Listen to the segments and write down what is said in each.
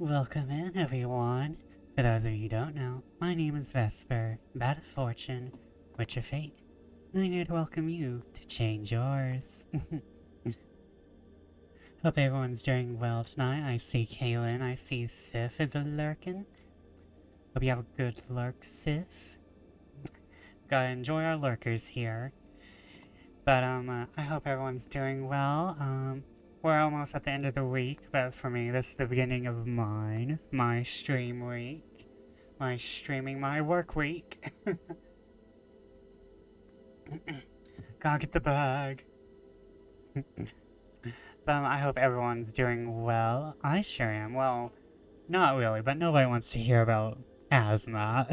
Welcome in, everyone. For those of you who don't know, my name is Vesper, bat of fortune, witch of fate, and I'm here to welcome you to change yours. Hope everyone's doing well tonight. I see Kaylin, I see Sif is a-lurkin'. Hope you have a good lurk, Sif. Gotta enjoy our lurkers here. But, I hope everyone's doing well. We're almost at the end of the week, but for me, this is the beginning of my stream week. My work week. Gotta get the bag. But I hope everyone's doing well. I sure am. Well, not really, but nobody wants to hear about asthma.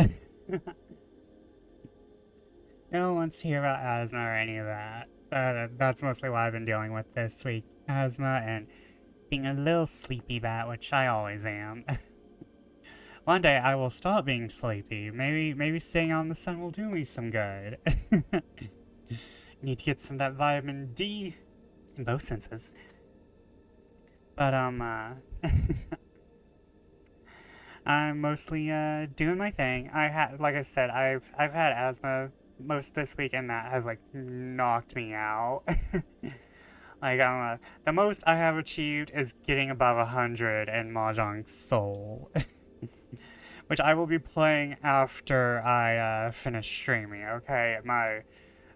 No one wants to hear about asthma or any of that. That's mostly what I've been dealing with this week. Asthma and being a little sleepy bat, which I always am. One day I will stop being sleepy. Maybe staying out in the sun will do me some good. Need to get some of that vitamin D in both senses. But I'm mostly doing my thing. Like I said, I've had asthma most this week, and that has like knocked me out. Like the most I have achieved is getting above 100 in Mahjong Soul, which I will be playing after I finish streaming. Okay,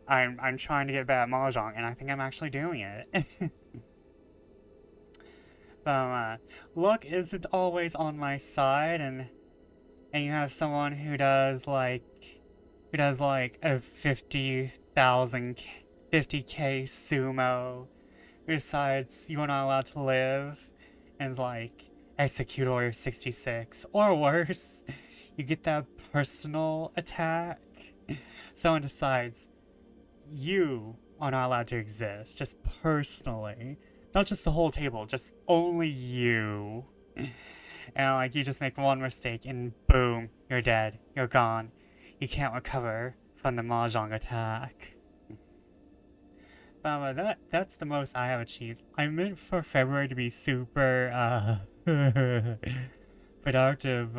I'm trying to get better at Mahjong, and I think I'm actually doing it. But luck isn't always on my side, and you have someone who does like a 50k sumo, who decides you are not allowed to live, and is like execute order 66, or worse, you get that personal attack. Someone decides you are not allowed to exist, just personally. Not just the whole table, just only you. And like you just make one mistake and boom, you're dead. You're gone. You can't recover from the Mahjong attack. But that's the most I have achieved. I meant for February to be super productive,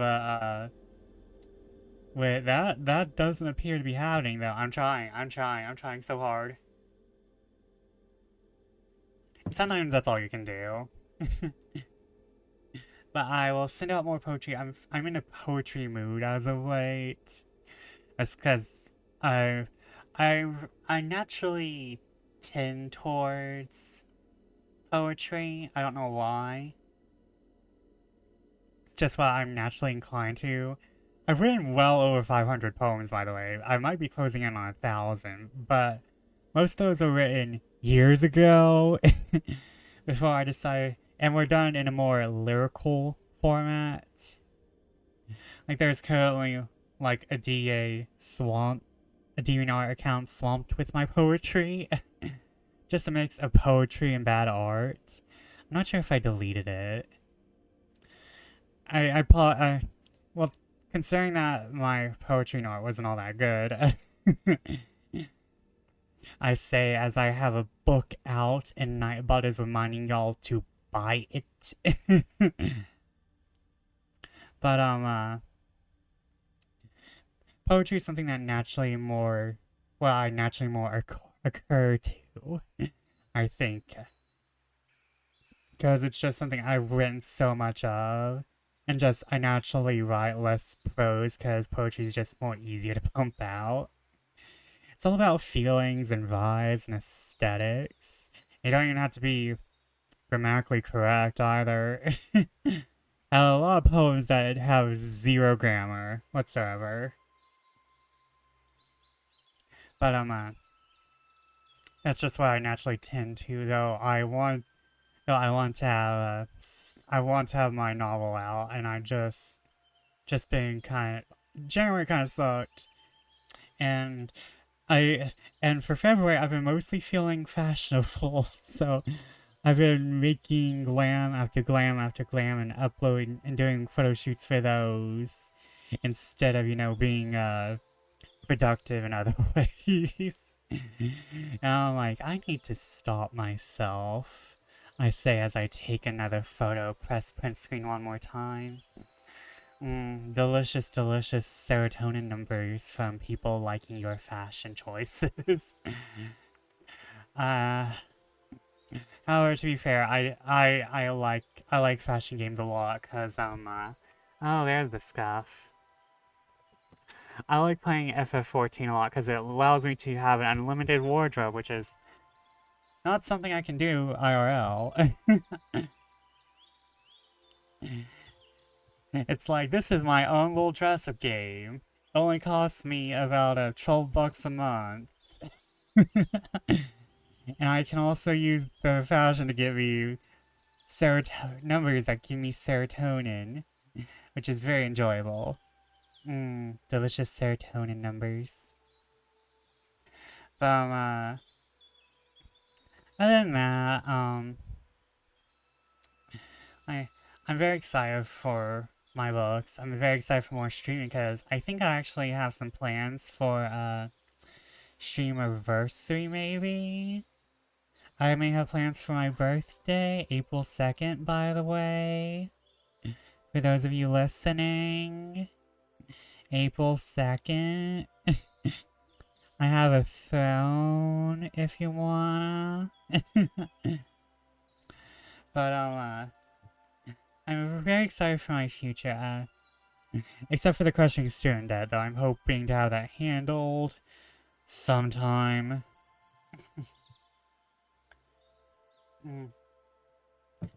wait, that doesn't appear to be happening though. I'm trying so hard. Sometimes that's all you can do. But I will send out more poetry. I'm in a poetry mood as of late. That's because I naturally tend towards poetry. I don't know why. It's just what I'm naturally inclined to. I've written well over 500 poems, by the way. I might be closing in on 1,000, but most of those were written years ago before I decided, and we're done in a more lyrical format. Like there's currently like a DeviantArt account swamped with my poetry. Just a mix of poetry and bad art. I'm not sure if I deleted it. Well, considering that my poetry and art wasn't all that good, I say as I have a book out and Nightbot is reminding y'all to buy it. But poetry is something that I naturally more occur to, I think. Because it's just something I've written so much of. And just, I naturally write less prose because poetry is just more easier to pump out. It's all about feelings and vibes and aesthetics. You don't even have to be grammatically correct either. A lot of poems that have zero grammar whatsoever. But that's just what I naturally tend to. I want to have my novel out, and I just been January kind of sucked, and for February I've been mostly feeling fashionable, so I've been making glam after glam after glam and uploading and doing photo shoots for those instead of being productive in other ways. And I'm like, I need to stop myself. I say as I take another photo, press print screen one more time. Delicious, delicious serotonin numbers from people liking your fashion choices. uh, However, to be fair, I like fashion games a lot, cause oh, there's the scuff. I like playing FF14 a lot because it allows me to have an unlimited wardrobe, which is not something I can do IRL. It's like, this is my own little dress-up game. It only costs me about $12 a month. And I can also use the fashion to give me numbers that give me serotonin, which is very enjoyable. Delicious serotonin numbers. But, other than that, I'm very excited for my books. I'm very excited for more streaming because I think I actually have some plans for, streamiversary maybe? I may have plans for my birthday, April 2nd, by the way. For those of you listening, April 2nd. I have a throne, if you wanna. But, I'm very excited for my future, except for the crushing student debt, though. I'm hoping to have that handled sometime.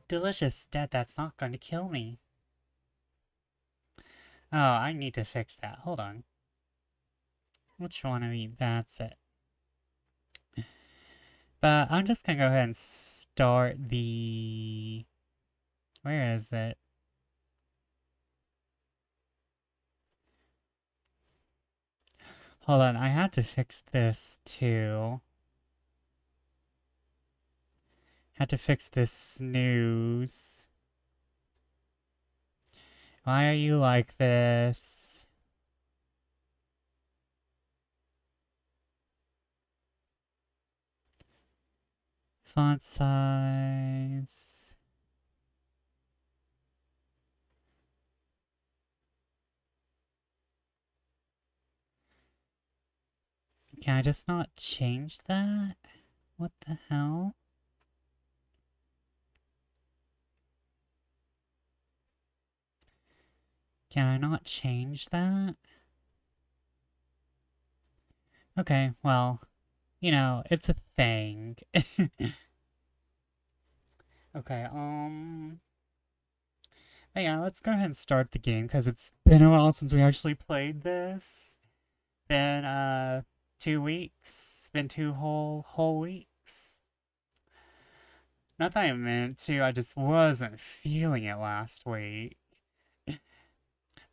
Delicious debt that's not going to kill me. Oh, I need to fix that. Hold on. Which one of you? That's it. But I'm just gonna go ahead and start the... Where is it? Hold on, I had to fix this too. Had to fix this snooze. Why are you like this? Font size. Can I just not change that? What the hell? Can I not change that? Okay, well, you know, it's a thing. Okay, but yeah, let's go ahead and start the game, because it's been a while since we actually played this. Been, 2 weeks. Been 2 whole weeks. Not that I meant to, I just wasn't feeling it last week.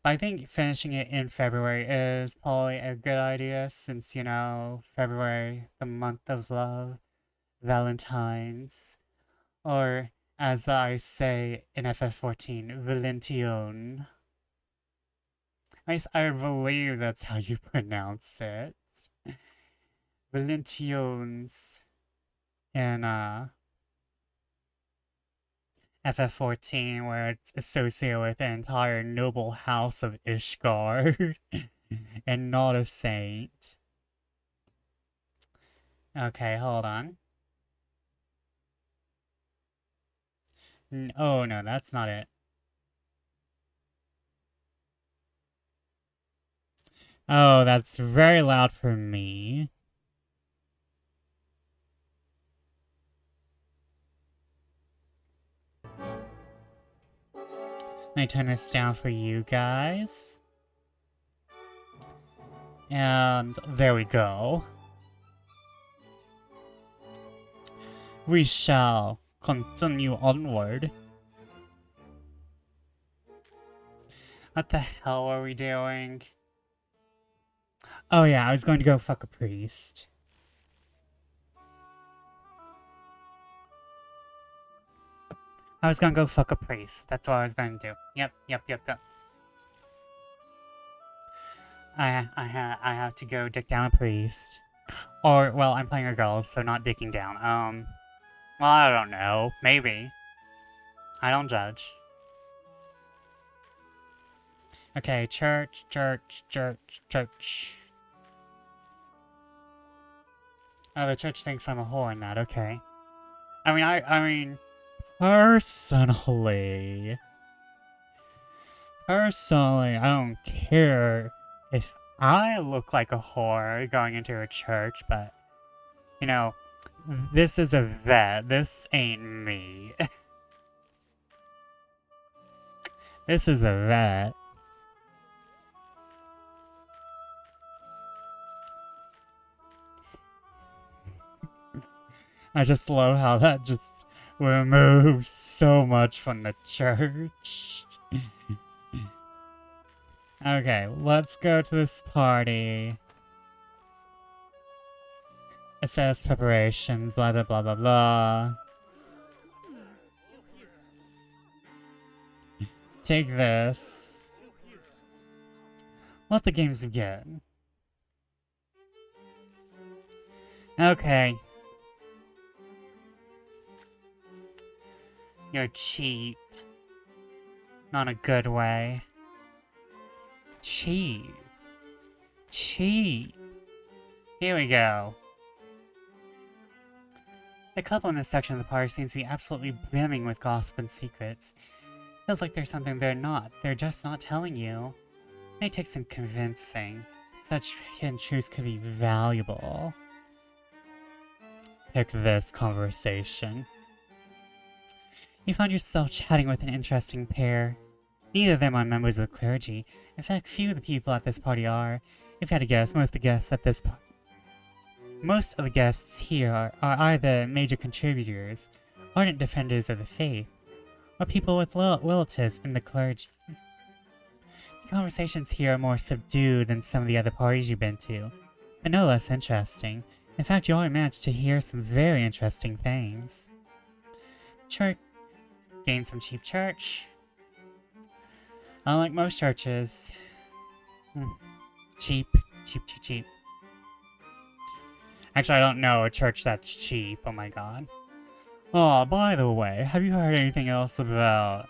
But I think finishing it in February is probably a good idea, since, you know, February, the month of love, Valentine's, or as I say in FF14, Valentine. I believe that's how you pronounce it. Valentines in FF14, where it's associated with the entire noble house of Ishgard, and not a saint. Okay, hold on. Oh no, that's not it. Oh, that's very loud for me. Let me turn this down for you guys. And there we go. We shall continue onward. What the hell are we doing? Oh yeah, I was going to go fuck a priest. I was gonna go fuck a priest. That's what I was gonna do. Yep. I have to go dick down a priest. Or, well, I'm playing a girl, so not dicking down. Well, I don't know. Maybe. I don't judge. Okay, church, church, church, church. Oh, the church thinks I'm a whore in that, okay. I mean, personally, I don't care if I look like a whore going into a church, but, you know, this is a vet. This ain't me. This is a vet. I just love how that just removes so much from the church. Okay, let's go to this party. Assess preparations, blah blah blah blah blah. Take this. Let the games begin. Okay. You're cheap. Not a good way. Cheap. Cheap. Here we go. The couple in this section of the party seems to be absolutely brimming with gossip and secrets. Feels like there's something they're just not telling you. It may take some convincing. Such hidden truths could be valuable. Pick this conversation. You find yourself chatting with an interesting pair. Neither of them are members of the clergy. In fact, few of the people at this party are. If you had to guess, most of the guests here are either major contributors, ardent defenders of the faith, or people with relatives in the clergy. The conversations here are more subdued than some of the other parties you've been to, but no less interesting. In fact, you already managed to hear some very interesting things. Church. Gain some cheap church. Unlike most churches. Cheap. Cheap, cheap, cheap. Actually, I don't know a church that's cheap. Oh my god. Oh, by the way, have you heard anything else about...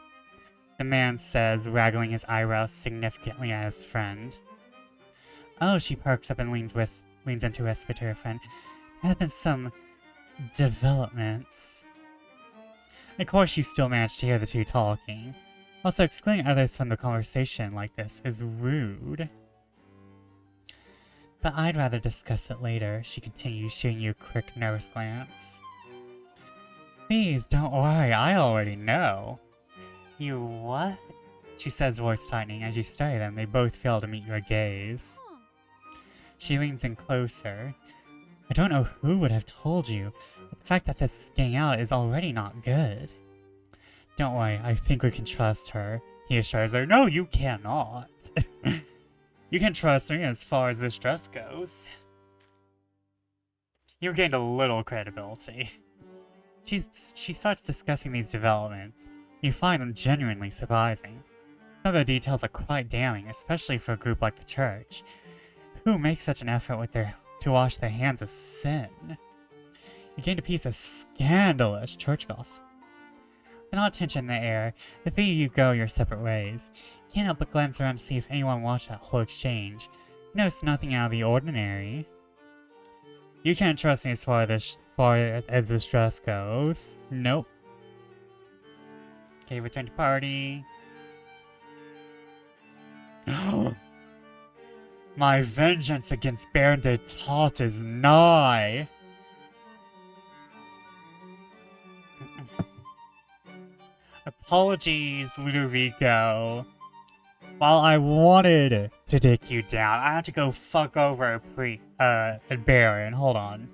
The man says, waggling his eyebrows significantly at his friend. Oh, she perks up and leans into whisper to her friend. There have been some... developments. Of course, you still manage to hear the two talking. Also, excluding others from the conversation like this is rude. But I'd rather discuss it later, she continues, shooting you a quick, nervous glance. Please, don't worry, I already know. You what? She says, voice tightening. As you study them, they both fail to meet your gaze. She leans in closer. I don't know who would have told you, but the fact that this is getting out is already not good. Don't worry, I think we can trust her. He assures her. No, you cannot. You can trust me as far as this dress goes. You gained a little credibility. She starts discussing these developments. You find them genuinely surprising. Some of the details are quite damning, especially for a group like the church. Who makes such an effort to wash their hands of sin? You gained a piece of scandalous church gossip. With an odd tension in the air, the three of you go your separate ways. You can't help but glance around to see if anyone watched that whole exchange. You notice nothing out of the ordinary. You can't trust me as far as this dress goes. Nope. Okay, return to party. My vengeance against Baron de Tott is nigh. Apologies, Ludovico. While I wanted to take you down, I had to go fuck over a Baron. Hold on.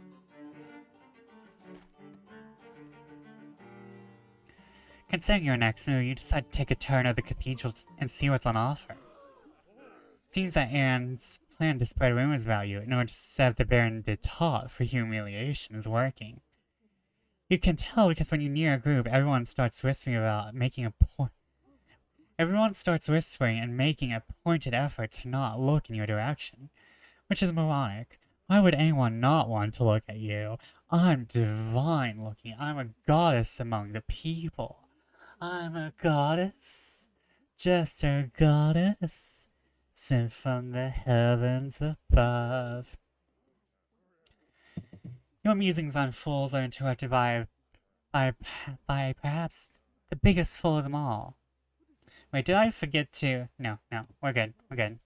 Considering your next move, you decide to take a turn at the cathedral and see what's on offer. It seems that Anne's plan to spread rumors about you in order to set up the Baron de Tott for humiliation is working. You can tell because when you near a group, everyone starts whispering and making a pointed effort to not look in your direction, which is moronic. Why would anyone not want to look at you? I'm divine looking. I'm a goddess among the people. I'm a goddess. Just a goddess. Sent from the heavens above. Your musings on fools are interrupted by, by perhaps the biggest fool of them all. Wait, did I forget to... No, we're good, we're good.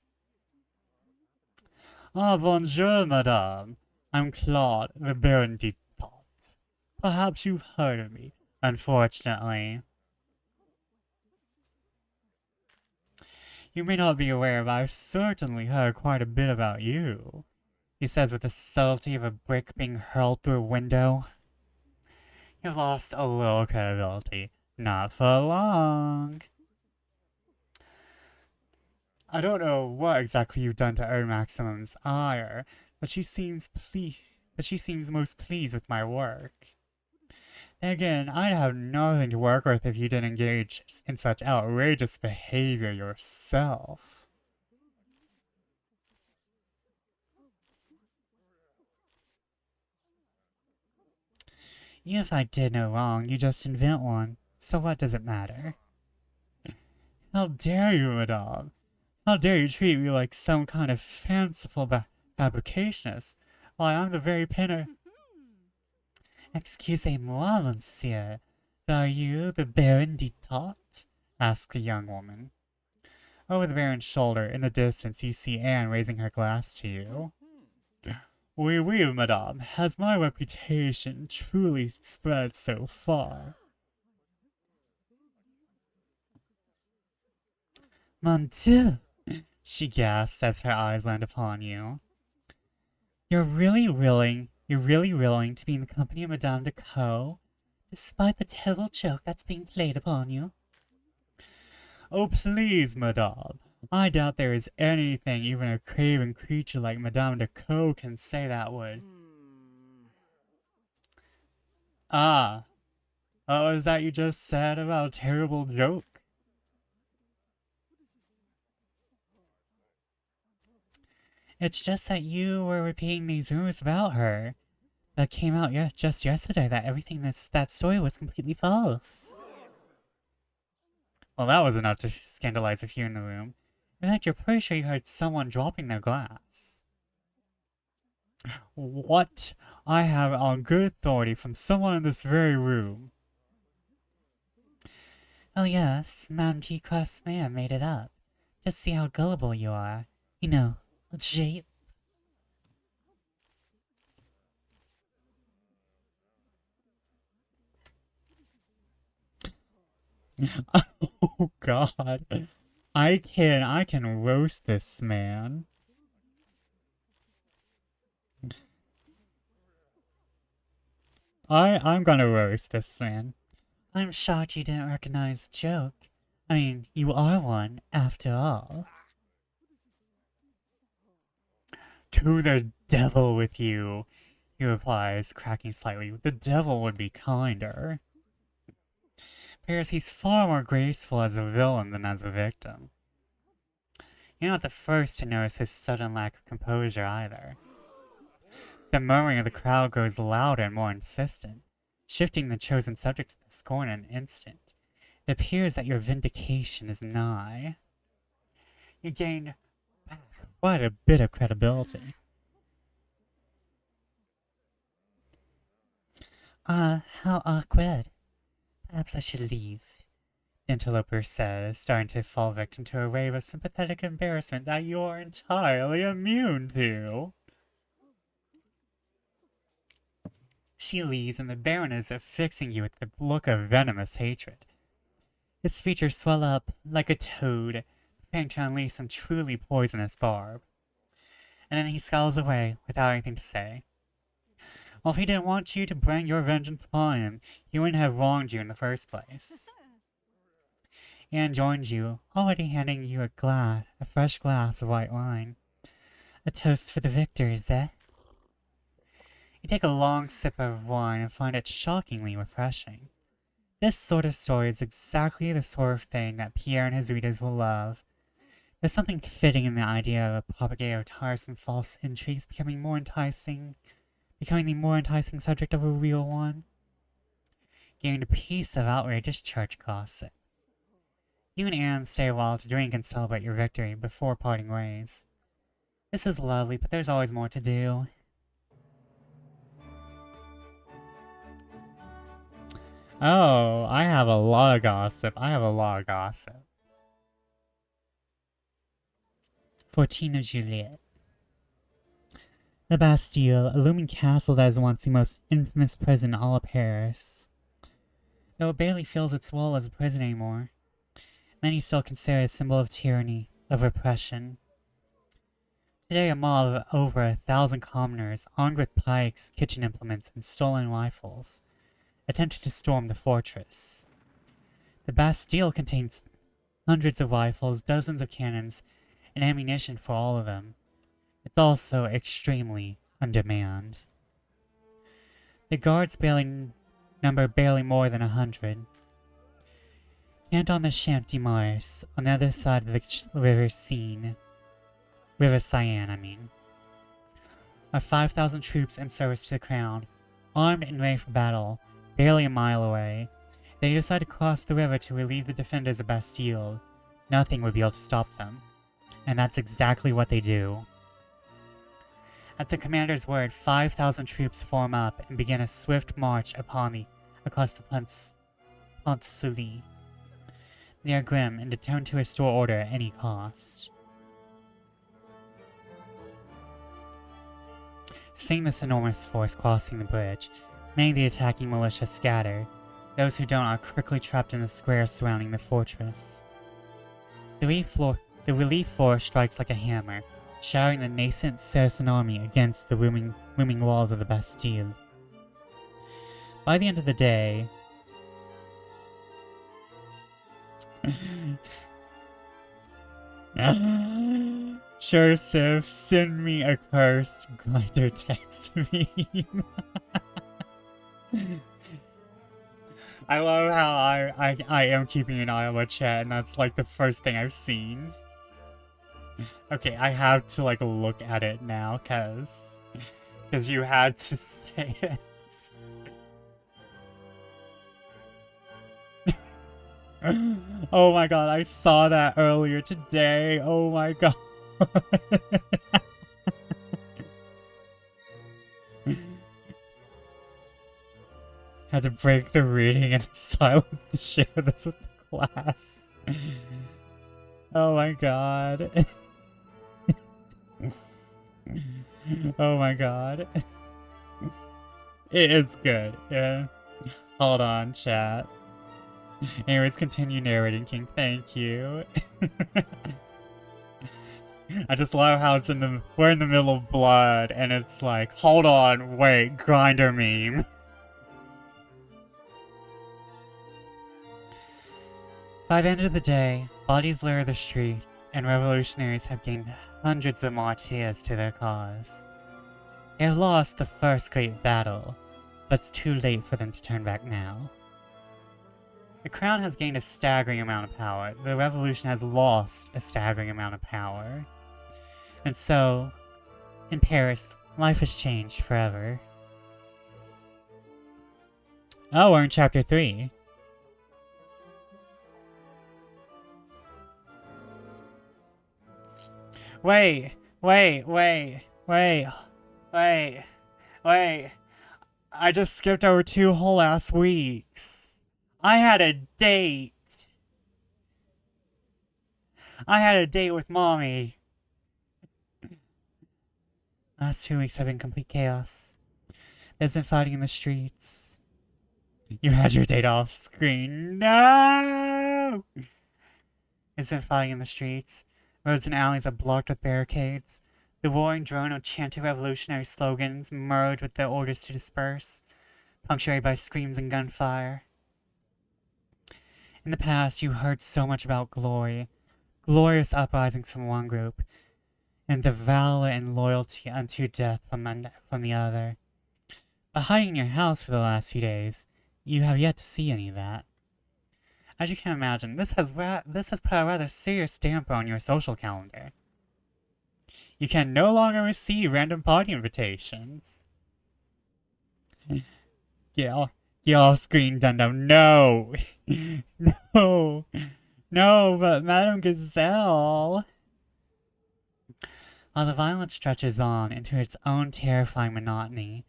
Ah, bonjour, madame. I'm Claude, the Baron de Tott. Perhaps you've heard of me, unfortunately. You may not be aware, but I've certainly heard quite a bit about you, he says with the subtlety of a brick being hurled through a window. You've lost a little credibility. Not for long. I don't know what exactly you've done to earn Maximum's ire, but she seems most pleased with my work. And again, I'd have nothing to work with if you didn't engage in such outrageous behavior yourself. Even if I did no wrong, you just invent one. So what does it matter? How dare you, madame? How dare you treat me like some kind of fanciful fabricationist? Why, I'm the very pinner. Excusez-moi, monsieur. Are you the Baron de Tott? Asked the young woman. Over the Baron's shoulder, in the distance, you see Anne raising her glass to you. Oui, oui, madame. Has my reputation truly spread so far? Mon Dieu! She gasped as her eyes landed upon you. You're really willing to be in the company of Madame de Caux, despite the terrible joke that's being played upon you? Oh, please, madame. I doubt there is anything even a craven creature like Madame de Caux can say that would. Ah, what was that you just said about a terrible joke? It's just that you were repeating these rumors about her that came out just yesterday that everything that story was completely false. Well, that was enough to scandalize a few in the room. In fact, you're pretty sure you heard someone dropping their glass. What? I have on good authority from someone in this very room. Oh yes, Madame T. Cross may have made it up. Just see how gullible you are. You know, a jape. Oh god. I can roast this man. I'm gonna roast this man. I'm shocked you didn't recognize the joke. I mean, you are one, after all. To the devil with you, he replies, cracking slightly. The devil would be kinder. Because he's far more graceful as a villain than as a victim. You're not the first to notice his sudden lack of composure either. The murmuring of the crowd grows louder and more insistent, shifting the chosen subject to the scorn in an instant. It appears that your vindication is nigh. You gained back quite a bit of credibility. How awkward. Perhaps I should leave, the interloper says, starting to fall victim to a wave of sympathetic embarrassment that you're entirely immune to. She leaves, and the Baron is affixing you with the look of venomous hatred. His features swell up like a toad, preparing to unleash some truly poisonous barb. And then he scowls away without anything to say. Well, if he didn't want you to bring your vengeance upon him, he wouldn't have wronged you in the first place. Anne joins you, already handing you a fresh glass of white wine. A toast for the victors, eh? You take a long sip of wine and find it shockingly refreshing. This sort of story is exactly the sort of thing that Pierre and his readers will love. There's something fitting in the idea of a propagator of tiresome false intrigues becoming more enticing, becoming the more enticing subject of a real one. Gained a piece of outrageous church gossip. You and Anne stay a while to drink and celebrate your victory before parting ways. This is lovely, but there's always more to do. Oh, I have a lot of gossip. 14 of Juliet. The Bastille, a looming castle that is once the most infamous prison in all of Paris. Though it barely feels its wall as a prison anymore, many still consider it a symbol of tyranny, of repression. Today, a mob of over 1,000 commoners, armed with pikes, kitchen implements, and stolen rifles, attempted to storm the fortress. The Bastille contains hundreds of rifles, dozens of cannons, and ammunition for all of them. It's also extremely in demand. The guards number barely more than 100. Camped on the Champ de Mars, on the other side of the River Seine, are 5,000 troops in service to the crown, armed and ready for battle, barely a mile away. They decide to cross the river to relieve the defenders of Bastille. Nothing would be able to stop them. And that's exactly what they do. At the commander's word, 5,000 troops form up and begin a swift march across the Pont-Sully. They are grim and determined to restore order at any cost. Seeing this enormous force crossing the bridge, many of the attacking militia scatter. Those who don't are quickly trapped in the square surrounding the fortress. The relief force strikes like a hammer, shattering the nascent Saracen army against the looming walls of the Bastille. By the end of the day, sure, Sif, send me a cursed glider text meme. I love how I am keeping an eye on my chat, and that's like the first thing I've seen. Okay, I have to like look at it now, cause you had to say it. Oh my god, I saw that earlier today. Oh my god. Had to break the reading and the silence to share this with the class. Oh my god. Oh my god. It is good, yeah. Hold on, chat. Anyways, continue narrating, King. Thank you. I just love how we're in the middle of blood, and it's like, hold on, wait, grinder meme. By the end of the day, bodies litter the streets, and revolutionaries have gained hundreds of martyrs to their cause. They have lost the first great battle, but it's too late for them to turn back now. The crown has gained a staggering amount of power. The revolution has lost a staggering amount of power. And so, in Paris, life has changed forever. Oh, we're in chapter 3. Wait. I just skipped over 2 whole ass weeks. I had a date. With mommy. Last 2 weeks have been complete chaos. There's been fighting in the streets. You had your date off screen. No! There's been fighting in the streets. Roads and alleys are blocked with barricades. The roaring drone of chanted revolutionary slogans merged with the orders to disperse, punctuated by screams and gunfire. In the past, you heard so much about glory, glorious uprisings from one group, and the valor and loyalty unto death from the other. But hiding in your house for the last few days, you have yet to see any of that. As you can imagine, this has put a rather serious damper on your social calendar. You can no longer receive random party invitations. Get off screen, Dundum. No! No! No, but Madame Gazelle! While the violence stretches on into its own terrifying monotony,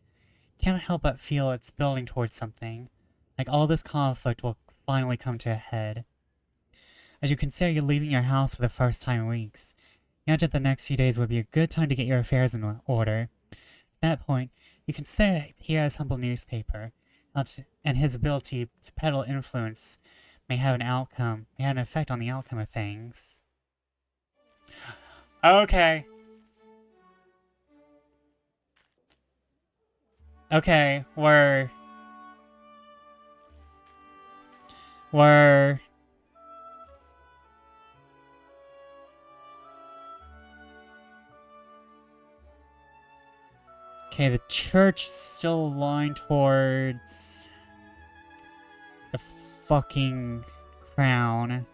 you can't help but feel it's building towards something. Like all this conflict will finally come to a head. As you consider you leaving your house for the first time in weeks, you imagine the next few days would be a good time to get your affairs in order. At that point, you consider Pierre's humble newspaper, and his ability to peddle influence may have an effect on the outcome of things. Okay. Okay, we're... Okay, the church is still aligned towards the fucking crown.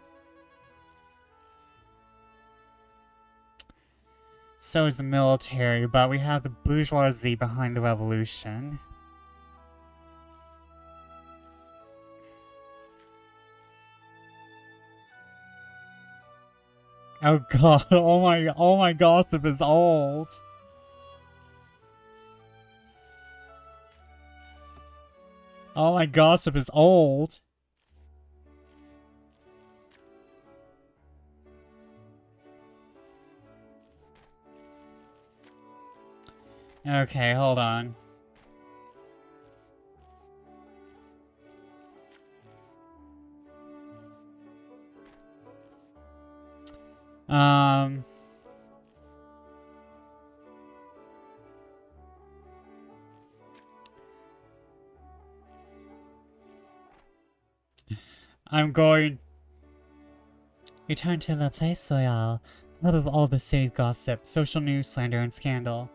So is the military, but we have the bourgeoisie behind the revolution. Oh god, all my gossip is old. All my gossip is old. Okay, hold on. I'm going... Return to La Place Royale, the hub of all the city's gossip, social news, slander, and scandal.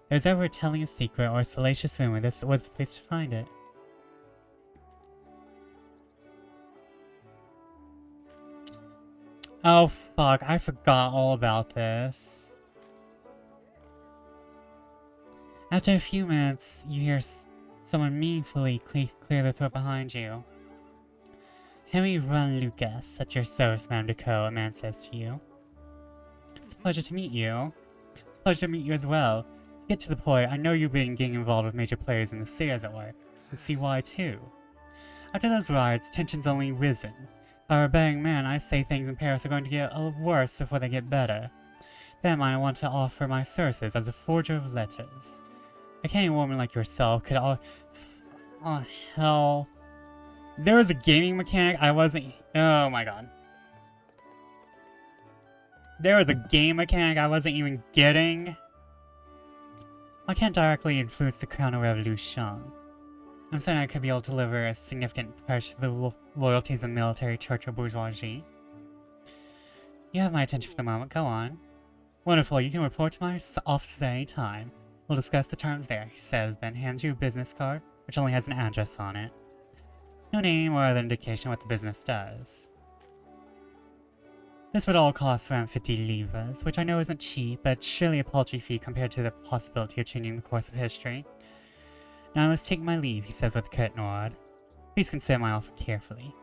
If there's ever telling a secret or a salacious rumor, this was the place to find it. Oh fuck, I forgot all about this. After a few minutes, you hear someone meaningfully clear the throat behind you. Henry Run Lucas, at your service, Madame Decaux, a man says to you. It's a pleasure to meet you. It's a pleasure to meet you as well. To get to the point, I know you've been getting involved with major players in the city, as it were, and see why too. After those riots, tension's only risen. If I were a betting man, I say things in Paris are going to get worse before they get better. That in mind, I want to offer my services as a forger of letters. A canny woman like yourself could oh hell. There was a gaming mechanic I wasn't... Oh my god. There was a game mechanic I wasn't even getting. I can't directly influence the Crown of Revolution. I'm certain I could be able to deliver a significant price to the loyalties of the military, church, or bourgeoisie. You have my attention for the moment, go on. Wonderful, you can report to my office at any time. We'll discuss the terms there, he says, then hands you a business card, which only has an address on it. No name or other indication what the business does. This would all cost around 50 livres, which I know isn't cheap, but it's surely a paltry fee compared to the possibility of changing the course of history. Now I must take my leave, he says with a curt nod. Please consider my offer carefully.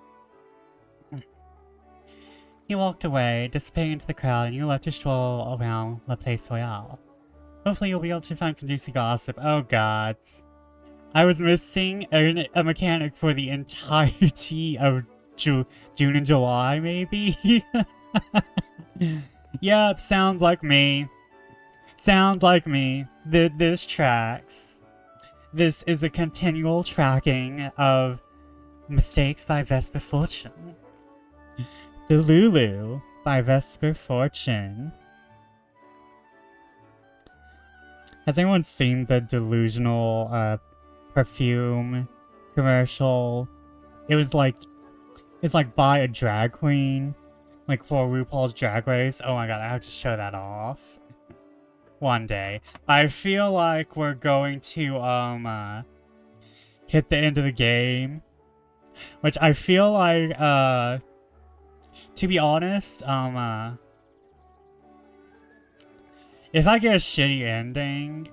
He walked away, dissipating into the crowd, and you left to stroll around La Place Royale. Hopefully you'll be able to find some juicy gossip. Oh god. I was missing a mechanic for the entirety of June and July, maybe? Yep, sounds like me. Sounds like me. This tracks. This is a continual tracking of mistakes by Vesper Fortune. The Lulu by Vesper Fortune. Has anyone seen the delusional perfume commercial? It's like by a drag queen, like for RuPaul's Drag Race. Oh my god, I have to show that off one day. I feel like we're going to hit the end of the game, which I feel like to be honest, if I get a shitty ending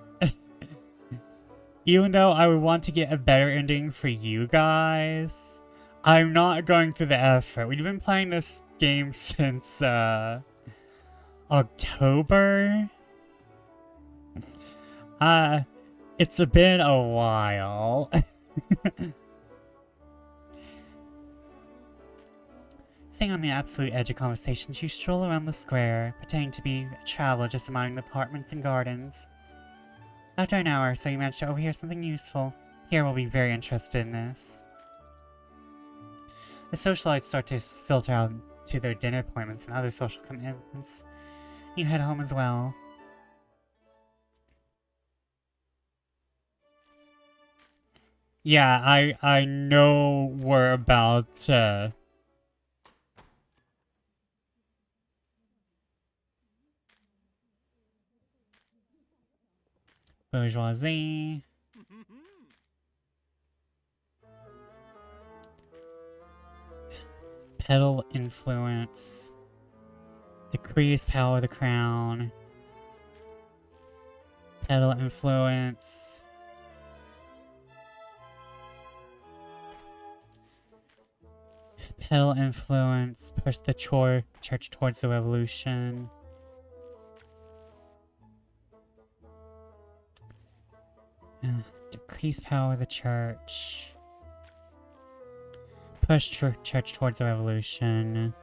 Even though I would want to get a better ending for you guys, I'm not going through the effort. We've been playing this game since, October? It's been a while. Staying on the absolute edge of conversations, you stroll around the square, pretending to be a traveler just admiring the apartments and gardens. After an hour or so, you manage to overhear something useful. Pierre will be very interested in this. The socialites start to filter out to their dinner appointments and other social commitments. You head home as well. Yeah, I know we're about, bourgeoisie. Pedal influence. Decrease power of the crown. Pedal influence. Pedal influence. Push the church towards the revolution. Decrease power of the church. Push church towards the revolution.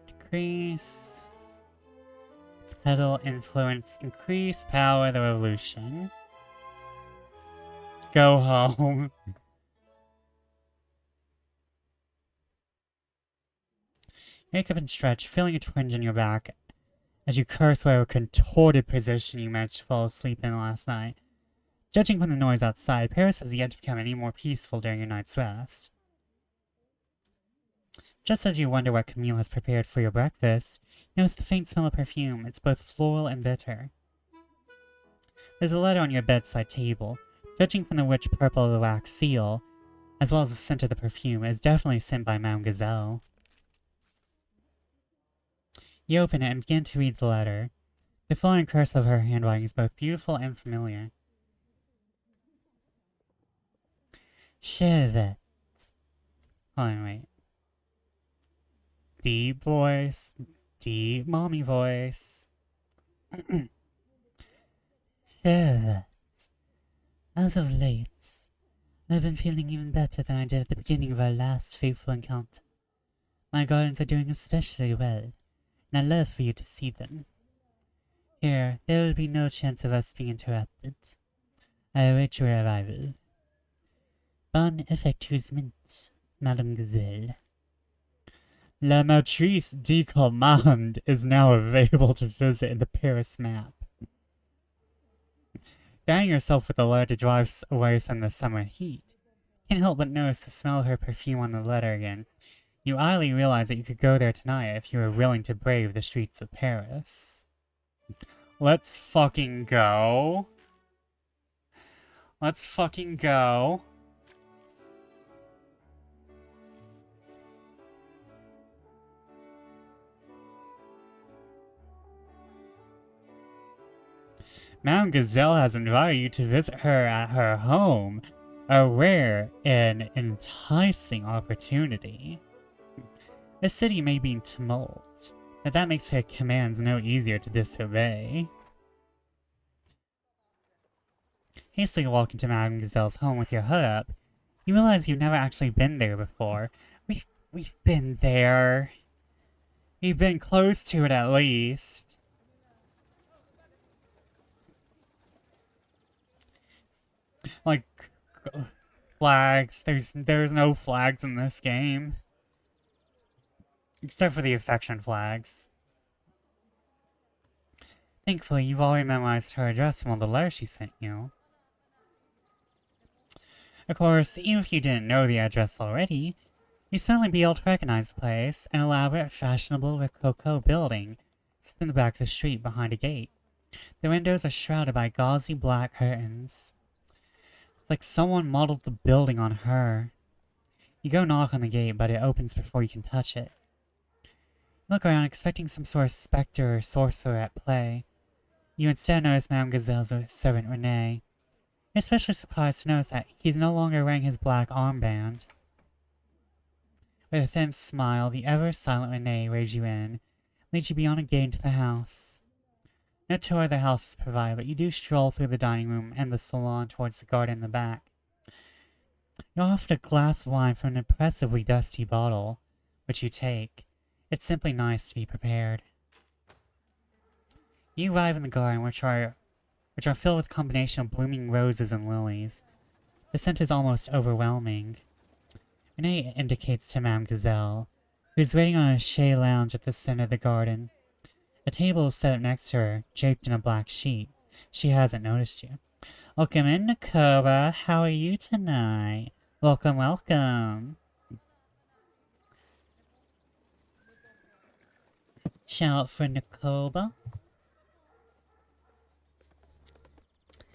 Decrease. Pedal influence. Increase power of the revolution. Go home. Wake up and stretch, feeling a twinge in your back as you curse whatever contorted position you managed to fall asleep in last night. Judging from the noise outside, Paris has yet to become any more peaceful during your night's rest. Just as you wonder what Camille has prepared for your breakfast, you notice the faint smell of perfume. It's both floral and bitter. There's a letter on your bedside table. Judging from the rich purple of the wax seal, as well as the scent of the perfume, it is definitely sent by Madame Gazelle. You open it and begin to read the letter. The flowing curse of her handwriting is both beautiful and familiar. Chevet. Hold on, wait. Deep voice. Deep mommy voice. Chevet. As of late, I've been feeling even better than I did at the beginning of our last fateful encounter. My gardens are doing especially well, and I'd love for you to see them. Here, there will be no chance of us being interrupted. I await your arrival. Bon effectuement, Madame Gazelle. La Matrice de Commande is now available to visit in the Paris map. Fanning yourself with the letter to drive away some of the summer heat. Can't help but notice the smell of her perfume on the letter again. You idly realize that you could go there tonight if you were willing to brave the streets of Paris. Let's fucking go. Let's fucking go. Madame Gazelle has invited you to visit her at her home. A rare and enticing opportunity. The city may be in tumult, but that makes her commands no easier to disobey. Hastily walking to Madame Gazelle's home with your hood up, you realize you've never actually been there before. We've been there. We've been close to it at least. Like, flags. There's no flags in this game. Except for the affection flags. Thankfully, you've already memorized her address from all the letters she sent you. Of course, even if you didn't know the address already, you'd certainly be able to recognize the place, an elaborate, fashionable Rococo building, sits in the back of the street behind a gate. The windows are shrouded by gauzy black curtains. It's like someone modeled the building on her. You go knock on the gate, but it opens before you can touch it. Look around, expecting some sort of specter or sorcerer at play. You instead notice Madame Gazelle's servant Renee. You're especially surprised to notice that he's no longer wearing his black armband. With a thin smile, the ever-silent Renee waves you in, leads you beyond a gate into the house. No tour of the house is provided, but you do stroll through the dining room and the salon towards the garden in the back. You're offered a glass of wine from an impressively dusty bottle, which you take. It's simply nice to be prepared. You arrive in the garden, which are filled with a combination of blooming roses and lilies. The scent is almost overwhelming. Renee indicates to Madame Gazelle, who's waiting on a chaise lounge at the center of the garden. A table is set up next to her, draped in a black sheet. She hasn't noticed you. Welcome in, Nakoba. How are you tonight? Welcome, welcome. Shout out for Nakoba.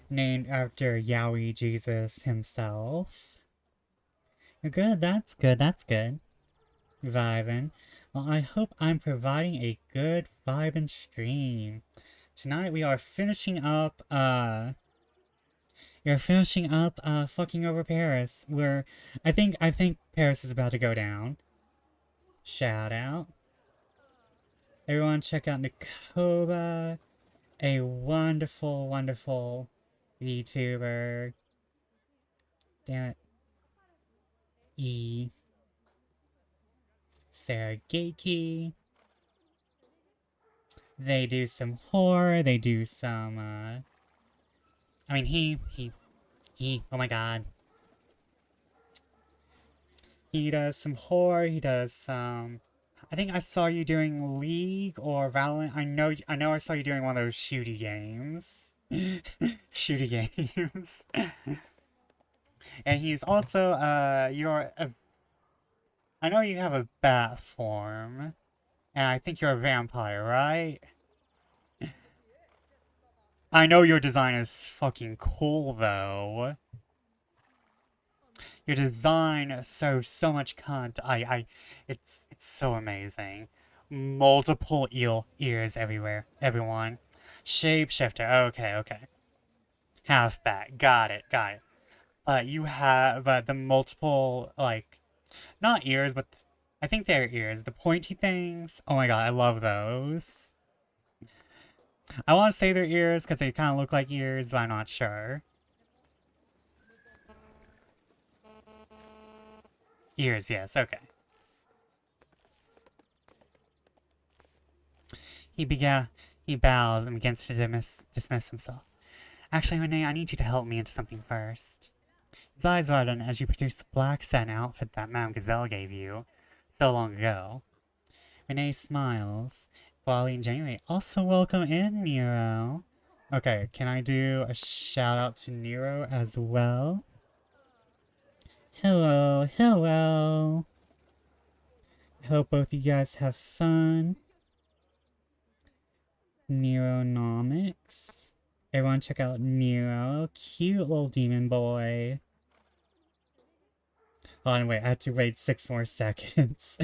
Named after Yowie Jesus himself. You're good, that's good, that's good. Vibin'. Well, I hope I'm providing a good vibin' stream. Tonight we are finishing up, fucking over Paris. I think Paris is about to go down. Shout out. Everyone check out Nakoba. A wonderful, wonderful VTuber. Damn it. Sarah Gateki. They do some horror, they do some, I mean, oh my god. He does some horror, he does some, I think I saw you doing League or Valorant. I know I saw you doing one of those shooty games. Shooty games. And he's also, I know you have a bat form, and I think you're a vampire, right? I know your design is fucking cool, though. Your design shows so much cunt. It's so amazing. Multiple ears everywhere, everyone. Shapeshifter, okay. Halfback, got it. But the multiple, like, not ears, but I think they're ears. The pointy things, oh my god, I love those. I want to say they're ears because they kind of look like ears, but I'm not sure. Ears, yes, okay. He bows and begins to dismiss himself. Actually, Renee, I need you to help me into something first. His eyes widen as you produce the black satin outfit that Madame Gazelle gave you so long ago. Renee smiles, Wally and genuinely. Also, welcome in, Nero. Okay, can I do a shout out to Nero as well? Hello. I hope both you guys have fun. Neronomics. Everyone check out Nero. Cute little demon boy. Oh, and wait, I had to wait 6 more seconds.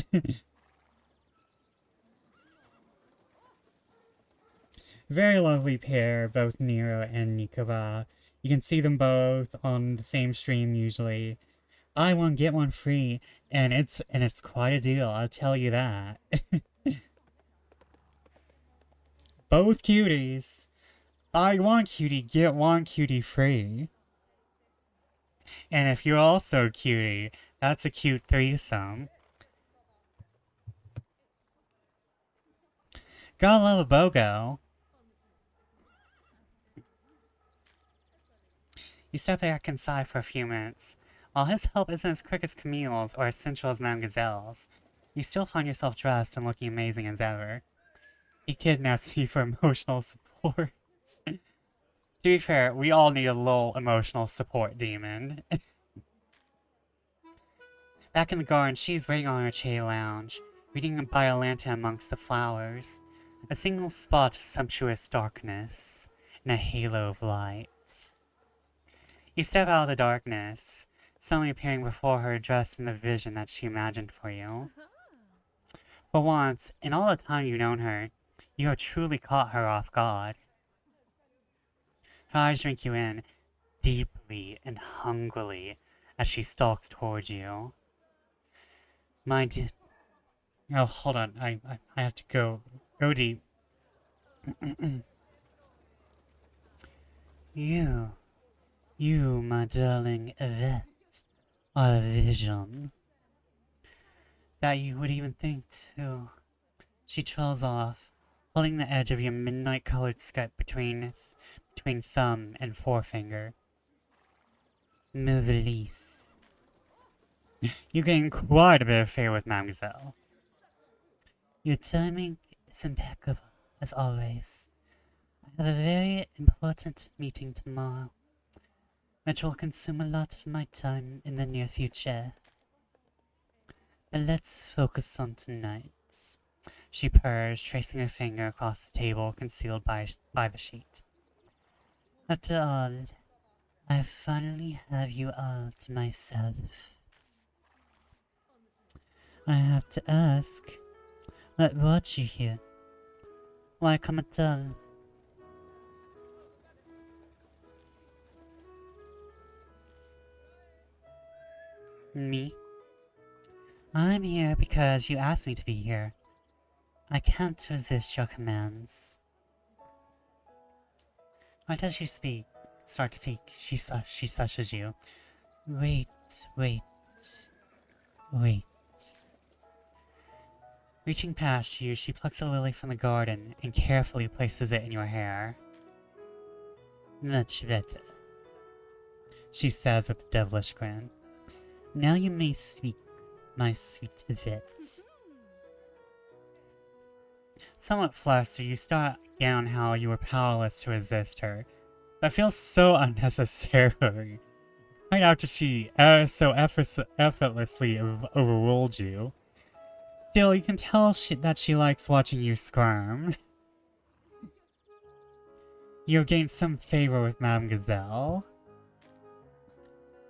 Very lovely pair, both Nero and Nikova. You can see them both on the same stream usually. Buy one, get one free, and it's quite a deal, I'll tell you that. Both cuties. Buy one cutie, get one cutie free. And if you're also a cutie, that's a cute threesome. Gotta love a BOGO. You step back inside for a few minutes. While his help isn't as quick as Camille's or as sensual as Madame Gazelle's, you still find yourself dressed and looking amazing as ever. He kidnaps you for emotional support. To be fair, we all need a little emotional support demon. Back in the garden, she's waiting on her chair lounge, reading by a lantern amongst the flowers. A single spot of sumptuous darkness, and a halo of light. You step out of the darkness, suddenly appearing before her dressed in the vision that she imagined for you. For once, in all the time you've known her, you have truly caught her off guard. Her eyes drink you in, deeply and hungrily, as she stalks towards you. My d- Oh, hold on. I have to go deep. You, my darling Yvette, are a vision. That you would even think to. She trails off, holding the edge of your midnight-colored skirt between thumb and forefinger. Merveilleuse. You're getting quite a bit of favor with Mademoiselle. Your timing is impeccable, as always. I have a very important meeting tomorrow, which will consume a lot of my time in the near future. But let's focus on tonight. She purrs, tracing her finger across the table concealed by the sheet. After all, I finally have you all to myself. I have to ask, what brought you here? Why come at all? Me? I'm here because you asked me to be here. I can't resist your commands. Right as you start to speak, she sushes you. Wait. Reaching past you, she plucks a lily from the garden and carefully places it in your hair. Much better, she says with a devilish grin. Now you may speak, my sweet Yvette. Somewhat flustered, you start again on how you were powerless to resist her. That feels so unnecessary. Right after she so effortlessly overruled you. Still, you can tell that she likes watching you squirm. You have gained some favor with Mademoiselle.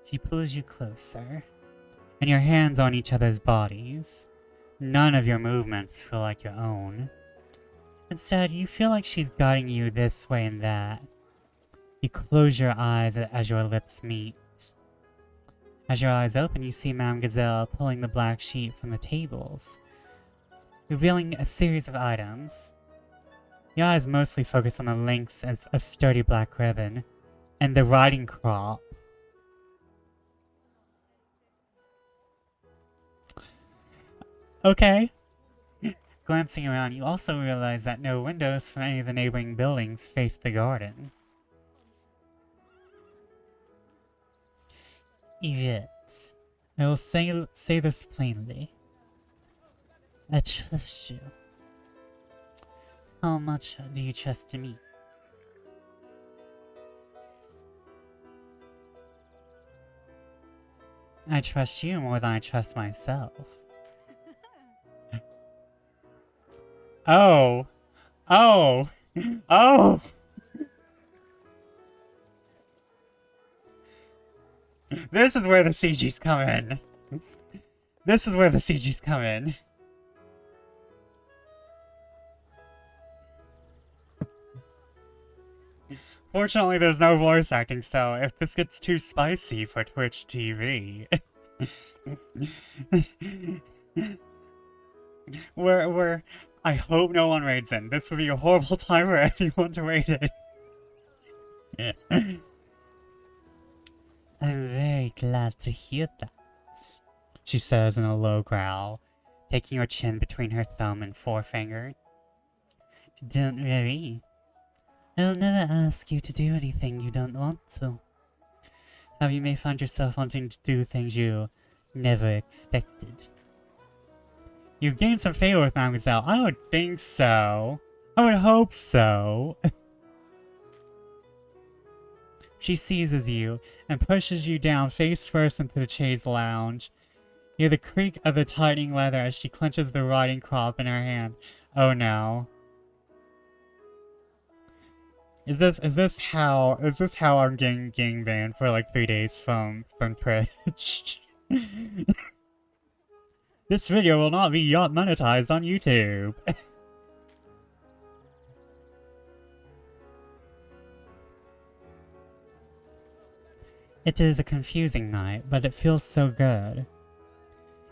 She pulls you closer, and your hands on each other's bodies. None of your movements feel like your own. Instead, you feel like she's guiding you this way and that. You close your eyes as your lips meet. As your eyes open, you see Mademoiselle pulling the black sheet from the tables, revealing a series of items. Your eyes mostly focus on the links of sturdy black ribbon and the riding crop. Okay. Glancing around, you also realize that no windows from any of the neighboring buildings face the garden. Yvette, I will say this plainly. I trust you. How much do you trust me? I trust you more than I trust myself. Oh! Oh! Oh! This is where the CGs come in. This is where the CGs come in. Fortunately, there's no voice acting, so if this gets too spicy for Twitch TV... I hope no one raids in. This would be a horrible time for anyone to raid it. I'm very glad to hear that, she says in a low growl, taking her chin between her thumb and forefinger. Don't worry. I'll never ask you to do anything you don't want to. How you may find yourself wanting to do things you never expected. You've gained some favor with Mademoiselle. I would think so. I would hope so. She seizes you and pushes you down face first into the chaise lounge. You hear the creak of the tightening leather as she clenches the riding crop in her hand. Oh no. Is this how I'm getting banned for like 3 days from Twitch? This video will not be monetized on YouTube. It is a confusing night, but it feels so good.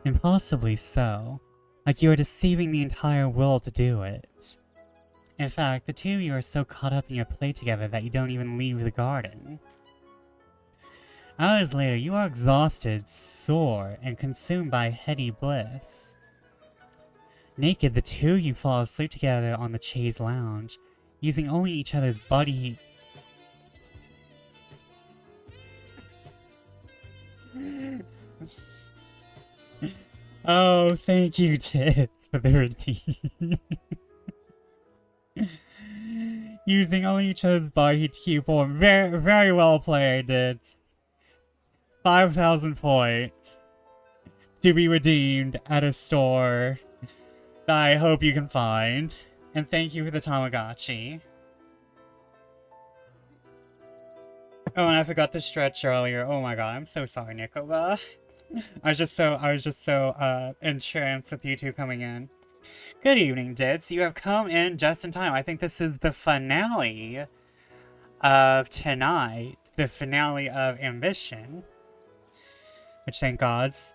Impossibly so. Like you are deceiving the entire world to do it. In fact, the two of you are so caught up in your play together that you don't even leave the garden. Hours later, you are exhausted, sore, and consumed by heady bliss. Naked, the two of you fall asleep together on the chaise lounge, using only each other's body heat. Oh, thank you, Tits, for the redeem. Using only each other's body heat to keep warm. Very, very well played, Tits. 5,000 points to be redeemed at a store that I hope you can find. And thank you for the Tamagotchi. Oh, and I forgot to stretch earlier. Oh my god, I'm so sorry, Nicola. I was just so entranced with you two coming in. Good evening, Dits. You have come in just in time. I think this is the finale of tonight. The finale of Ambition. Which, thank gods.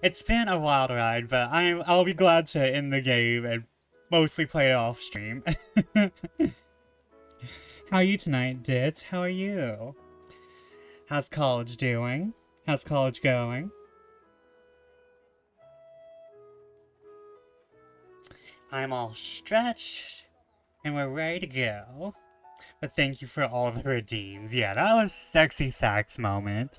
It's been a wild ride, but I'll be glad to end the game and mostly play it off stream. How are you tonight, Dits? How are you? How's college doing? How's college going? I'm all stretched, and we're ready to go. But thank you for all the redeems. Yeah, that was sexy sax moment.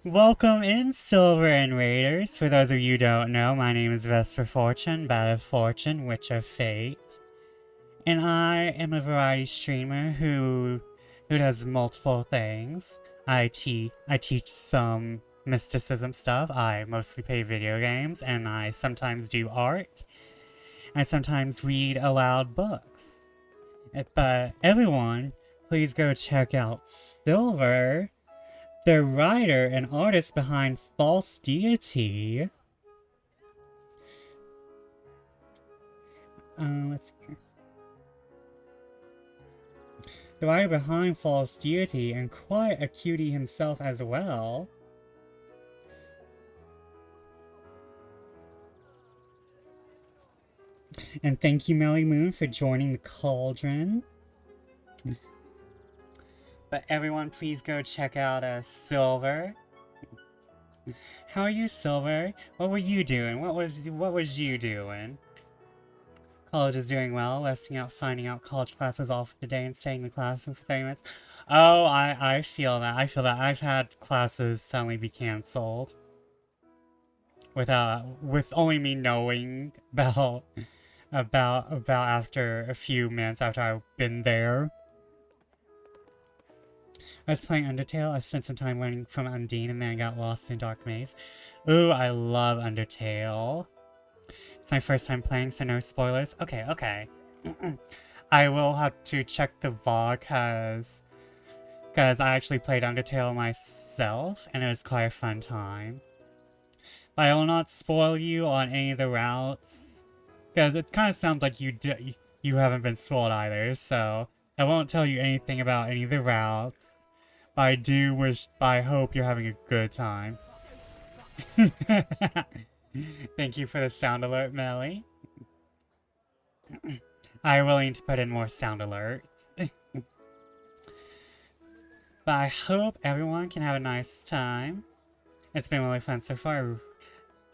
Welcome in, Silver and Raiders. For those of you who don't know, my name is Vesper Fortune, Bat of Fortune, Witch of Fate. And I am a variety streamer who does multiple things. I teach some mysticism stuff. I mostly play video games, and I sometimes do art. I sometimes read aloud books. But everyone, please go check out Silver, the writer and artist behind False Deity. Let's see. The writer behind False Deity, and quite a cutie himself as well. And thank you, Melly Moon, for joining the cauldron. But everyone, please go check out Silver. How are you, Silver? What were you doing? What was you doing? College is doing well. Resting out, finding out college class was all for today, and staying in the classroom for 30 minutes. Oh, I feel that. I feel that. I've had classes suddenly be cancelled with only me knowing about after a few minutes after I've been there. I was playing Undertale. I spent some time learning from Undine, and then I got lost in a dark maze. Ooh, I love Undertale. It's my first time playing, so no spoilers. Okay, okay. I will have to check the VOD, because I actually played Undertale myself, and it was quite a fun time. But I will not spoil you on any of the routes, because it kind of sounds like you haven't been spoiled either, so I won't tell you anything about any of the routes. But I hope you're having a good time. Thank you for the sound alert, Melly. I'm willing to put in more sound alerts. But I hope everyone can have a nice time. It's been really fun so far.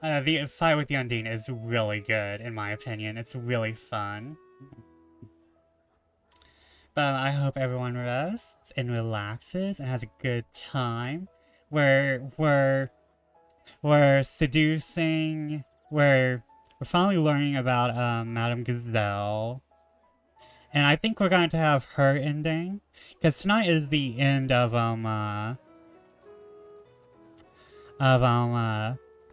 The fight with the Undine is really good, in my opinion. It's really fun. But I hope everyone rests and relaxes and has a good time. We're seducing. We're finally learning about Madame Gazelle, and I think we're going to have her ending, because tonight is the end of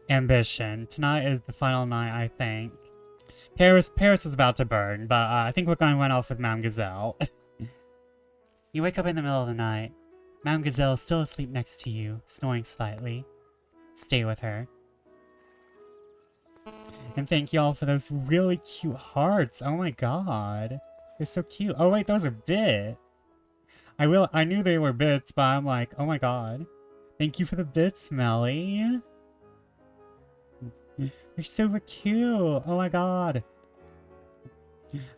Ambition. Tonight is the final night, I think. Paris is about to burn, but I think we're going to run off with Madame Gazelle. You wake up in the middle of the night. Madame Gazelle is still asleep next to you, snoring slightly. Stay with her. And thank you all for those really cute hearts. Oh my god. They're so cute. Oh wait, those are bits. I knew they were bits, but I'm like, oh my god. Thank you for the bits, Melly. They're super cute. Oh my god.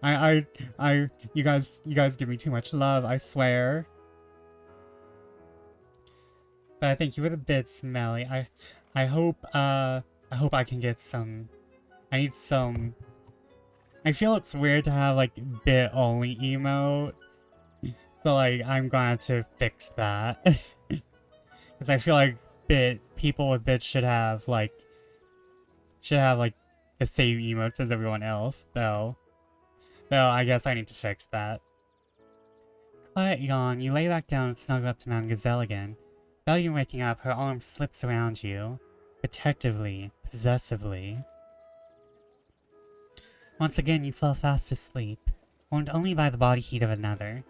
You guys give me too much love, I swear. But thank you for the bits, Melly. I hope I can get some. I need some. I feel it's weird to have like bit only emotes. So like I'm going to fix that. Because I feel like people with bits should have like the same emotes as everyone else, though. Though I guess I need to fix that. Quiet yawn, you lay back down and snuggle up to Madame Gazelle again. Without even waking up, her arm slips around you. Protectively, possessively. Once again, you fell fast asleep, warmed only by the body heat of another.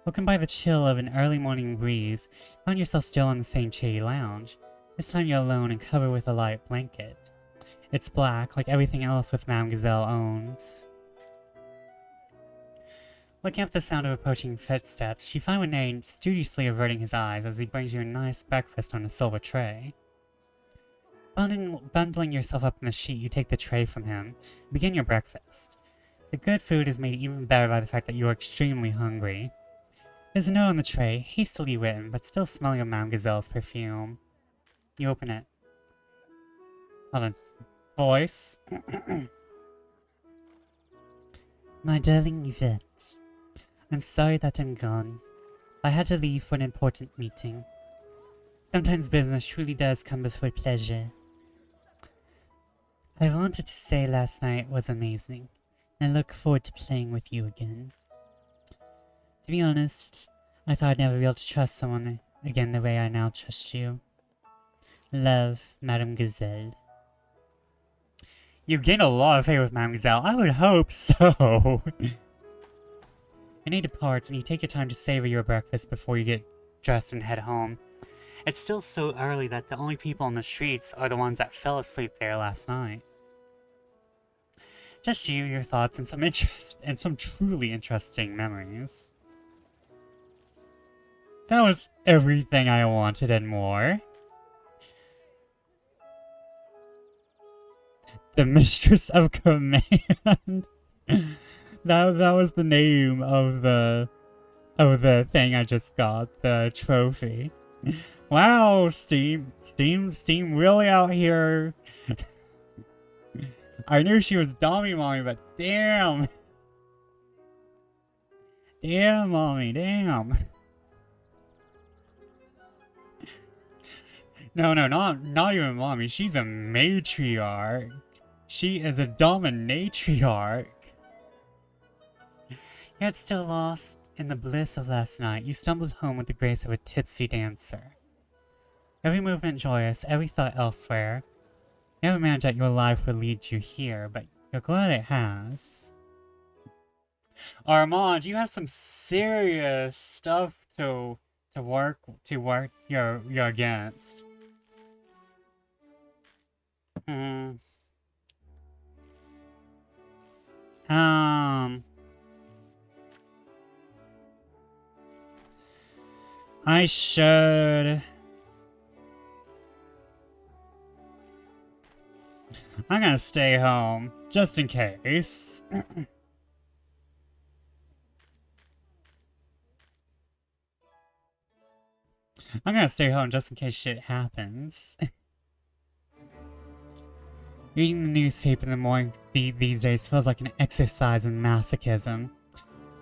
Woken by the chill of an early morning breeze, you found yourself still on the same shady lounge. This time you're alone and covered with a light blanket. It's black, like everything else with Madame Gazelle owns. Looking up the sound of approaching footsteps, you find Renee studiously averting his eyes as he brings you a nice breakfast on a silver tray. Bundling yourself up in the sheet, you take the tray from him and begin your breakfast. The good food is made even better by the fact that you are extremely hungry. There's a note on the tray, hastily written, but still smelling of Madame Gazelle's perfume. You open it. Hold on. Voice. My darling Yvette, I'm sorry that I'm gone. I had to leave for an important meeting. Sometimes business truly does come before pleasure. I wanted to say last night was amazing, and I look forward to playing with you again. To be honest, I thought I'd never be able to trust someone again the way I now trust you. Love, Madame Gazelle. You gain a lot of favor with Madame Gazelle. I would hope so. Renee departs, and you take your time to savor your breakfast before you get dressed and head home. It's still so early that the only people on the streets are the ones that fell asleep there last night. Just you, your thoughts, and some truly interesting memories. That was everything I wanted and more. The Mistress of Command. that was the name of the thing I just got, the trophy. Wow, Steam really out here. I knew she was Dommy Mommy, but damn. Damn, Mommy, damn. No, not even Mommy. She's a matriarch. She is a dominatriarch. Yet still lost in the bliss of last night, you stumbled home with the grace of a tipsy dancer. Every movement joyous, every thought elsewhere. You never imagined that your life would lead you here, but you're glad it has. Armand, you have some serious stuff to work you're against. I should. I'm gonna stay home, just in case. I'm gonna stay home just in case shit happens. Reading the newspaper in the morning these days feels like an exercise in masochism.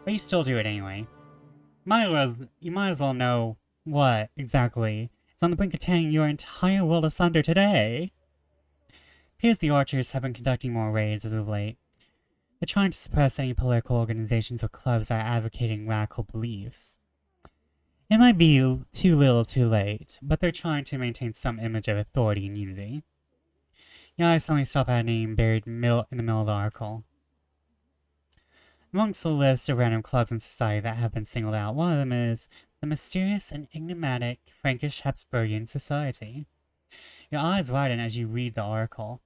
But you still do it anyway. You might as well know what, exactly, is on the brink of tearing your entire world asunder today. Appears the Archers have been conducting more raids as of late. They're trying to suppress any political organizations or clubs that are advocating radical beliefs. It might be too little too late, but they're trying to maintain some image of authority and unity. You know, I suddenly stop at a name buried in the middle of the article. Amongst the list of random clubs in society that have been singled out, one of them is the mysterious and enigmatic Frankish Habsburgian Society. Your eyes widen as you read the article.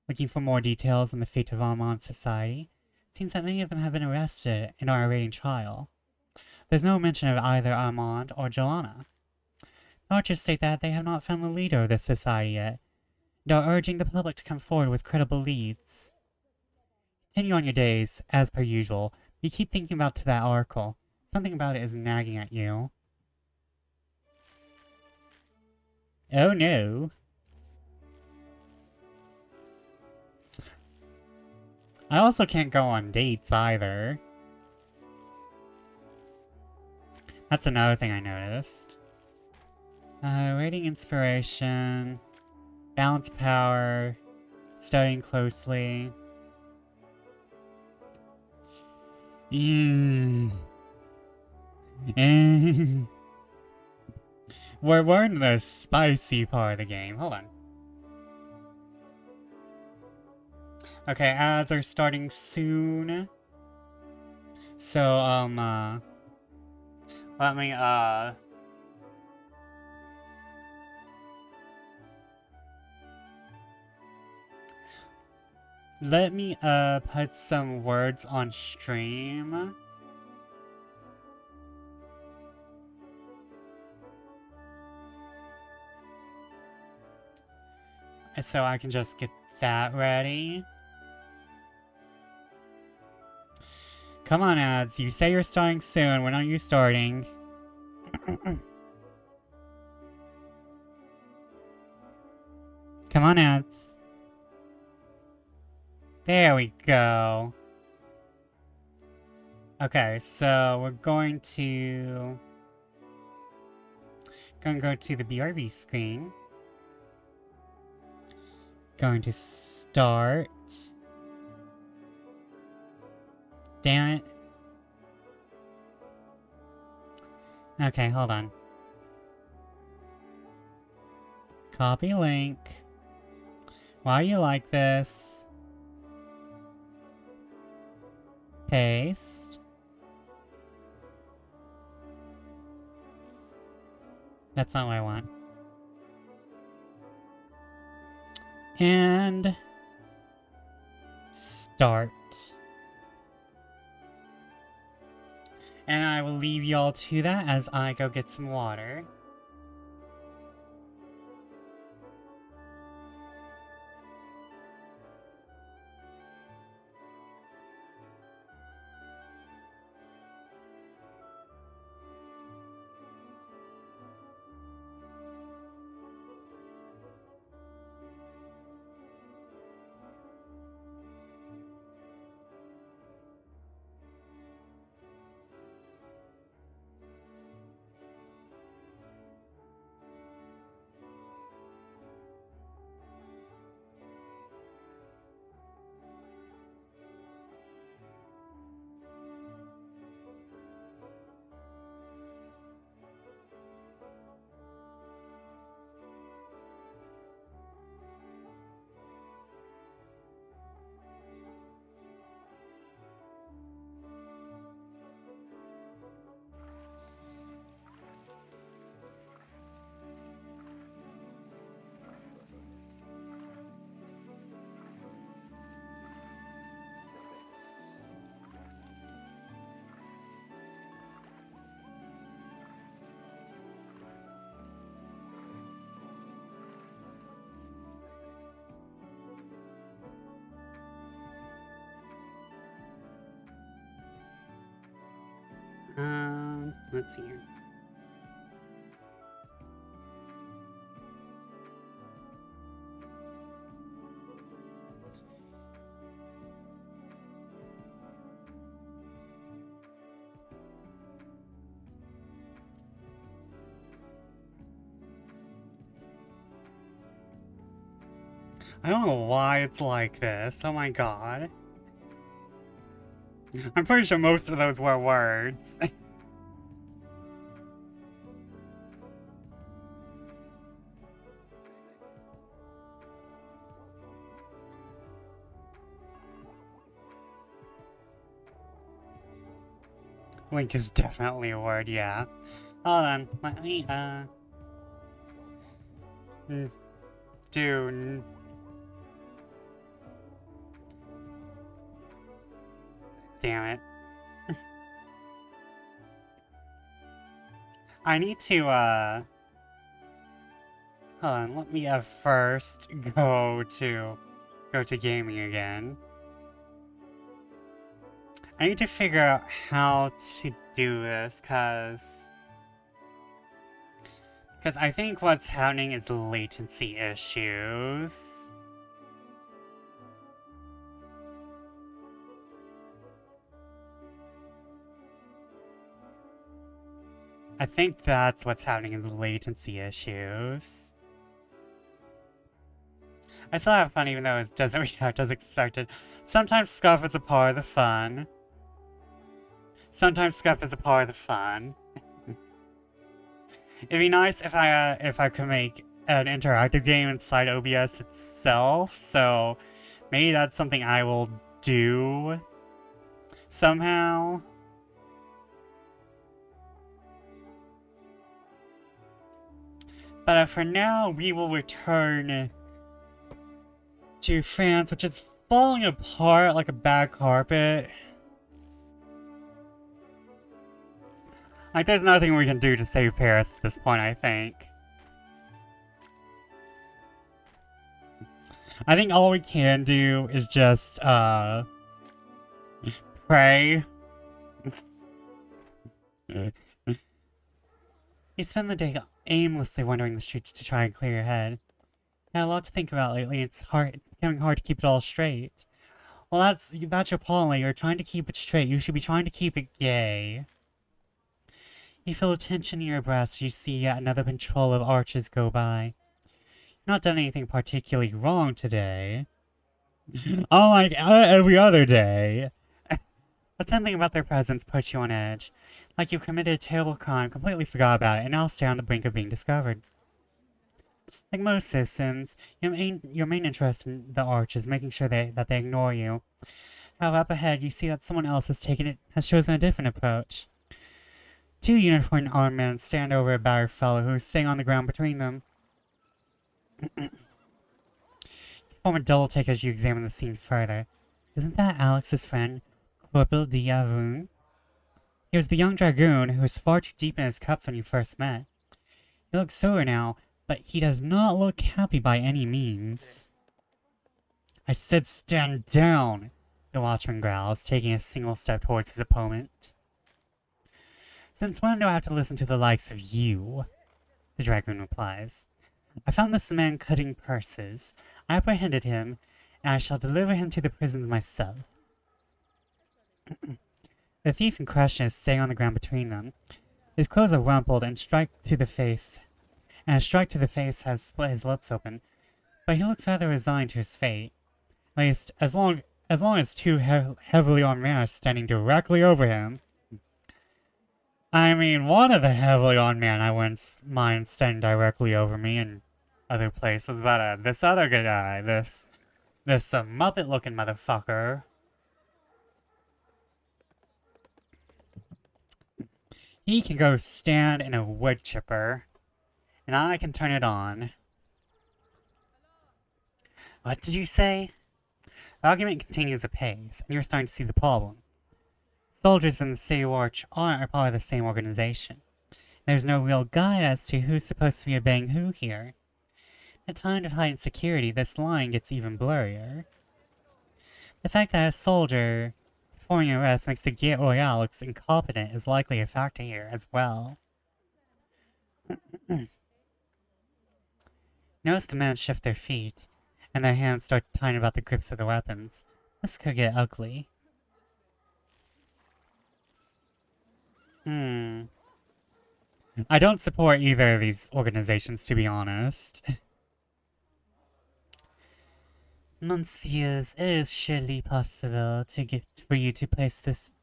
Looking for more details on the fate of Armand society, it seems that many of them have been arrested and are awaiting trial. There's no mention of either Armand or Joanna. The archers state that they have not found the leader of this society yet, and are urging the public to come forward with credible leads. Continue on your days, as per usual. You keep thinking about that article. Something about it is nagging at you. Oh no. I also can't go on dates either. That's another thing I noticed. Rating inspiration, balance power, studying closely. We're in the spicy part of the game. Hold on. Okay, ads are starting soon. So, let me, put some words on stream. So I can just get that ready. Come on, ads. You say you're starting soon. When are you starting? Come on, ads. There we go. Okay, so we're going to go to the BRB screen. Going to start. Damn it. Okay, hold on. Copy link. Why you like this? Paste. That's not what I want. And start. And I will leave y'all to that as I go get some water. Let's see here. I don't know why it's like this. Oh my god. I'm pretty sure most of those were words. Link is definitely a word, yeah. Hold on, let me, do... Damn it. I need to, hold on, let me first go to gaming again. I need to figure out how to do this, cause I think what's happening is latency issues. I think that's what's happening is latency issues. I still have fun even though it doesn't react as expected. Sometimes scuff is a part of the fun. Sometimes scuff is a part of the fun. It'd be nice if I could make an interactive game inside OBS itself, so maybe that's something I will do somehow. But for now, we will return to France, which is falling apart like a bad carpet. Like, there's nothing we can do to save Paris at this point, I think. I think all we can do is just, pray. You spend the day aimlessly wandering the streets to try and clear your head. You had a lot to think about lately, it's becoming hard to keep it all straight. Well, that's your problem. You're trying to keep it straight. You should be trying to keep it gay. You feel a tension in your breast as you see yet another patrol of archers go by. You've not done anything particularly wrong today. Unlike every other day. But something about their presence puts you on edge. Like you committed a terrible crime, completely forgot about it, and now stay on the brink of being discovered. Like most citizens, your main interest in the arch is making sure that they ignore you. However, up ahead, you see that someone else has chosen a different approach. Two uniformed armed men stand over a battered fellow who is sitting on the ground between them. You form a double take as you examine the scene further. Isn't that Alex's friend, Corporal Diavoon? He was the young dragoon who was far too deep in his cups when you first met. He looks sober now, but he does not look happy by any means. I said stand down, the watchman growls, taking a single step towards his opponent. Since when do I have to listen to the likes of you? The dragoon replies. I found this man cutting purses. I apprehended him, and I shall deliver him to the prisons myself. The thief in question is staying on the ground between them. His clothes are rumpled and a strike to the face has split his lips open, but he looks rather resigned to his fate. At least, as long as two heavily armed men are standing directly over him. I mean, one of the heavily armed men I wouldn't mind standing directly over me in other places, but this other guy, this Muppet-looking motherfucker. He can go stand in a wood chipper, and I can turn it on. What did you say? The argument continues apace, and you're starting to see the problem. Soldiers in the City Watch aren't a part of the same organization. There's no real guide as to who's supposed to be obeying who here. In a time of heightened security, this line gets even blurrier. The fact that a soldier performing an arrest makes the Guet Royale looks incompetent is likely a factor here as well. Notice the men shift their feet, and their hands start to tighten about the grips of the weapons. This could get ugly. I don't support either of these organizations, to be honest. Monsieurs, it is surely possible for you to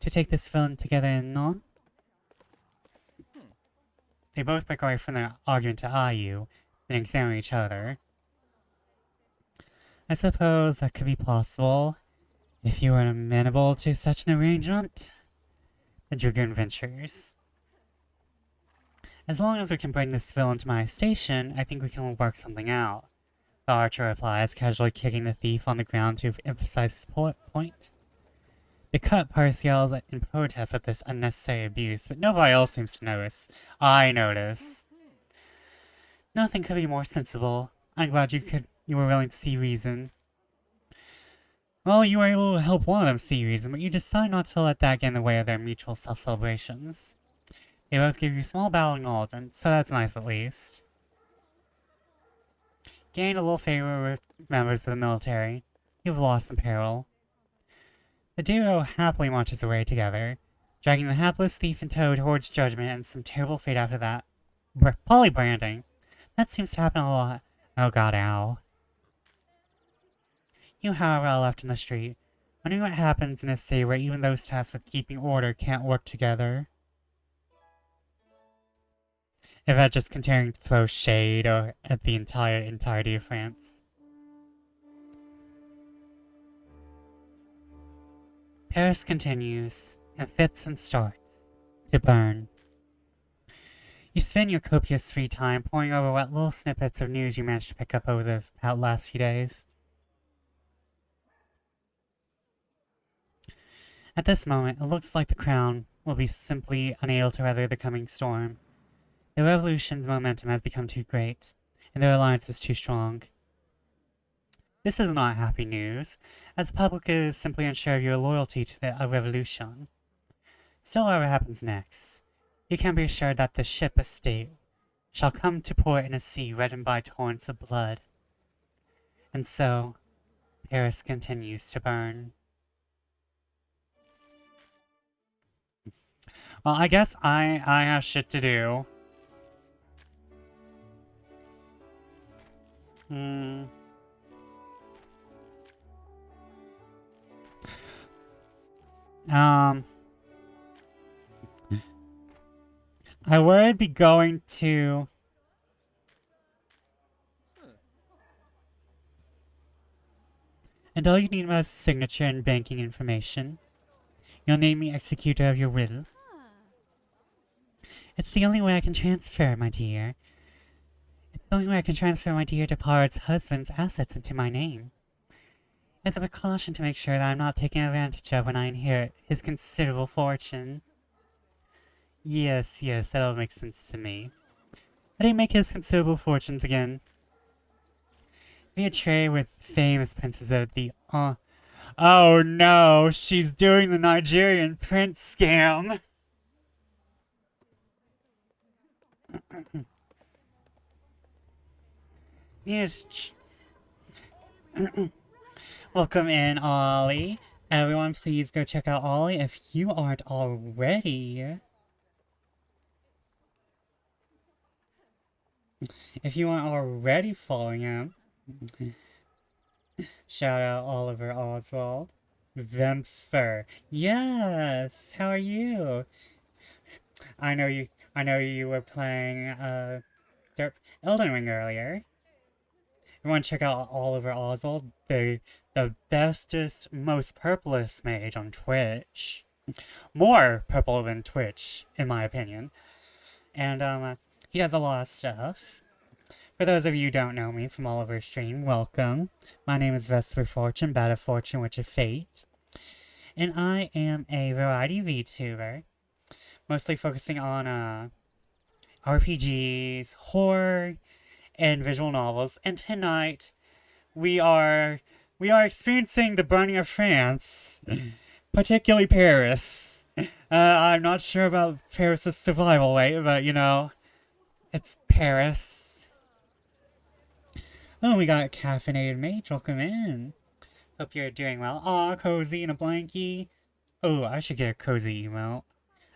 take this film together and non? They both break away from their argument to eye you, then examine each other. I suppose that could be possible, if you were amenable to such an arrangement. the Dragoon Ventures. As long as we can bring this villain to my station, I think we can work something out, the archer replies, casually kicking the thief on the ground to emphasize his point. The cut purse yells in protest at this unnecessary abuse, but nobody else seems to notice. I notice. Nothing could be more sensible. I'm glad you were willing to see reason. Well, you were able to help one of them see reason, but you decide not to let that get in the way of their mutual self-celebrations. They both give you a small bow acknowledgement, so that's nice at least. Gained a little favor with members of the military. You've lost some peril. The duo happily marches away together, dragging the hapless thief in tow towards judgment and some terrible fate after that. Polybranding. That seems to happen a lot. Oh god, ow. You, however, are left in the street, wondering what happens in a city where even those tasked with keeping order can't work together. If I just continuing to throw shade at the entirety of France. Paris continues, and fits and starts to burn. You spend your copious free time poring over what little snippets of news you managed to pick up over the last few days. At this moment, it looks like the crown will be simply unable to weather the coming storm. The revolution's momentum has become too great, and their alliance is too strong. This is not happy news, as the public is simply unsure of your loyalty to the revolution. Still, whatever happens next, you can be assured that the ship of state shall come to port in a sea reddened by torrents of blood. And so, Paris continues to burn. Well, I guess I have shit to do. I would be going to... And all you need was signature and banking information. You'll name me executor of your will. It's the only way I can transfer, my dear. It's the only way I can transfer my dear departed's husband's assets into my name. It's a precaution to make sure that I'm not taken advantage of when I inherit his considerable fortune. Yes, that'll make sense to me. How do you make his considerable fortunes again? Via trade with famous princes of the... Oh no, she's doing the Nigerian prince scam! Yes. Welcome in, Ollie. Everyone, please go check out Ollie if you aren't already. If you aren't already following him. Shout out Oliver Oswald. Vemsper. Yes! How are you? I know you were playing Elden Ring earlier. Everyone check out Oliver Oswald, the bestest, most purplest mage on Twitch. More purple than Twitch, in my opinion. And he does a lot of stuff. For those of you who don't know me from Oliver's stream, welcome. My name is Vesper Fortune, Bad of Fortune, Witch of Fate. And I am a variety VTuber, mostly focusing on RPGs, horror, and visual novels. And tonight, we are experiencing the burning of France, particularly Paris. I'm not sure about Paris' survival rate, but you know, it's Paris. Oh, we got Caffeinated Mage, welcome in. Hope you're doing well. Aw, cozy in a blankie. Oh, I should get a cozy emote.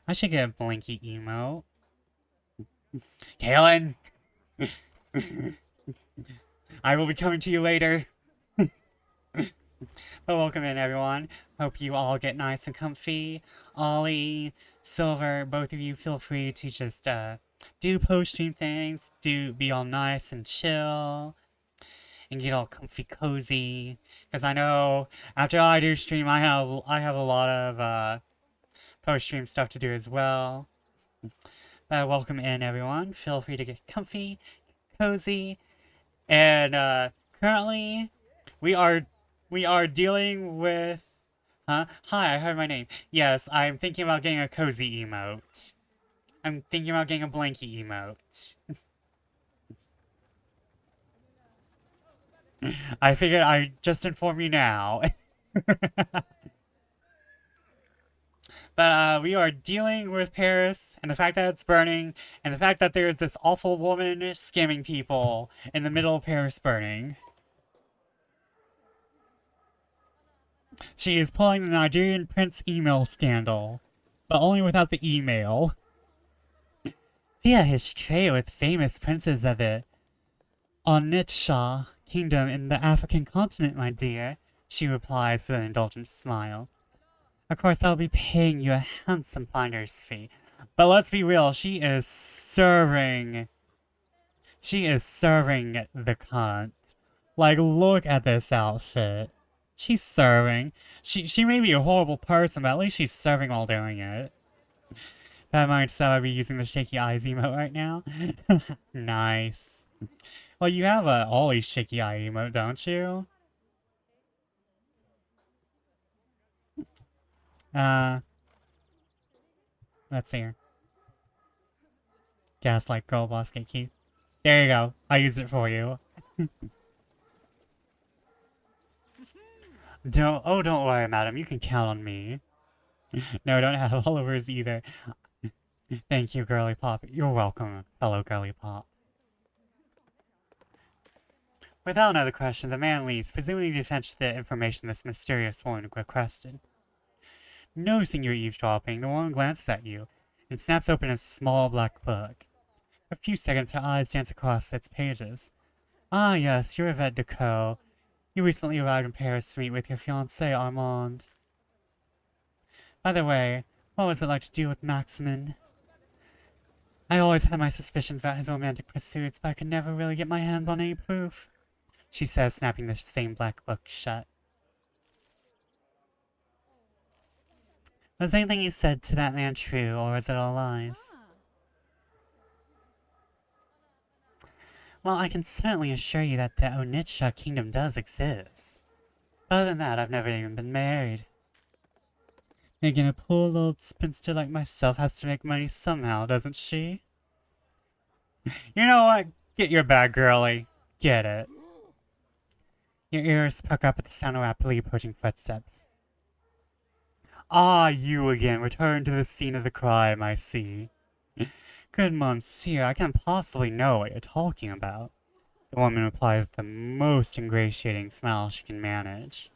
I should get a blankie emote. Kalen! I will be coming to you later. But welcome in, everyone. Hope you all get nice and comfy. Ollie, Silver, both of you feel free to just do post-stream things. Do be all nice and chill. And get all comfy cozy. Because I know after I do stream, I have a lot of post-stream stuff to do as well. Welcome in, everyone. Feel free to get comfy, cozy, and currently we are dealing with. Huh? Hi, I heard my name. Yes, I'm thinking about getting a cozy emote. I'm thinking about getting a blankie emote. I figured I'd just inform you now. But we are dealing with Paris, and the fact that it's burning, and the fact that there's this awful woman scamming people in the middle of Paris burning. She is pulling the Nigerian prince email scandal, but only without the email. Via his trade with famous princes of the Onitsha kingdom in the African continent, my dear, she replies with an indulgent smile. Of course, I'll be paying you a handsome finder's fee. But let's be real, she is serving the cunt. Like, look at this outfit. She's serving. She may be a horrible person, but at least she's serving while doing it. That might so I'd be using the shaky eyes emote right now. Nice. Well, you have a Ollie shaky eye emote, don't you? Let's see here. Gaslight Girl Boss Gatekeep. There you go. I used it for you. Don't worry, madam. You can count on me. No, don't have followers either. Thank you, Girly Pop. You're welcome, fellow Girly Pop. Without another question, the man leaves, presumably to fetch the information this mysterious woman requested. Noticing your eavesdropping, the woman glances at you and snaps open a small black book. For a few seconds, her eyes dance across its pages. Ah, yes, you're Yvette Decaux. You recently arrived in Paris to meet with your fiancé, Armand. By the way, what was it like to deal with Maximin? I always had my suspicions about his romantic pursuits, but I could never really get my hands on any proof, she says, snapping the same black book shut. Was anything you said to that man true, or was it all lies? Well, I can certainly assure you that the Onitsha kingdom does exist. But other than that, I've never even been married. Again, a poor little spinster like myself has to make money somehow, doesn't she? You know what? Get your bag, girly. Get it. Your ears perk up at the sound of rapidly approaching footsteps. Ah, you again. Return to the scene of the crime, I see. Good monsieur, I can't possibly know what you're talking about. The woman replies with the most ingratiating smile she can manage.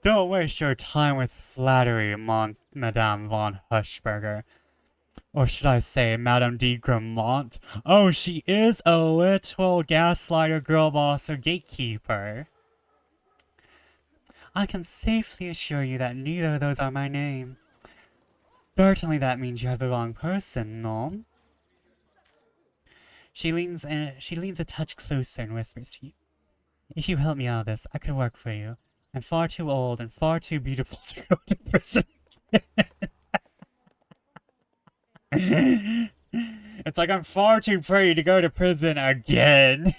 Don't waste your time with flattery, Madame von Hushberger. Or should I say, Madame de Gramont? Oh, she is a little gaslighter, girl boss, or gatekeeper. I can safely assure you that neither of those are my name. Certainly that means you have the wrong person, no? She leans a touch closer and whispers to you. If you help me out of this, I could work for you. I'm far too old and far too beautiful to go to prison. It's like I'm far too pretty to go to prison again.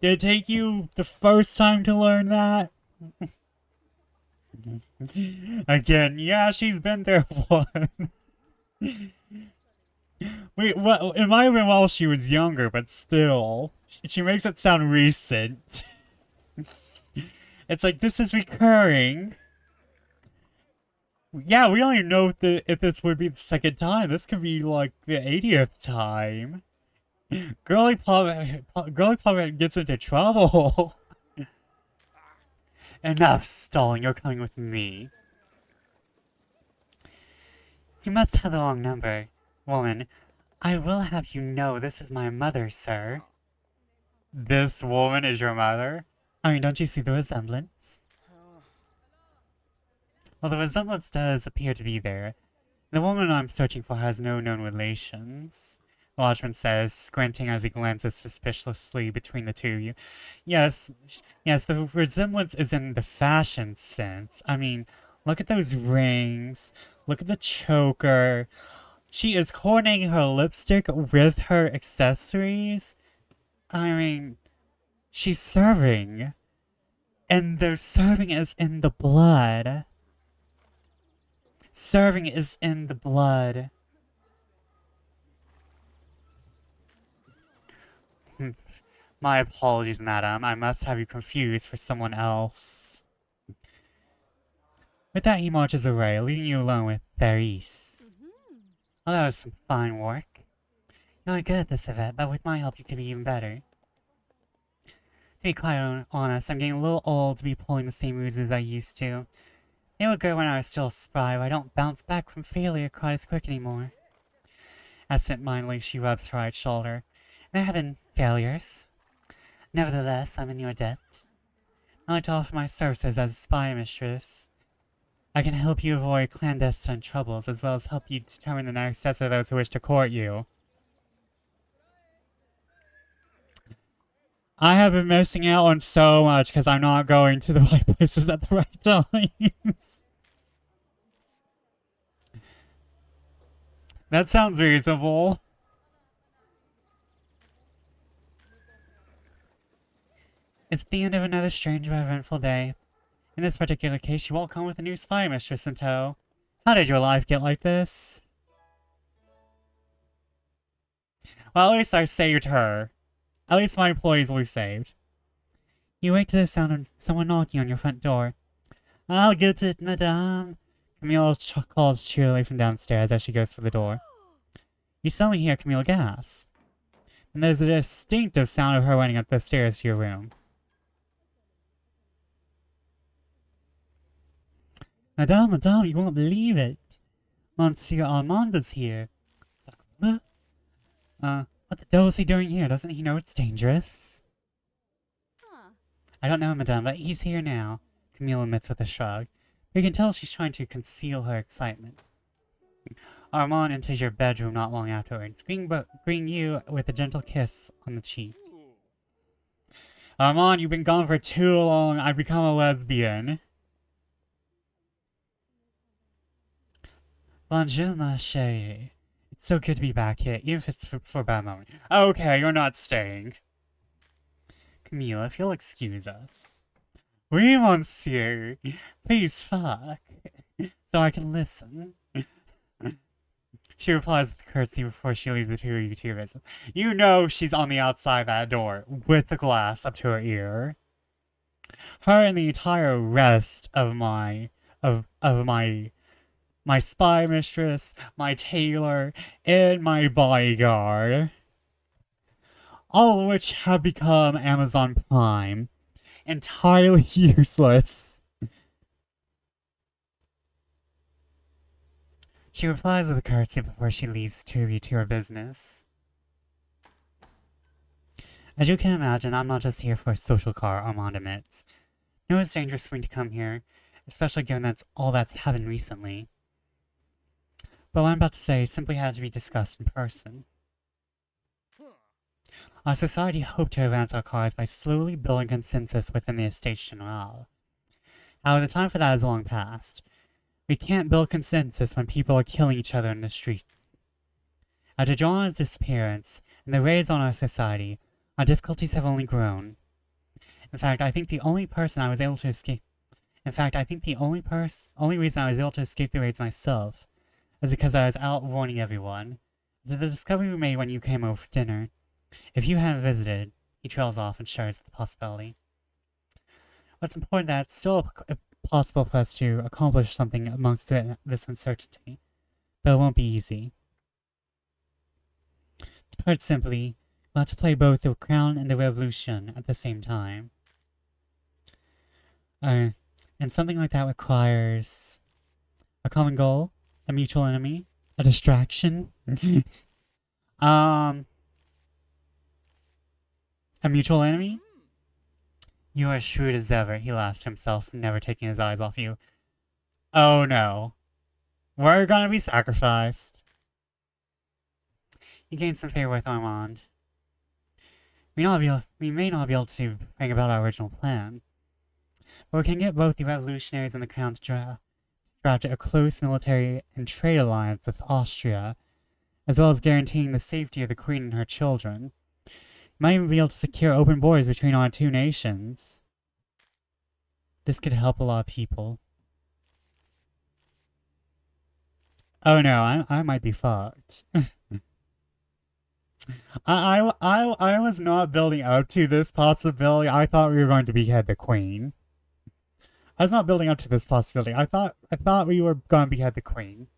Did it take you the first time to learn that? Again, yeah, she's been there once. Wait, well, it might have been while she was younger, but still. She makes it sound recent. It's like, this is recurring. Yeah, we don't even know if this would be the second time. This could be, like, the 80th time. Girly Pop gets into trouble. Enough stalling, you're coming with me. You must have the wrong number, woman. I will have you know this is my mother, sir. This woman is your mother? I mean, don't you see the resemblance? Well, the resemblance does appear to be there. The woman I'm searching for has no known relations. Watchman says, squinting as he glances suspiciously between the two of you. Yes, yes, the resemblance is in the fashion sense. I mean, look at those rings. Look at the choker. She is coordinating her lipstick with her accessories. I mean, she's serving. And the serving is in the blood. Serving is in the blood. My apologies, madam. I must have you confused for someone else. With that, he marches away, leaving you alone with Therese. Well, that was some fine work. You're good at this, Yvette, but with my help you could be even better. To be quite honest, I'm getting a little old to be pulling the same moves as I used to. They were good when I was still a spy, but I don't bounce back from failure quite as quick anymore. Absent-mindedly, she rubs her right shoulder. There have been failures. Nevertheless, I'm in your debt. I'd like to offer my services as a spy mistress. I can help you avoid clandestine troubles, as well as help you determine the next steps of those who wish to court you. I have been missing out on so much because I'm not going to the right places at the right times. That sounds reasonable. It's the end of another strange but eventful day. In this particular case, you won't come with a new spy mistress in tow. How did your life get like this? Well, at least I saved her. At least my employees will be saved. You wait to the sound of someone knocking on your front door. I'll get it, madame. Camille calls cheerily from downstairs as she goes for the door. You suddenly hear Camille gasp. And there's a distinctive sound of her running up the stairs to your room. Madame, you won't believe it. Monsieur Armand is here. What the devil is he doing here? Doesn't he know it's dangerous? I don't know, madame, but he's here now, Camille admits with a shrug. You can tell she's trying to conceal her excitement. Armand enters your bedroom not long afterwards, greeting you with a gentle kiss on the cheek. Armand, you've been gone for too long. I've become a lesbian. Bonjour, ma chérie. It's so good to be back here, even if it's for a bad moment. Okay, you're not staying. Camille, if you'll excuse us. Oui, monsieur. Please fuck. So I can listen. She replies with a curtsy before she leaves the two of you to your business. You know she's on the outside that door, with the glass up to her ear. Her and the entire rest of my spy mistress, my tailor, and my bodyguard. All of which have become Amazon Prime. Entirely useless. She replies with a curtsy before she leaves the two of you to her business. As you can imagine, I'm not just here for a social car, Armand admits. I know it's dangerous for me to come here, especially given that's all that's happened recently. But what I'm about to say simply had to be discussed in person. Our society hoped to advance our cause by slowly building consensus within the Estates Generale. However, the time for that is long past. We can't build consensus when people are killing each other in the street. After John's disappearance and the raids on our society, our difficulties have only grown. In fact, I think the only reason I was able to escape the raids myself is because I was out warning everyone. The discovery we made when you came over for dinner. If you hadn't visited, he trails off and shares the possibility. What's important that it's still possible for us to accomplish something amongst this uncertainty, but it won't be easy. To put it simply, we'll have to play both the crown and the revolution at the same time. And something like that requires a common goal, a mutual enemy, a distraction, a mutual enemy? You are shrewd as ever, he laughs to himself, never taking his eyes off you. Oh no. We're gonna be sacrificed. He gained some favor with Armand. We may not be able to bring about our original plan, but we can get both the revolutionaries and the crown to draft a close military and trade alliance with Austria, as well as guaranteeing the safety of the Queen and her children. We might even be able to secure open borders between our two nations. This could help a lot of people. Oh no, I might be fucked. I was not building up to this possibility. I thought we were going to behead the Queen. I was not building up to this possibility. I thought we were going to behead the Queen.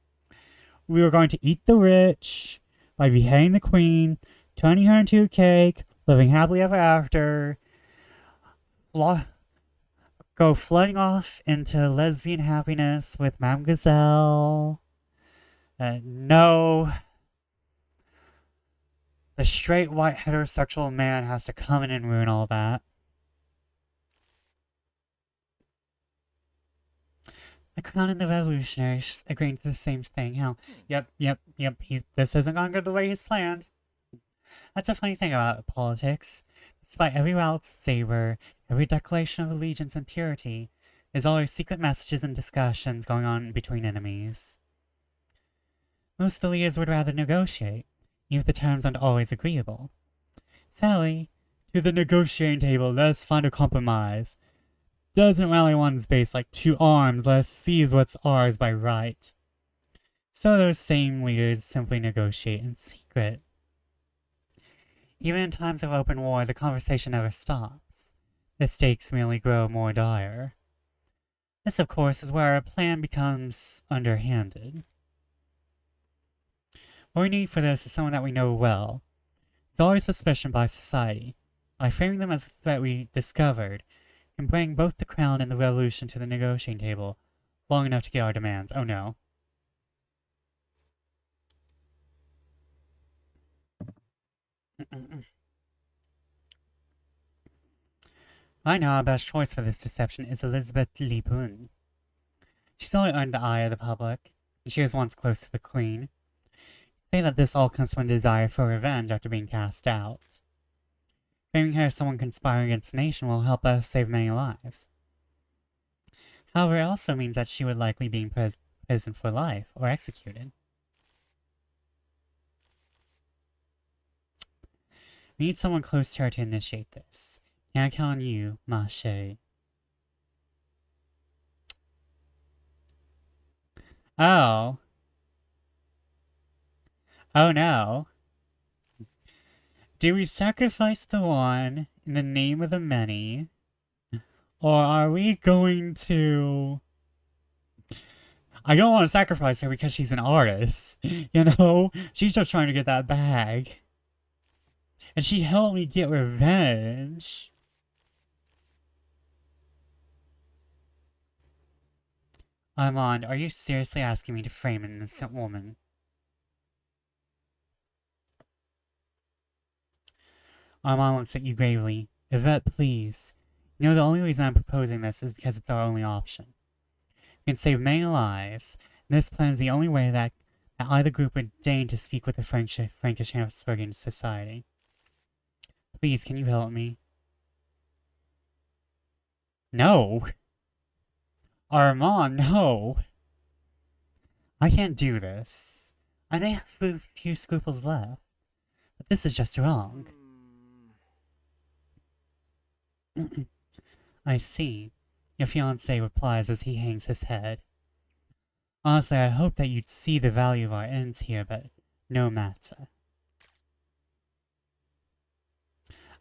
We were going to eat the rich by beheading the Queen, turning her into a cake, living happily ever after, go flooding off into lesbian happiness with Madame Gazelle. No. The straight, white, heterosexual man has to come in and ruin all that. The Crown and the Revolutionaries agreeing to the same thing. How? Yep. This isn't going to go the way he's planned. That's a funny thing about politics. Despite every wild saber, every declaration of allegiance and purity, there's always secret messages and discussions going on between enemies. Most of the leaders would rather negotiate, even if the terms aren't always agreeable. Sally, to the negotiating table, let's find a compromise. Doesn't rally one's base like to arms, let's seize what's ours by right. So those same leaders simply negotiate in secret. Even in times of open war, the conversation never stops. The stakes merely grow more dire. This, of course, is where our plan becomes underhanded. What we need for this is someone that we know well. There's always suspicion by society. By framing them as a threat we discovered, we can bring both the Crown and the Revolution to the negotiating table long enough to get our demands. Oh no. I know our best choice for this deception is Elizabeth Lipun. She's only earned the eye of the public, and she was once close to the Queen. Say that this all comes from a desire for revenge after being cast out. Framing her as someone conspiring against the nation will help us save many lives. However, it also means that she would likely be in prison for life or executed. We need someone close to her to initiate this. Can I count on you, ma chérie? Oh. Oh no. Do we sacrifice the one in the name of the many? Or are we going to... I don't want to sacrifice her because she's an artist. You know? She's just trying to get that bag. And she helped me get revenge. Armand, are you seriously asking me to frame an innocent woman? Armand looks at you gravely. Yvette, please. You know the only reason I'm proposing this is because it's our only option. We can save many lives, and this plan is the only way that either group would deign to speak with the Frankish Habsburgian society. Please, can you help me? No! Armand, no! I can't do this. I may have a few scruples left, but this is just wrong. I see. Your fiancé replies as he hangs his head. Honestly, I hope that you'd see the value of our ends here, but no matter.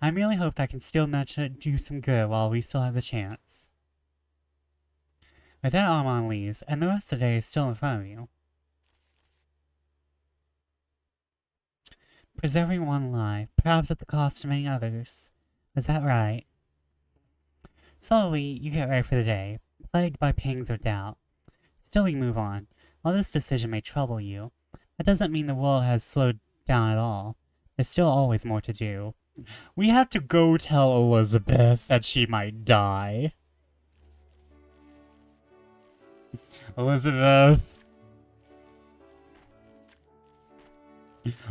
I merely hope that I can still manage to do some good while we still have the chance. With that, Armand leaves, and the rest of the day is still in front of you. Preserving one life, perhaps at the cost of many others. Is that right? Slowly, you get ready for the day, plagued by pangs of doubt. Still, we move on. While this decision may trouble you, that doesn't mean the world has slowed down at all. There's still always more to do. We have to go tell Elizabeth that she might die. Elizabeth.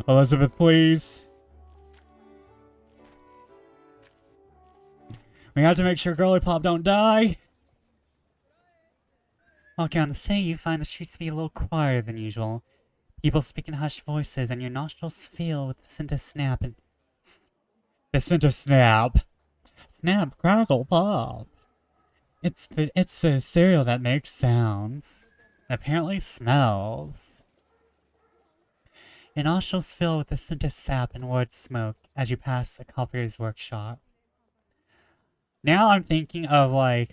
Elizabeth, please. We have to make sure Girly Pop don't die. Walking on the city, you find the streets to be a little quieter than usual. People speak in hushed voices, and your nostrils feel with the scent of snap and... The scent of snap. Snap, crackle, pop. It's the cereal that makes sounds. And apparently smells. Your nostrils fill with the scent of sap and wood smoke as you pass a copier's workshop. Now I'm thinking of like,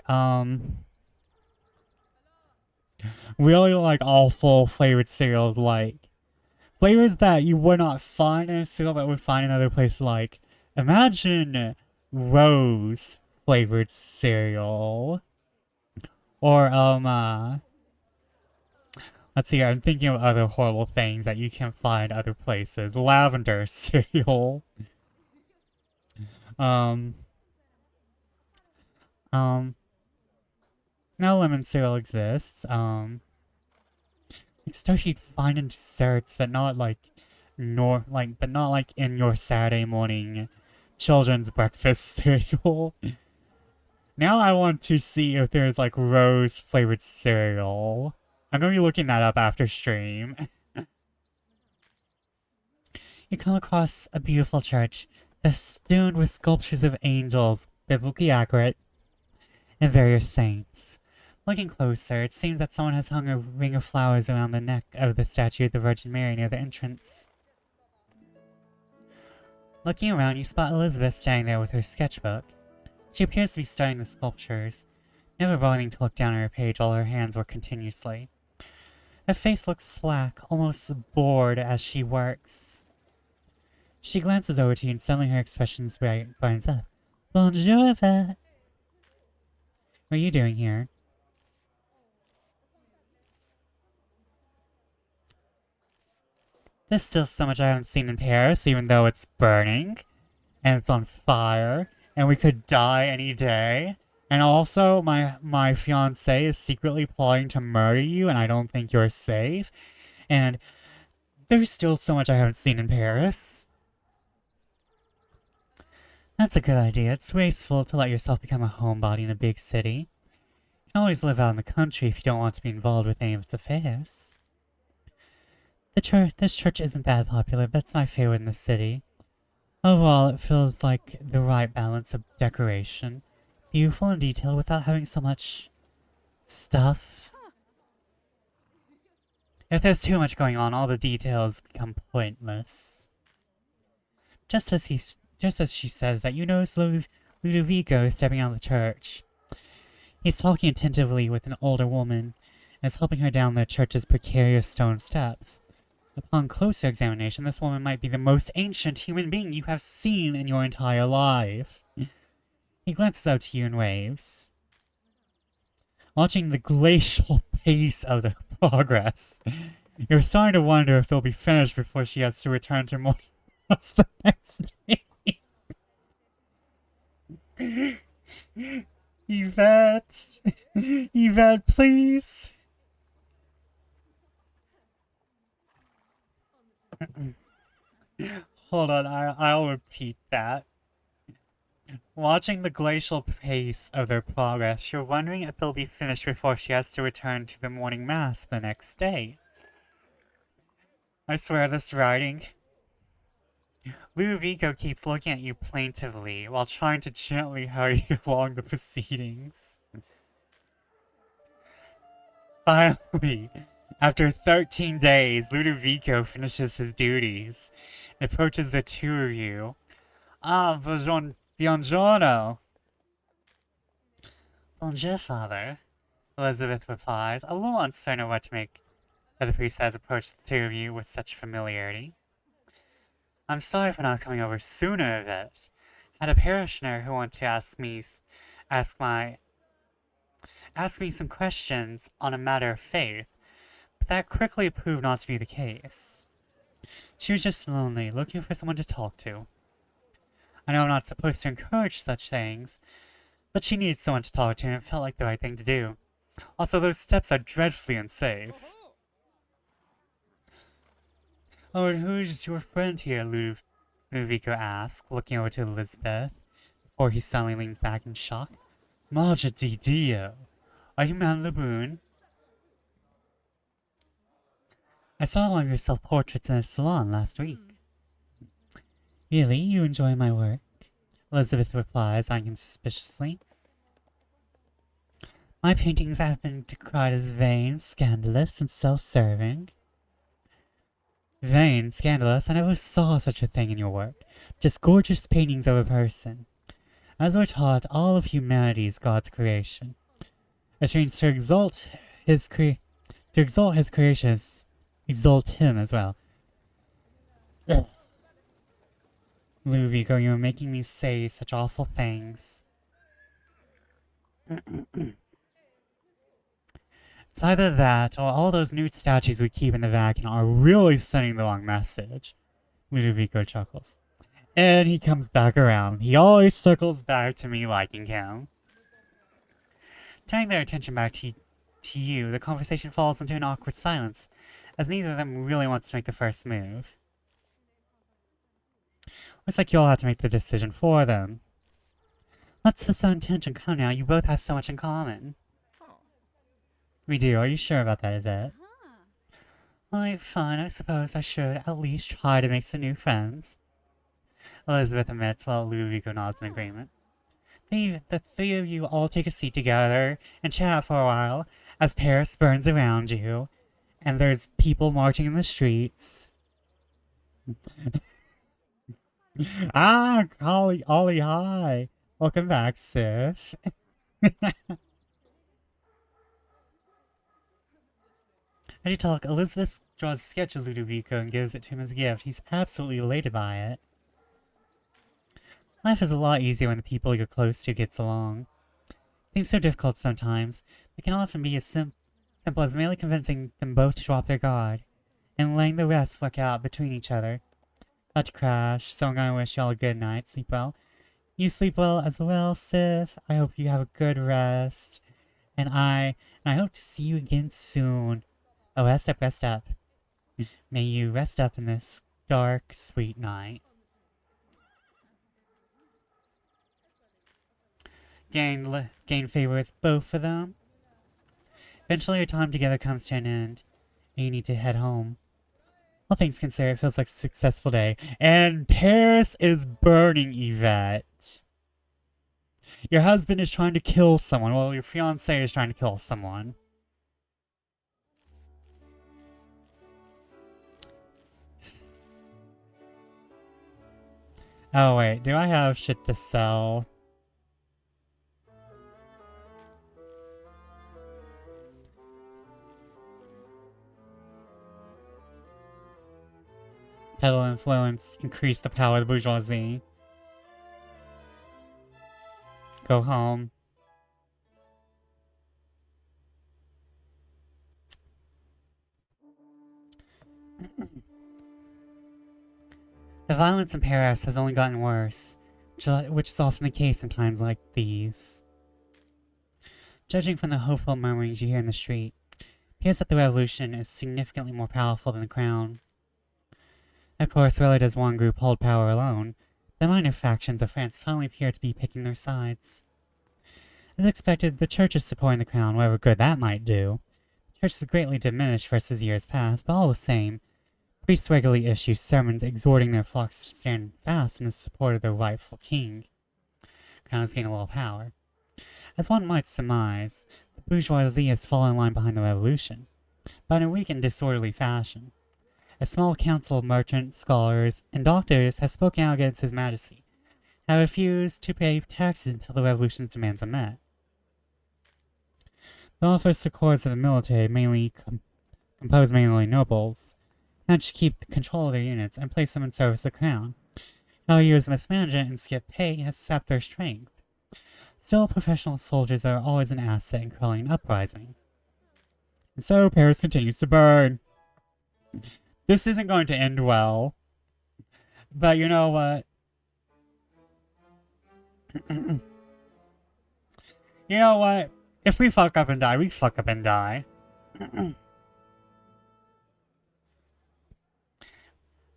really like awful flavored cereals, like flavors that you would not find in a cereal but would find in other places. Like, imagine rose flavored cereal, or let's see. I'm thinking of other horrible things that you can find other places. Lavender cereal. Now lemon cereal exists. Like stuff you'd find in desserts, but not like but not like in your Saturday morning children's breakfast cereal. Now I want to see if there's like rose flavored cereal. I'm gonna be looking that up after stream. You come across a beautiful church, festooned with sculptures of angels, biblically accurate, and various saints. Looking closer, it seems that someone has hung a ring of flowers around the neck of the statue of the Virgin Mary near the entrance. Looking around, you spot Elizabeth standing there with her sketchbook. She appears to be studying the sculptures, never bothering to look down at her page while her hands work continuously. Her face looks slack, almost bored as she works. She glances over to you and suddenly her expression brightens up. Bonjour, Yvette. What are you doing here? There's still so much I haven't seen in Paris, even though it's burning, and it's on fire, and we could die any day. And also, my fiancé is secretly plotting to murder you, and I don't think you're safe. And there's still so much I haven't seen in Paris. That's a good idea. It's wasteful to let yourself become a homebody in a big city. You can always live out in the country if you don't want to be involved with any of its affairs. This church isn't that popular, but it's my favorite in the city. Overall, it feels like the right balance of decoration. Beautiful and detailed without having so much stuff. If there's too much going on, all the details become pointless. Just as she says that, you notice Ludovico stepping out of the church. He's talking attentively with an older woman and is helping her down the church's precarious stone steps. Upon closer examination, this woman might be the most ancient human being you have seen in your entire life. He glances out to you and waves. Watching the glacial pace of their progress, you're starting to wonder if they'll be finished before she has to return to morning class the next day. Yvette! Yvette, please! Hold on, I'll repeat that. Watching the glacial pace of their progress, you're wondering if they'll be finished before she has to return to the morning mass the next day. I swear this writing. Ludovico keeps looking at you plaintively while trying to gently hurry along the proceedings. Finally, after 13 days, Ludovico finishes his duties and approaches the two of you. Ah, buongiorno. Bonjour, father, Elizabeth replies, a little uncertain of what to make of the priest has approached the two of you with such familiarity. I'm sorry for not coming over sooner of it. I had a parishioner who wanted to ask me some questions on a matter of faith, but that quickly proved not to be the case. She was just lonely, looking for someone to talk to. I know I'm not supposed to encourage such things, but she needed someone to talk to and it felt like the right thing to do. Also, those steps are dreadfully unsafe. Oh, and who's your friend here, Ludovico asks, looking over to Elizabeth, before he suddenly leans back in shock. Marja di Dio! Are you Madame Lebrun? I saw one of your self-portraits in a salon last week. Really? You enjoy my work? Elizabeth replies, eyeing him suspiciously. My paintings have been decried as vain, scandalous, and self-serving. Vain, scandalous, I never saw such a thing in your work. Just gorgeous paintings of a person. As we're taught, all of humanity is God's creation. It means to exalt his creation, exalt him as well. Ugh. Ludovico, you're making me say such awful things. It's either that, or all those nude statues we keep in the Vatican are really sending the wrong message. Ludovico chuckles. And he comes back around. He always circles back to me liking him. Turning their attention back to you, the conversation falls into an awkward silence, as neither of them really wants to make the first move. Looks like you'll have to make the decision for them. What's the sudden tension? Come now, you both have so much in common. We do. Are you sure about that, Yvette? Alright, fine. I suppose I should at least try to make some new friends. Elizabeth admits while Ludovico nods in agreement. The three of you all take a seat together and chat for a while as Paris burns around you and there's people marching in the streets. Ah, Ollie, hi. Welcome back, Sif. As you talk, Elizabeth draws a sketch of Ludovico and gives it to him as a gift. He's absolutely elated by it. Life is a lot easier when the people you're close to gets along. It seems so difficult sometimes, but it can often be as simple as merely convincing them both to drop their guard, and letting the rest work out between each other. About to crash, so I'm gonna wish y'all a good night. Sleep well. You sleep well as well, Sif. I hope you have a good rest. And I hope to see you again soon. Oh, rest up, rest up. May you rest up in this dark, sweet night. Gain favor with both of them. Eventually your time together comes to an end, and you need to head home. All things considered, it feels like a successful day. And Paris is burning, Yvette. Your husband is trying to kill someone. Well, your fiancé is trying to kill someone. Oh wait, do I have shit to sell? Peddle influence, increase the power of the bourgeoisie. Go home. The violence in Paris has only gotten worse, which is often the case in times like these. Judging from the hopeful murmurings you hear in the street, it appears that the revolution is significantly more powerful than the crown. Of course, rarely does one group hold power alone. The minor factions of France finally appear to be picking their sides. As expected, the church is supporting the crown, whatever good that might do. The church is greatly diminished versus years past, but all the same, priests regularly issue sermons exhorting their flocks to stand fast in the support of their rightful king. The crown is gaining a little power. As one might surmise, the bourgeoisie has fallen in line behind the revolution, but in a weak and disorderly fashion. A small council of merchants, scholars, and doctors has spoken out against His Majesty, and refused to pay taxes until the revolution's demands are met. The officer corps of the military, composed mainly nobles, managed to keep control of their units and place them in service of the crown. Now years of mismanagement and skip pay has sapped their strength. Still, professional soldiers are always an asset in quelling an uprising. And so Paris continues to burn. This isn't going to end well. But you know what? You know what? If we fuck up and die, we fuck up and die.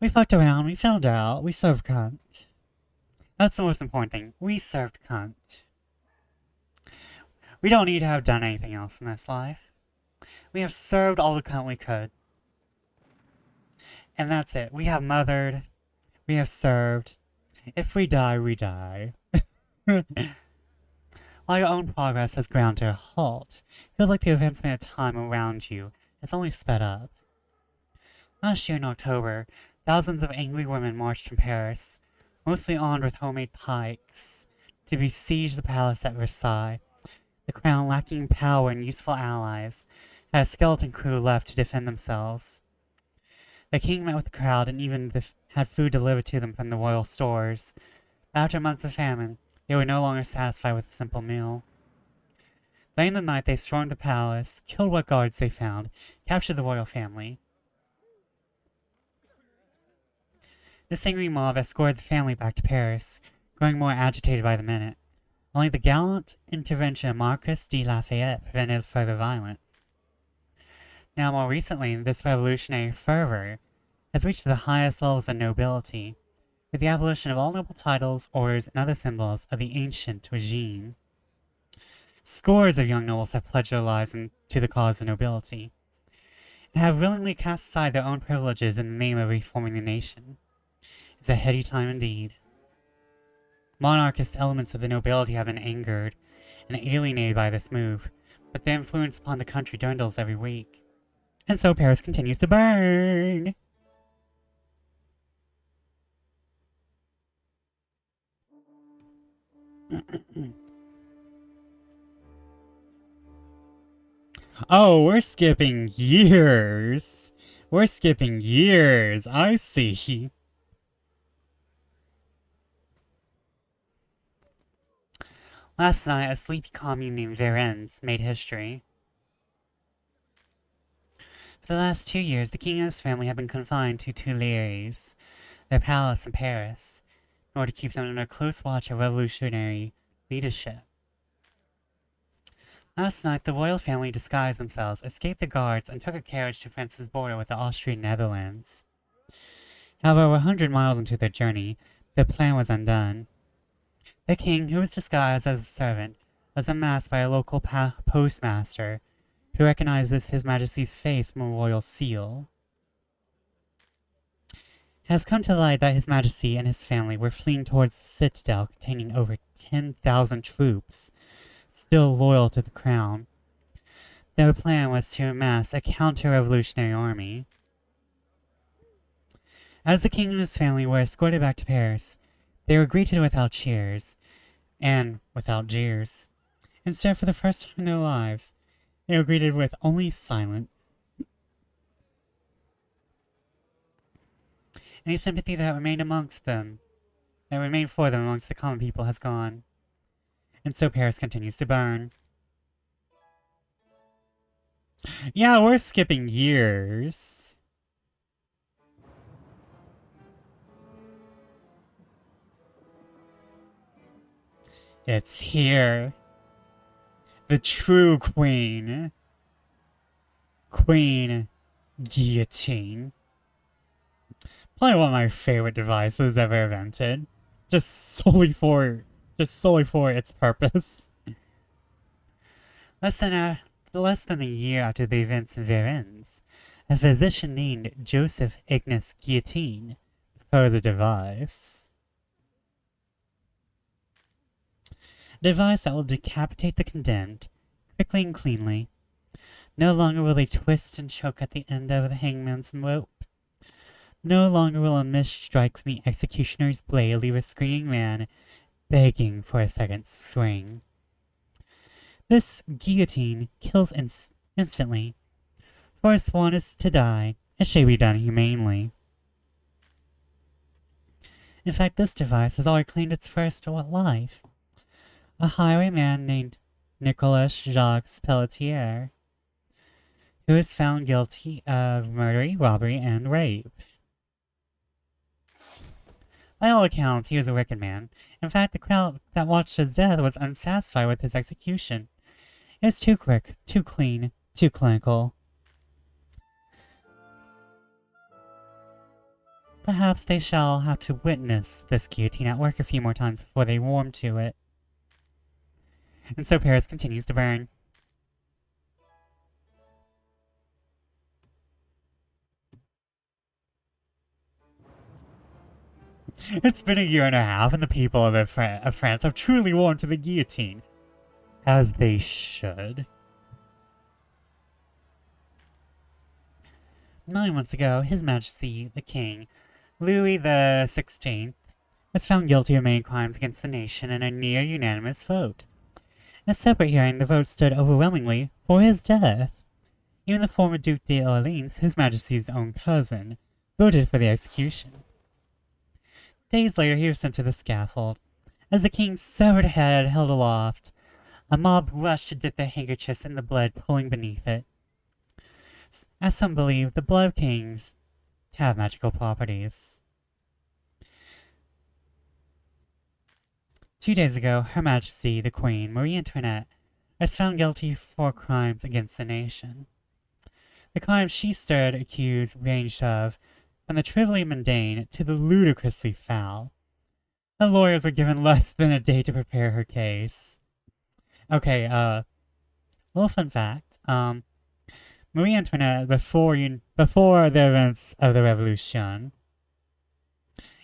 We fucked around, we found out, we served cunt. That's the most important thing. We served cunt. We don't need to have done anything else in this life. We have served all the cunt we could. And that's it. We have mothered. We have served. If we die, we die. While your own progress has ground to a halt, it feels like the advancement of time around you has only sped up. Last year in October, thousands of angry women marched from Paris, mostly armed with homemade pikes, to besiege the palace at Versailles. The crown, lacking power and useful allies, had a skeleton crew left to defend themselves. The king met with the crowd and even had food delivered to them from the royal stores. After months of famine, they were no longer satisfied with a simple meal. Late in the night, they stormed the palace, killed what guards they found, captured the royal family. This angry mob escorted the family back to Paris, growing more agitated by the minute. Only the gallant intervention of Marquis de Lafayette prevented further violence. Now, more recently, this revolutionary fervor has reached the highest levels of nobility, with the abolition of all noble titles, orders, and other symbols of the ancient regime. Scores of young nobles have pledged their lives to the cause of nobility, and have willingly cast aside their own privileges in the name of reforming the nation. It's a heady time indeed. Monarchist elements of the nobility have been angered and alienated by this move, but their influence upon the country dwindles every week. And so Paris continues to burn! Oh, we're skipping years! We're skipping years, I see. Last night, a sleepy commune named Varennes made history. For the last 2 years, the king and his family have been confined to Tuileries, their palace in Paris, in order to keep them under close watch of revolutionary leadership. Last night, the royal family disguised themselves, escaped the guards, and took a carriage to France's border with the Austrian Netherlands. However, 100 miles into their journey, their plan was undone. The king, who was disguised as a servant, was unmasked by a local postmaster, who recognized His Majesty's face from a royal seal. It has come to light that His Majesty and his family were fleeing towards the citadel containing over 10,000 troops, still loyal to the crown. Their plan was to amass a counter-revolutionary army. As the king and his family were escorted back to Paris, they were greeted without cheers, and without jeers. Instead, for the first time in their lives, they were greeted with only silence. Any sympathy that remained for them amongst the common people has gone. And so Paris continues to burn. Yeah, we're skipping years. It's here. The true queen. Queen Guillotine. Probably one of my favorite devices ever invented. Just solely for its purpose. Less than a year after the events in Varennes, a physician named Joseph Ignace Guillotine proposed a device. A device that will decapitate the condemned, quickly and cleanly. No longer will they twist and choke at the end of the hangman's rope. No longer will a missed strike from the executioner's blade leave a screaming man begging for a second swing. This guillotine kills instantly. For if one is to die, it should be done humanely. In fact, this device has already claimed its first life. A highwayman named Nicolas Jacques Pelletier, who is found guilty of murder, robbery, and rape. By all accounts, he was a wicked man. In fact, the crowd that watched his death was unsatisfied with his execution. It was too quick, too clean, too clinical. Perhaps they shall have to witness this guillotine at work a few more times before they warm to it. And so Paris continues to burn. It's been a year and a half, and the people of France have truly warmed to the guillotine. As they should. 9 months ago, His Majesty, the King, Louis XVI, was found guilty of many crimes against the nation in a near-unanimous vote. In a separate hearing, the vote stood overwhelmingly for his death. Even the former Duc d'Orléans, His Majesty's own cousin, voted for the execution. Days later, he was sent to the scaffold. As the king's severed head held aloft, a mob rushed to dip their handkerchiefs in the blood pooling beneath it. As some believe, the blood of kings to have magical properties. 2 days ago, Her Majesty, the Queen, Marie Antoinette, was found guilty for crimes against the nation. The crimes she stood accused ranged of from the trivially mundane to the ludicrously foul. The lawyers were given less than a day to prepare her case. Okay, little fun fact. Marie Antoinette, before the events of the Revolution.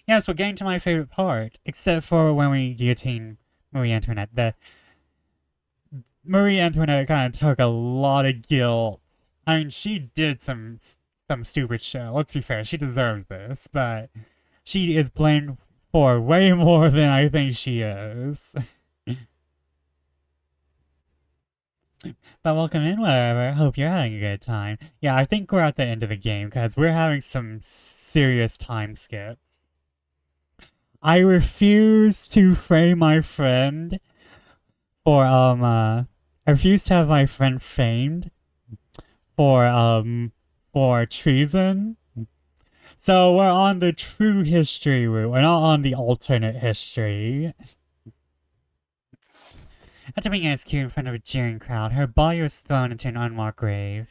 Yes, we're getting to my favorite part, except for when we guillotine Marie Antoinette. Marie Antoinette kind of took a lot of guilt. I mean, she did some stupid shit. Let's be fair, she deserves this, but she is blamed for way more than I think she is. But welcome in, whatever. Hope you're having a good time. Yeah, I think we're at the end of the game, because we're having some serious time skips. I refuse to frame my friend for, I refuse to have my friend framed for treason. So we're on the true history route. We're not on the alternate history. After being executed in front of a jeering crowd, her body was thrown into an unmarked grave.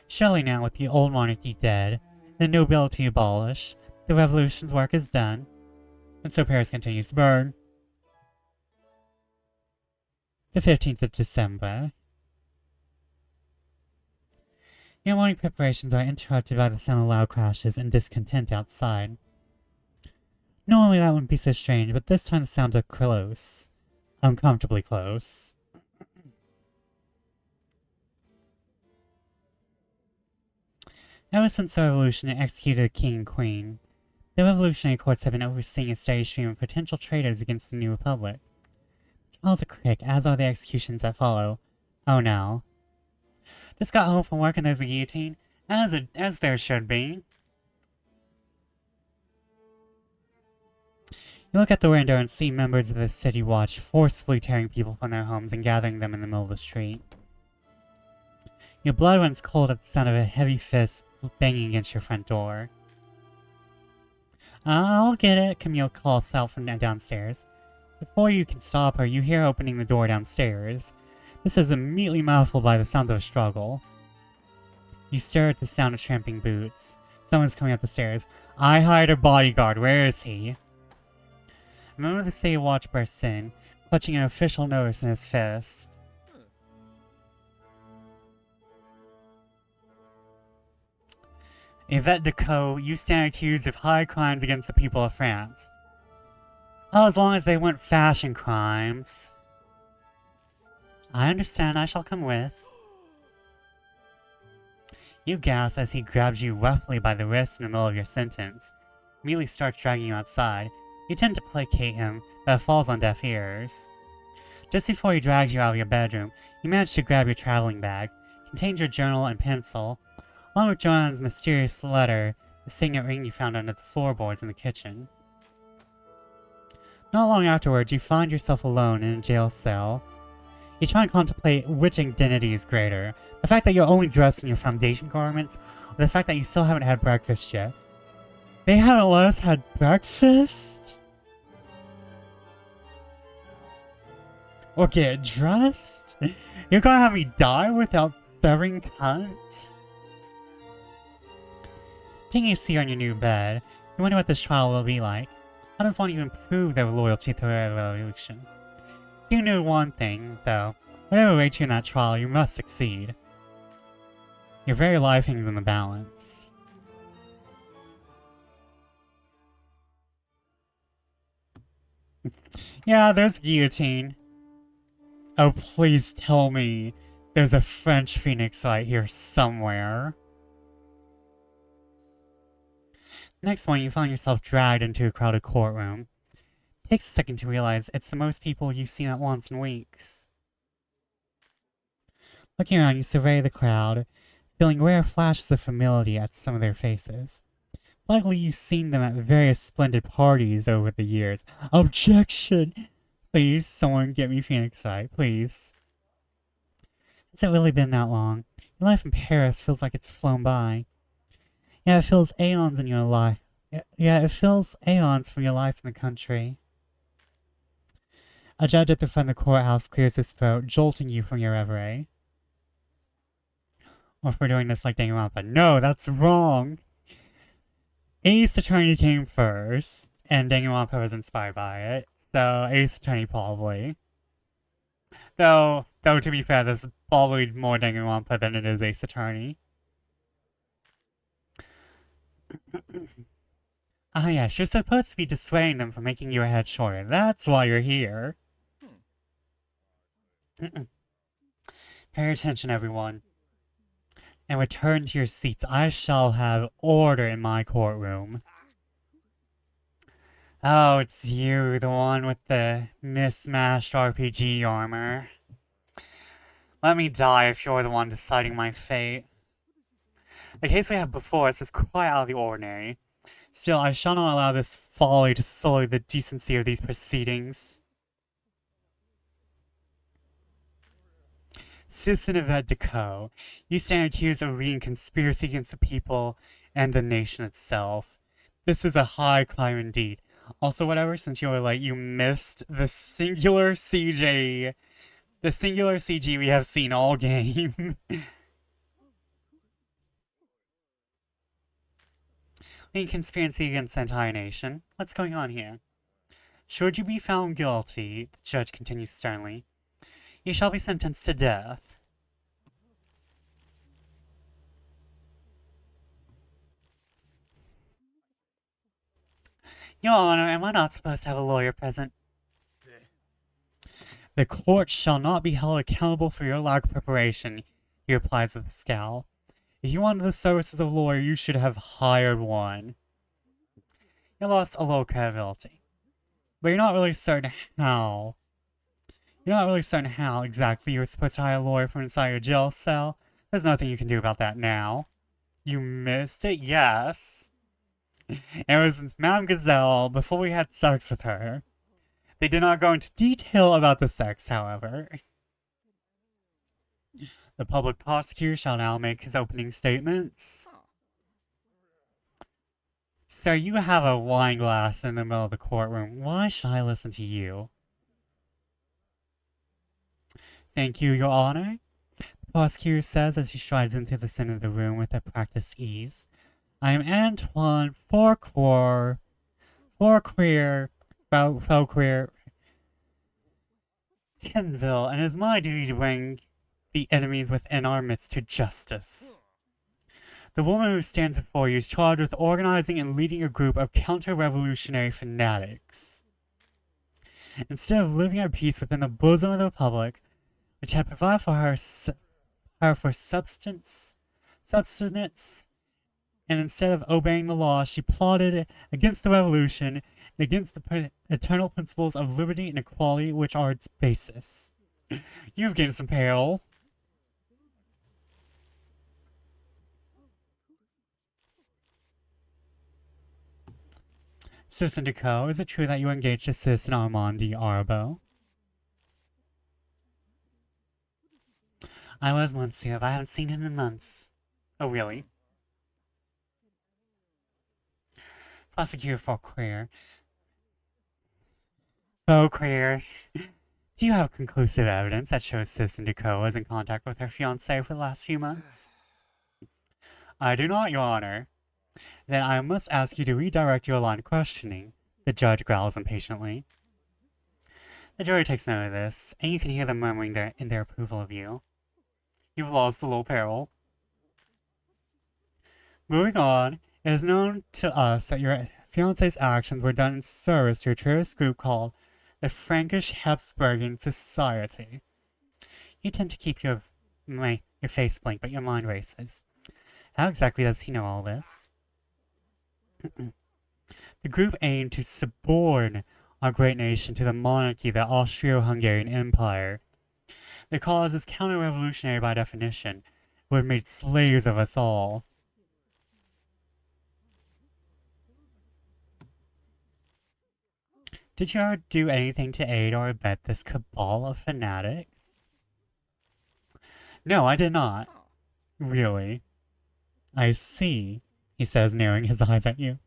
Surely now, with the old monarchy dead, the nobility abolished, the revolution's work is done. And so Paris continues to burn. The 15th of December. Your morning preparations are interrupted by the sound of loud crashes and discontent outside. Normally that wouldn't be so strange, but this time the sounds are close. Uncomfortably close. Ever since the revolution had executed the king and queen, the revolutionary courts have been overseeing a steady stream of potential traitors against the new republic. Trials are quick, as are the executions that follow. Oh no. Just got home from work and there's a guillotine, as there should be. You look at the window and see members of the city watch forcefully tearing people from their homes and gathering them in the middle of the street. Your blood runs cold at the sound of a heavy fist banging against your front door. I'll get it, Camille calls out from downstairs. Before you can stop her, you hear her opening the door downstairs. This is immediately muffled by the sounds of a struggle. You stare at the sound of tramping boots. Someone's coming up the stairs. I hired a bodyguard. Where is he? A member of the city watch bursts in, clutching an official notice in his fist. Yvette Decaux, you stand accused of high crimes against the people of France. Oh, as long as they weren't fashion crimes. I understand, I shall come with. You gasp as he grabs you roughly by the wrist in the middle of your sentence. Immediately starts dragging you outside. You tend to placate him, but it falls on deaf ears. Just before he drags you out of your bedroom, you manage to grab your traveling bag. It contains your journal and pencil, along with Joanne's mysterious letter, the signet ring you found under the floorboards in the kitchen. Not long afterwards, you find yourself alone in a jail cell. You try and contemplate which indignity is greater, the fact that you're only dressed in your foundation garments, or the fact that you still haven't had breakfast yet. They haven't let us had breakfast? Or get dressed? You're gonna have me die without severing cunt? Taking a seat on your new bed, You wonder what this trial will be like. Others want you to prove their loyalty to the revolution. You knew one thing, though. Whatever awaits you in that trial, you must succeed. Your very life hangs in the balance. Yeah, there's guillotine. Oh, please tell me there's a French phoenix right here somewhere. Next morning, you find yourself dragged into a crowded courtroom. It takes a second to realize it's the most people you've seen at once in weeks. Looking around, you survey the crowd, feeling rare flashes of familiarity at some of their faces. Likely you've seen them at various splendid parties over the years. Objection! Please, someone get me Phoenix Sight, please. Has it really been that long? Your life in Paris feels like it's flown by. Yeah, it feels aeons in your life. Yeah, it feels aeons from your life in the country. A judge at the front of the courthouse clears his throat, jolting you from your reverie. Or if we're doing this like Danganronpa. No, that's wrong! Ace Attorney came first, and Danganronpa was inspired by it. So, Ace Attorney probably. Though to be fair, there's probably more Danganronpa than it is Ace Attorney. Ah yes, you're supposed to be dissuading them from making your head shorter. That's why you're here. Pay attention, everyone. And return to your seats. I shall have order in my courtroom. Oh, it's you, the one with the mismatched RPG armor. Let me die if you're the one deciding my fate. The case we have before us is quite out of the ordinary. Still, I shall not allow this folly to sully the decency of these proceedings. Citizen Yvette Decaux, you stand accused of leading conspiracy against the people and the nation itself. This is a high crime indeed. Also, whatever, since you were like, you missed the singular CG. The singular CG we have seen all game. Leading conspiracy against the entire nation. What's going on here? Should you be found guilty, the judge continues sternly, you shall be sentenced to death. Your Honor, am I not supposed to have a lawyer present? The court shall not be held accountable for your lack of preparation, he replies with a scowl. If you wanted the services of a lawyer, you should have hired one. You lost a little credibility. But you're not really certain how. You're not really certain how exactly you were supposed to hire a lawyer from inside your jail cell. There's nothing you can do about that now. You missed it? Yes. It was Madame Gazelle before we had sex with her. They did not go into detail about the sex, however. The public prosecutor shall now make his opening statements. Sir, you have a wine glass in the middle of the courtroom. Why should I listen to you? Thank you, Your Honor. The prosecutor says as he strides into the center of the room with a practiced ease. I am Antoine Fauquier, Kenville, and it is my duty to bring the enemies within our midst to justice. The woman who stands before you is charged with organizing and leading a group of counter-revolutionary fanatics. Instead of living at peace within the bosom of the Republic, which had provided for her for subsistence, and instead of obeying the law, she plotted against the revolution and against the eternal principles of liberty and equality which are its basis. You've gained some pale. Citizen Decaux, is it true that you engaged a Citizen Armand d'Arbo? I was, monsieur, but I haven't seen him in months. Oh, really? Prosecutor Fauquier. Do you have conclusive evidence that shows Citizen Decaux was in contact with her fiancé for the last few months? I do not, Your Honor. Then I must ask you to redirect your line of questioning, the judge growls impatiently. The jury takes note of this, and you can hear them murmuring in their approval of you. You've lost a little peril. Moving on, it is known to us that your fiance's actions were done in service to a terrorist group called the Frankish Habsburgian Society. You tend to keep your face blank, but your mind races. How exactly does he know all this? The group aimed to suborn our great nation to the monarchy, the Austro-Hungarian Empire. The cause is counter-revolutionary by definition. It would have made slaves of us all. Did you ever do anything to aid or abet this cabal of fanatics? No, I did not. Really? I see, he says, narrowing his eyes at you.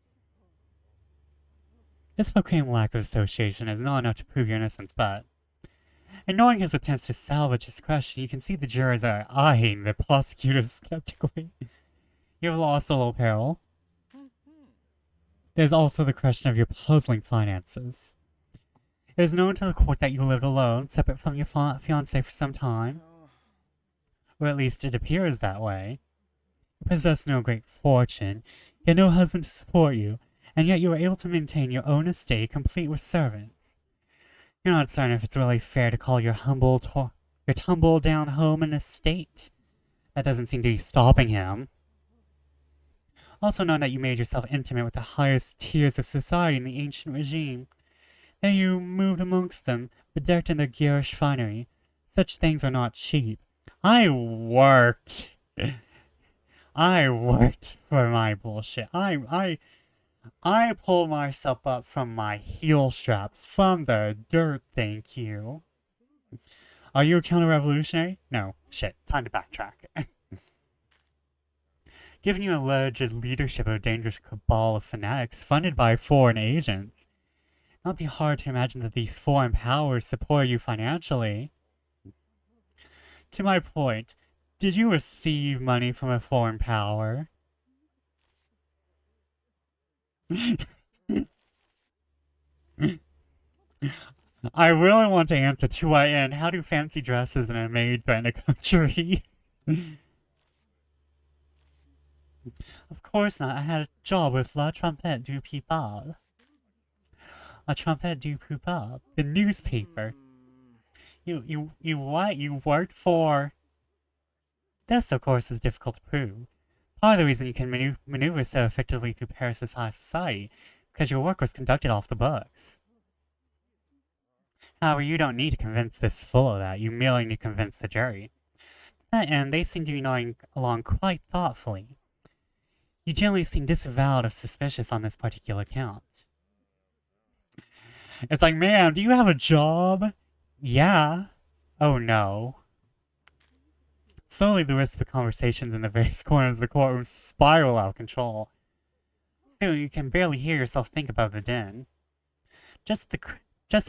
This proclaimed lack of association is not enough to prove your innocence, but... Ignoring his attempts to salvage his question, you can see the jurors are eyeing the prosecutor skeptically. You have lost a little peril. There's also the question of your puzzling finances. It is known to the court that you lived alone, separate from your fiancé for some time. Or at least it appears that way. You possess no great fortune, you had no husband to support you, and yet you were able to maintain your own estate complete with servants. You're not certain if it's really fair to call your tumble-down home an estate. That doesn't seem to be stopping him. Also know that you made yourself intimate with the highest tiers of society in the ancient regime. Then you moved amongst them, bedecked in their garish finery. Such things are not cheap. I worked for my bullshit. I pulled myself up from my heel straps, from the dirt, thank you. Are you a counter-revolutionary? No. Shit. Time to backtrack. Given you alleged leadership of a dangerous cabal of fanatics funded by foreign agents, it might be hard to imagine that these foreign powers support you financially. To my point, did you receive money from a foreign power? I really want to answer to what end. How do fancy dresses and a maid bend a country? Of course not. I had a job with La Trompette du People. La Trompette du People, the newspaper. You what? You worked for... This, of course, is difficult to prove. Part of the reason you can maneuver so effectively through Paris's high society is because your work was conducted off the books. However, you don't need to convince this fool of that. You merely need to convince the jury. To that end, they seem to be nodding along quite thoughtfully. You generally seem disavowed of suspicious on this particular count. It's like, ma'am, do you have a job? Yeah. Oh no. Slowly, the rest of the conversations in the various corners of the courtroom spiral out of control. Soon, you can barely hear yourself think about the din. Just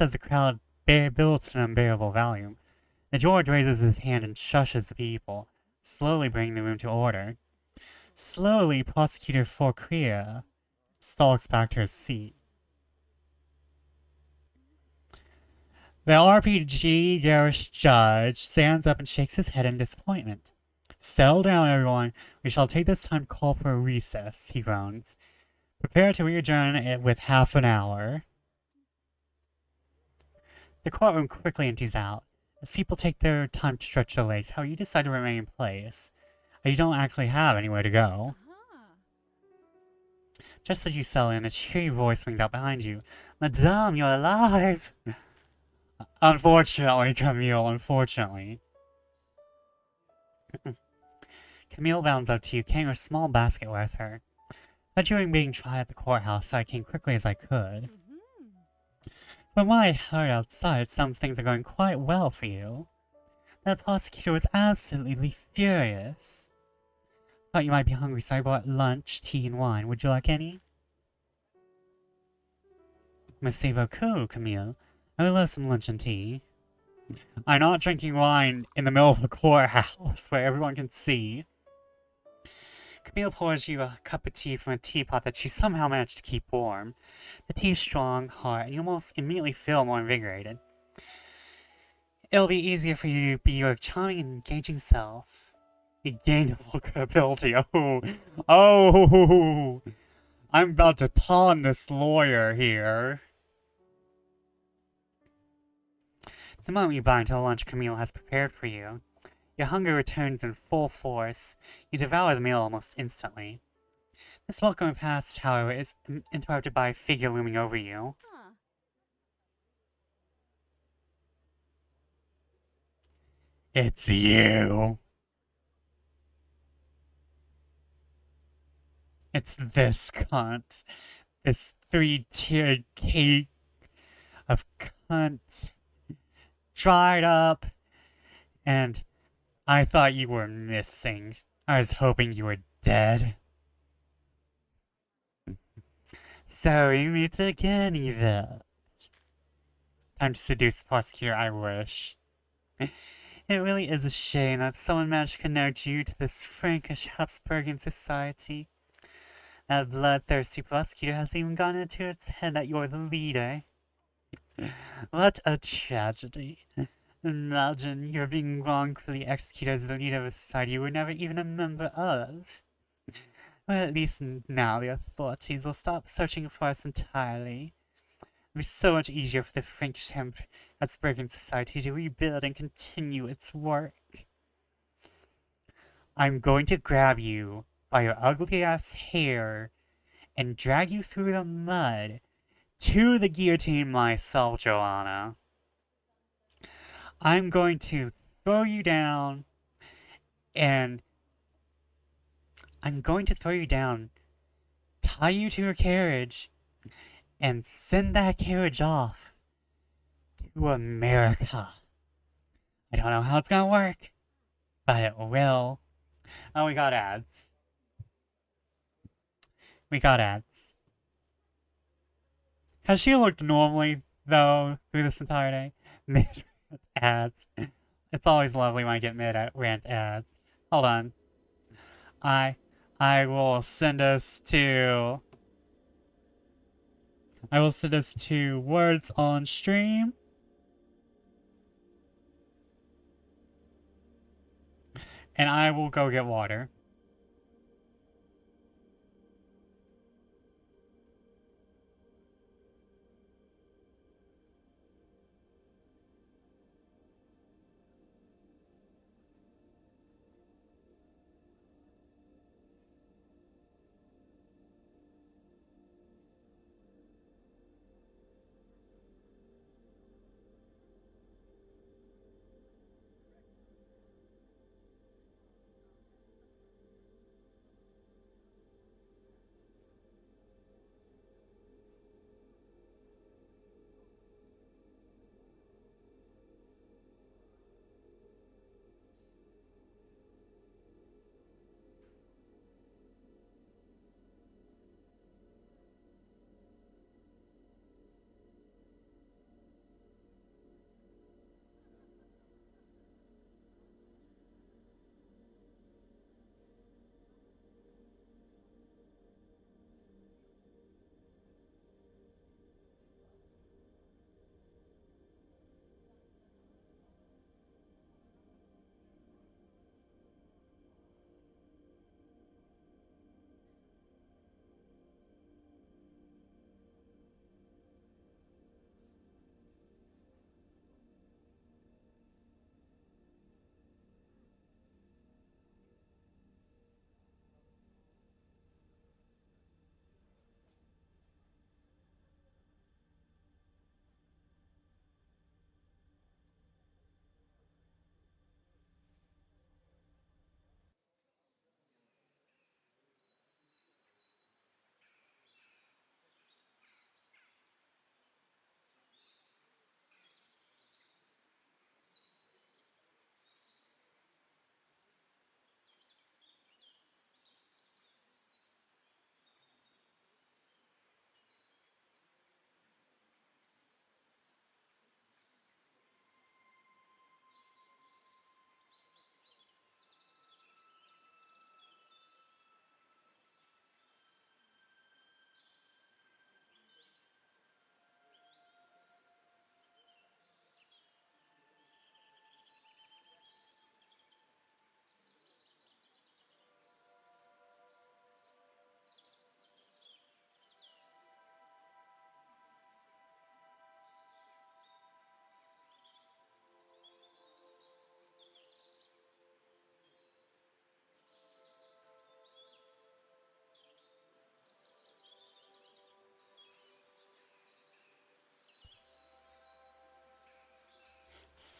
as the crowd builds to an unbearable volume, the judge raises his hand and shushes the people, slowly bringing the room to order. Slowly, Prosecutor Forcrea stalks back to his seat. The RPG garish judge stands up and shakes his head in disappointment. Settle down, everyone. We shall take this time to call for a recess, he groans. Prepare to re-adjourn it with half an hour. The courtroom quickly empties out. As people take their time to stretch their legs, how you decide to remain in place. You don't actually have anywhere to go. Just as you settle in, a cheery voice rings out behind you. Madame, you're alive! Unfortunately, Camille, unfortunately. Camille bounds up to you, carrying a small basket with her. But you were being tried at the courthouse, so I came quickly as I could. From what I heard outside, it sounds things are going quite well for you. The prosecutor was absolutely furious. Thought you might be hungry, so I brought lunch, tea, and wine. Would you like any? Merci beaucoup, Camille. I would love some lunch and tea. I'm not drinking wine in the middle of a courthouse where everyone can see. Camille pours you a cup of tea from a teapot that she somehow managed to keep warm. The tea is strong, hot, and you almost immediately feel more invigorated. It'll be easier for you to be your charming and engaging self. You gain a little credibility. Oh, I'm about to pawn this lawyer here. The moment you bite into the lunch Camille has prepared for you, your hunger returns in full force. You devour the meal almost instantly. This welcome repast, however, is interrupted by a figure looming over you. It's you. It's this cunt. This three-tiered cake of cunt. Dried up. And I thought you were missing. I was hoping you were dead. So we meet again, Yvette. Time to seduce the prosecutor, I wish. It really is a shame that someone managed to connect you to this Frankish Habsburgian society. That bloodthirsty prosecutor has even gotten into its head that you're the leader. What a tragedy. Imagine you're being wrongfully executed as the leader of a society you were never even a member of. Well, at least now the authorities will stop searching for us entirely. It'll be so much easier for the Frankish Habsburgian society to rebuild and continue its work. I'm going to grab you by your ugly-ass hair and drag you through the mud to the guillotine myself, Joanna. I'm going to throw you down, and I'm going to throw you down, tie you to your carriage, and send that carriage off to America. I don't know how it's gonna work, but it will. Oh, we got ads. We got ads. Has she looked normally, though, through this entire day? Mid ads. It's always lovely when I get mid-rant ads. Hold on. I will send us to... I will send us to words on stream. And I will go get water.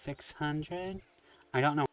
600? I don't know.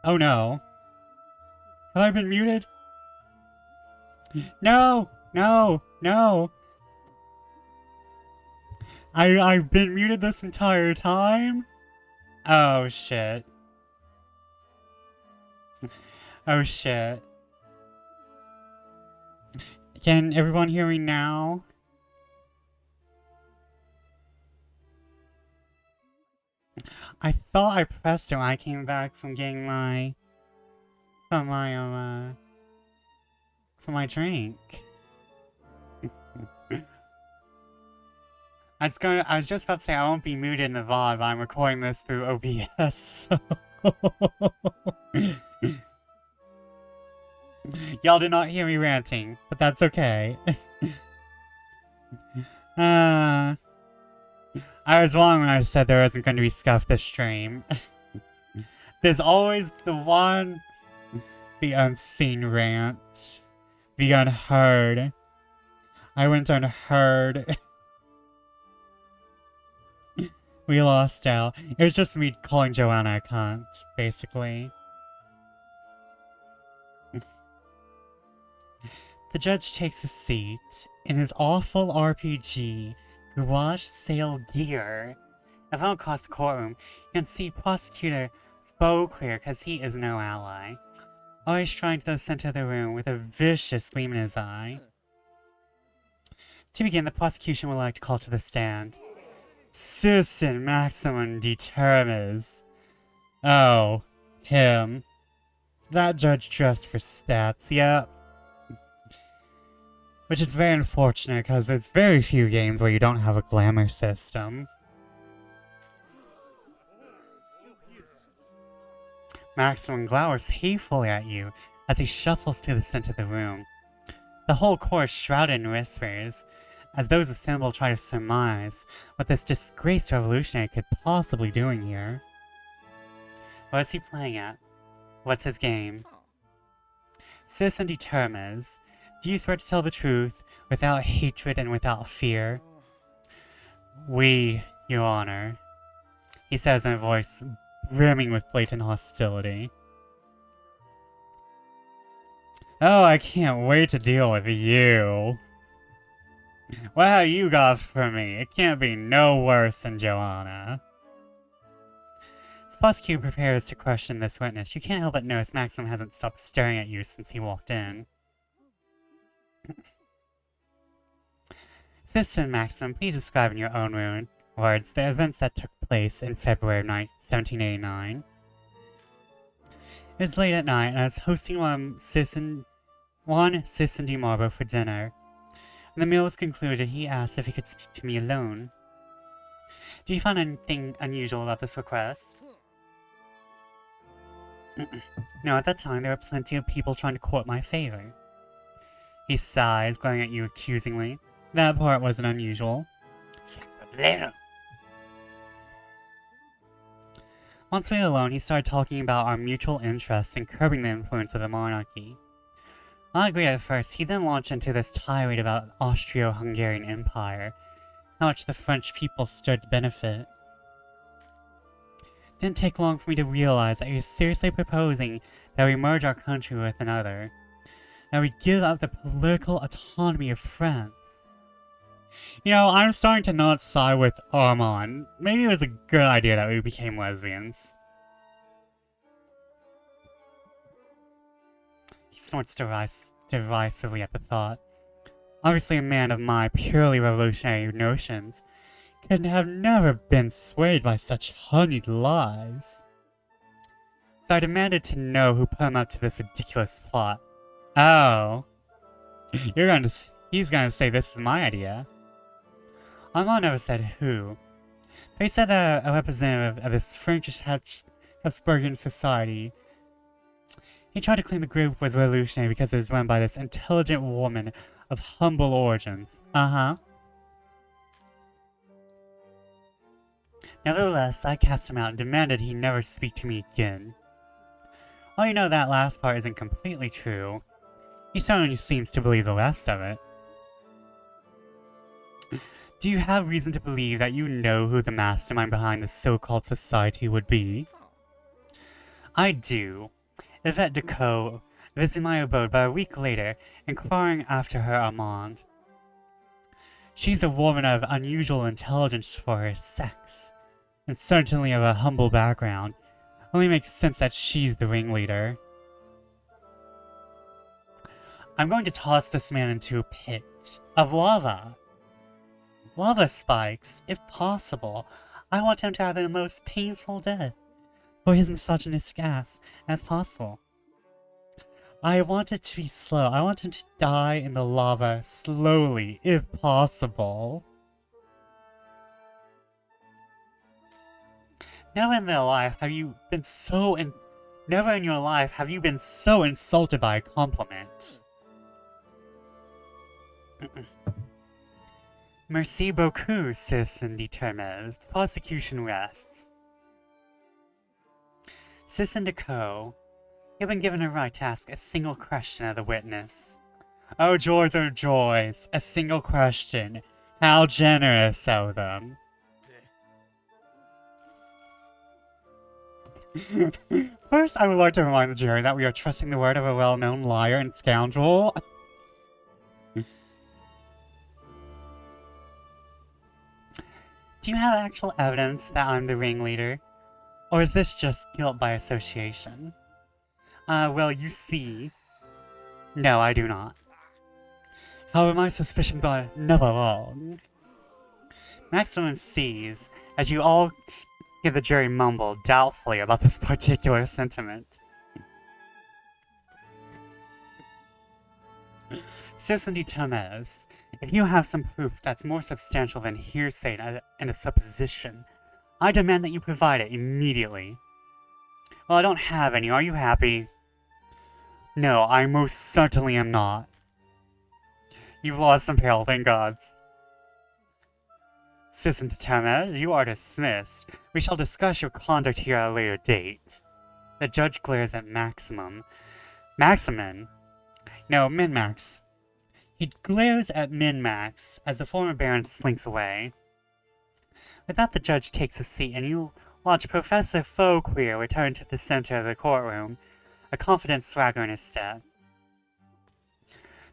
Oh no. Have I been muted? No! No! No! I've been muted this entire time? Oh shit. Oh shit. Can everyone hear me now? I thought I pressed it when I came back from getting my... from my drink. I was just about to say I won't be muted in the VOD, but I'm recording this through OBS, so... Y'all did not hear me ranting, but that's okay. I was wrong when I said there wasn't going to be scuff this stream. There's always the one... the unseen rant. The unheard. I went unheard. We lost out. It was just me calling Joanna a cunt, basically. The judge takes a seat in his awful RPG garage sale gear. If I don't cross the courtroom, you can see prosecutor Beauclair because he is no ally. Always trying to the center of the room with a vicious gleam in his eye. To begin, the prosecution would like to call to the stand Citizen Maximum determines. Oh, him. That judge dressed for stats, yep. Which is very unfortunate because there's very few games where you don't have a glamour system. Maximum glowers hatefully at you as he shuffles to the center of the room. The whole court shrouded in whispers, as those assembled try to surmise what this disgraced revolutionary could possibly be doing here. What is he playing at? What's his game? Citizen determines, do you swear to tell the truth, without hatred and without fear? We, Your Honor, he says in a voice brimming with blatant hostility. Oh, I can't wait to deal with you. What have you got for me? It can't be no worse than Joanna. As prosecutor prepares to question this witness, you can't help but notice Maxim hasn't stopped staring at you since he walked in. Citizen Maxim, please describe in your own words the events that took place in February of 1789. It was late at night, and I was hosting Citizen DeMarbo for dinner. When the meal was concluded, he asked if he could speak to me alone. Do you find anything unusual about this request? No, at that time there were plenty of people trying to court my favor. He sighs, glaring at you accusingly. That part wasn't unusual. Sacrablero! Once we were alone, he started talking about our mutual interests in curbing the influence of the monarchy. I agreed at first. He then launched into this tirade about Austro-Hungarian Empire, how much the French people stood to benefit. It didn't take long for me to realize that he was seriously proposing that we merge our country with another, that we give up the political autonomy of France. You know, I'm starting to not side with Armand. Maybe it was a good idea that we became lesbians. He snorts derisively at the thought. Obviously a man of my purely revolutionary notions could have never been swayed by such honeyed lies. So I demanded to know who put him up to this ridiculous plot. Oh. He's gonna say this is my idea. Armand never said who, but he said that a representative of this French Habsburgian society. He tried to claim the group was revolutionary because it was run by this intelligent woman of humble origins. Nevertheless, I cast him out and demanded he never speak to me again. Well, you know that last part isn't completely true. He certainly seems to believe the rest of it. Do you have reason to believe that you know who the mastermind behind this so-called society would be? I do. Yvette Decaux visited my abode about a week later, inquiring after her Armand. She's a woman of unusual intelligence for her sex, and certainly of a humble background. Only makes sense that she's the ringleader. I'm going to toss this man into a pit of lava. Lava spikes, if possible. I want him to have the most painful death for his misogynistic ass as possible. I want it to be slow. I want him to die in the lava slowly, if possible. Never in your life have you been so insulted by a compliment. Merci beaucoup, Citizen Determines. The prosecution rests. Citizen Decaux, you've been given a right to ask a single question of the witness. Oh joys, a single question. How generous of them. First, I would like to remind the jury that we are trusting the word of a well-known liar and scoundrel. Do you have actual evidence that I'm the ringleader? Or is this just guilt by association? Well, you see. No, I do not. However, my suspicions are never wrong. Maximum sees, as you all hear the jury mumble doubtfully about this particular sentiment. Citizen determines, if you have some proof that's more substantial than hearsay and a supposition, I demand that you provide it immediately. Well, I don't have any. Are you happy? No, I most certainly am not. You've lost some pale, thank gods. Citizen determined, you are dismissed. We shall discuss your conduct here at a later date. The judge glares at Maximum. Maximin? No, Min-Max. He glares at Min-Max as the former Baron slinks away. With that, the judge takes a seat, and you watch Professor Fauquier return to the center of the courtroom, a confident swagger in his step.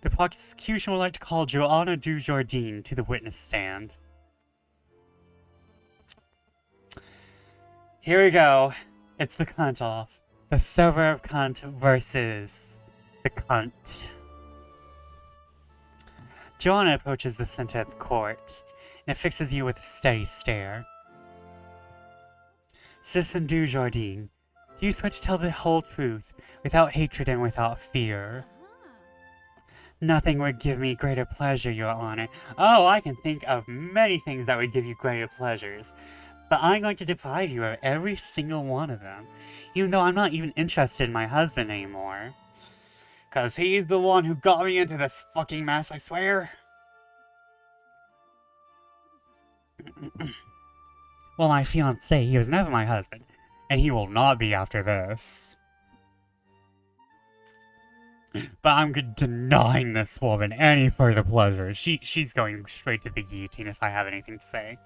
The prosecution would like to call Joanna Dujardin to the witness stand. Here we go. It's the cunt off. The server of cunt versus the cunt. Joanna approaches the center of the court, and fixes you with a steady stare. Citizen Dujardin, do you swear to tell the whole truth, without hatred and without fear? Nothing would give me greater pleasure, Your Honor. Oh, I can think of many things that would give you greater pleasures. But I'm going to deprive you of every single one of them. Even though I'm not even interested in my husband anymore. 'Cause he's the one who got me into this fucking mess, I swear. Well, my fiancé, he was never my husband. And he will not be after this. But I'm denying this woman any further pleasure. She's going straight to the guillotine if I have anything to say.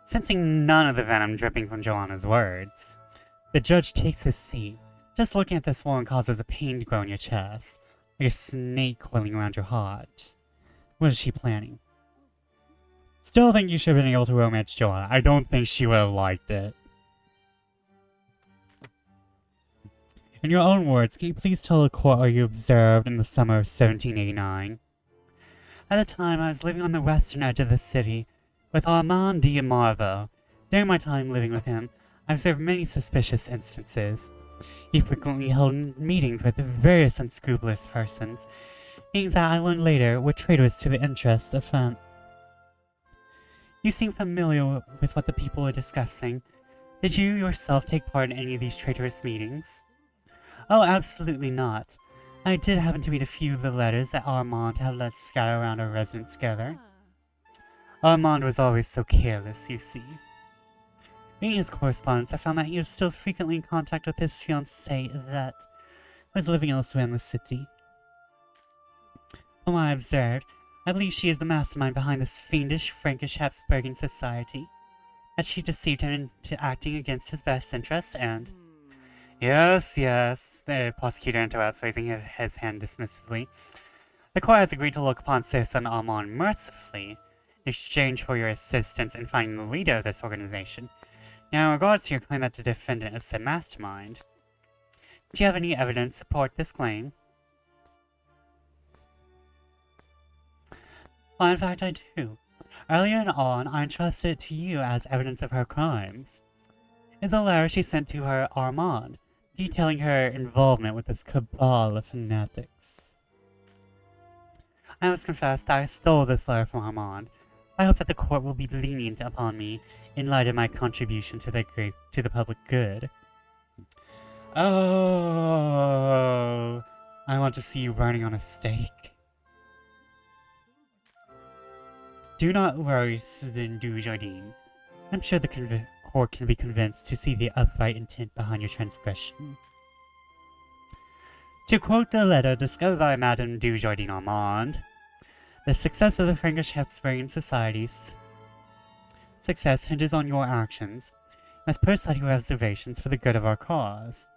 Sensing none of the venom dripping from Joanna's words, the judge takes his seat. Just looking at this woman causes a pain to grow in your chest, like a snake coiling around your heart. What is she planning? Still think you should have been able to romance Joanna. I don't think she would have liked it. In your own words, can you please tell the court what you observed in the summer of 1789? At the time, I was living on the western edge of the city with Armand de Marveau. During my time living with him, I observed many suspicious instances. He frequently held meetings with various unscrupulous persons, meetings that I learned later were traitors to the interests of France. You seem familiar with what the people were discussing. Did you yourself take part in any of these traitorous meetings? Oh, absolutely not. I did happen to read a few of the letters that Armand had let scatter around our residence together. Armand was always so careless, you see. Reading his correspondence, I found that he was still frequently in contact with his fiancée, Yvette, who was living elsewhere in the city. From what I observed, I believe she is the mastermind behind this fiendish Frankish Habsburgian society, that she deceived him into acting against his best interests, and... Yes, the prosecutor interrupts, raising his hand dismissively. The court has agreed to look upon Citizen Armand mercifully, in exchange for your assistance in finding the leader of this organization. Now, in regards to your claim that the defendant is the mastermind, do you have any evidence to support this claim? Well, in fact, I do. Earlier on, I entrusted it to you as evidence of her crimes. It's a letter she sent to her Armand, detailing her involvement with this cabal of fanatics. I must confess that I stole this letter from Armand. I hope that the court will be lenient upon me in light of my contribution to the public good. Oh, I want to see you burning on a stake. Do not worry, Citizen Dujardin. I'm sure the court can be convinced to see the upright intent behind your transgression. To quote the letter discovered by Madame Dujardin Armand, the success of the Frankish Habsburgian Society's success hinges on your actions. I must put aside your reservations for the good of our cause.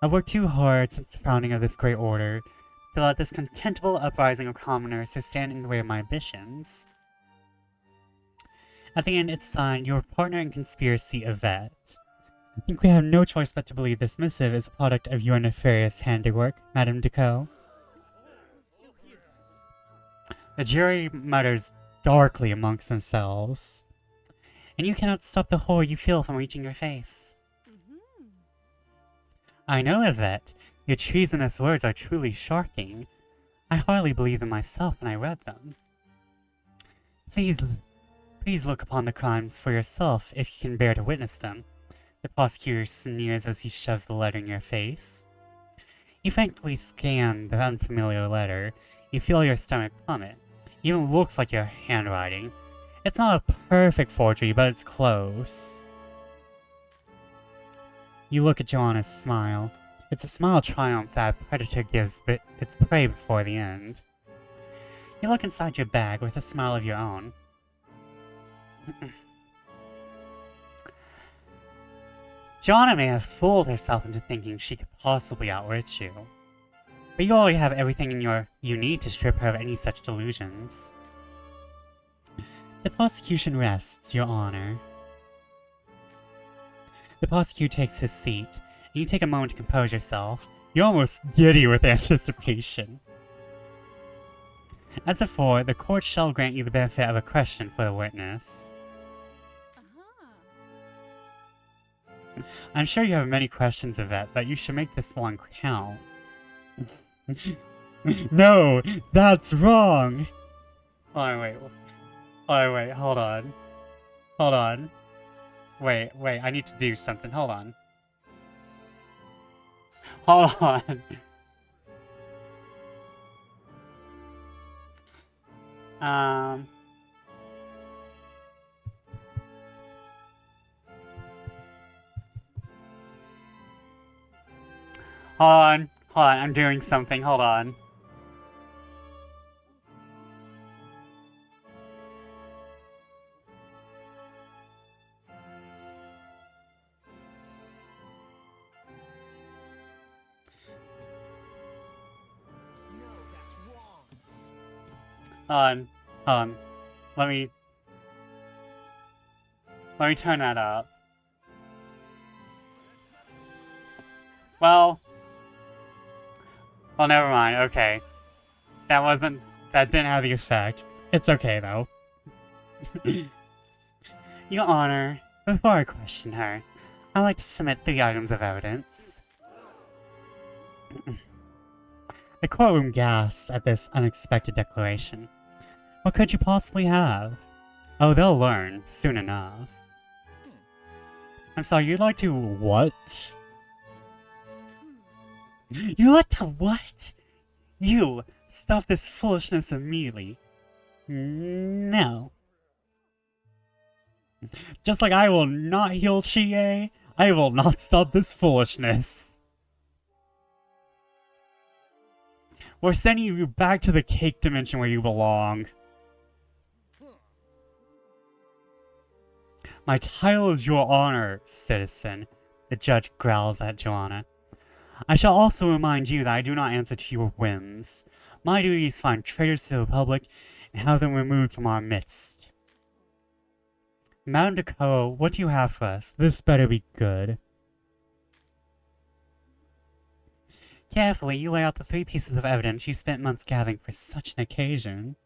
I've worked too hard since the founding of this great order to let this contemptible uprising of commoners to stand in the way of my ambitions. At the end, it's signed, your partner in conspiracy, Yvette. I think we have no choice but to believe this missive is a product of your nefarious handiwork, Madame Decaux. The jury mutters darkly amongst themselves. And you cannot stop the horror you feel from reaching your face. I know, Yvette. Your treasonous words are truly shocking. I hardly believed them myself when I read them. Please look upon the crimes for yourself if you can bear to witness them. The prosecutor sneers as he shoves the letter in your face. You frankly scan the unfamiliar letter. You feel your stomach plummet. It even looks like your handwriting. It's not a perfect forgery, but it's close. You look at Joanna's smile. It's a smile of triumph that a predator gives its prey before the end. You look inside your bag with a smile of your own. Joanna may have fooled herself into thinking she could possibly outwit you. But you already have everything you need to strip her of any such delusions. The prosecution rests, Your Honor. The prosecutor takes his seat, and you take a moment to compose yourself. You're almost giddy with anticipation. As before, the court shall grant you the benefit of a question for the witness. I'm sure you have many questions, Yvette, but you should make this one count. No, that's wrong! Wait, hold on. Hold on. Wait, I need to do something, hold on. Hold on. Hold on, I'm doing something, hold on. Hold on. Let me turn that up. Well, never mind, okay. That didn't have the effect. It's okay, though. Your Honor, before I question her, I'd like to submit 3 items of evidence. The courtroom gasps at this unexpected declaration. What could you possibly have? Oh, they'll learn, soon enough. I'm sorry, you'd like to what? You'd like to what? You, stop this foolishness immediately. No. Just like I will not heal Chie, I will not stop this foolishness. We're sending you back to the cake dimension where you belong. My title is Your Honor, citizen, the judge growls at Joanna. I shall also remind you that I do not answer to your whims. My duty is to find traitors to the Republic and have them removed from our midst. Madame Deco, what do you have for us? This better be good. Carefully, you lay out the 3 pieces of evidence you spent months gathering for such an occasion.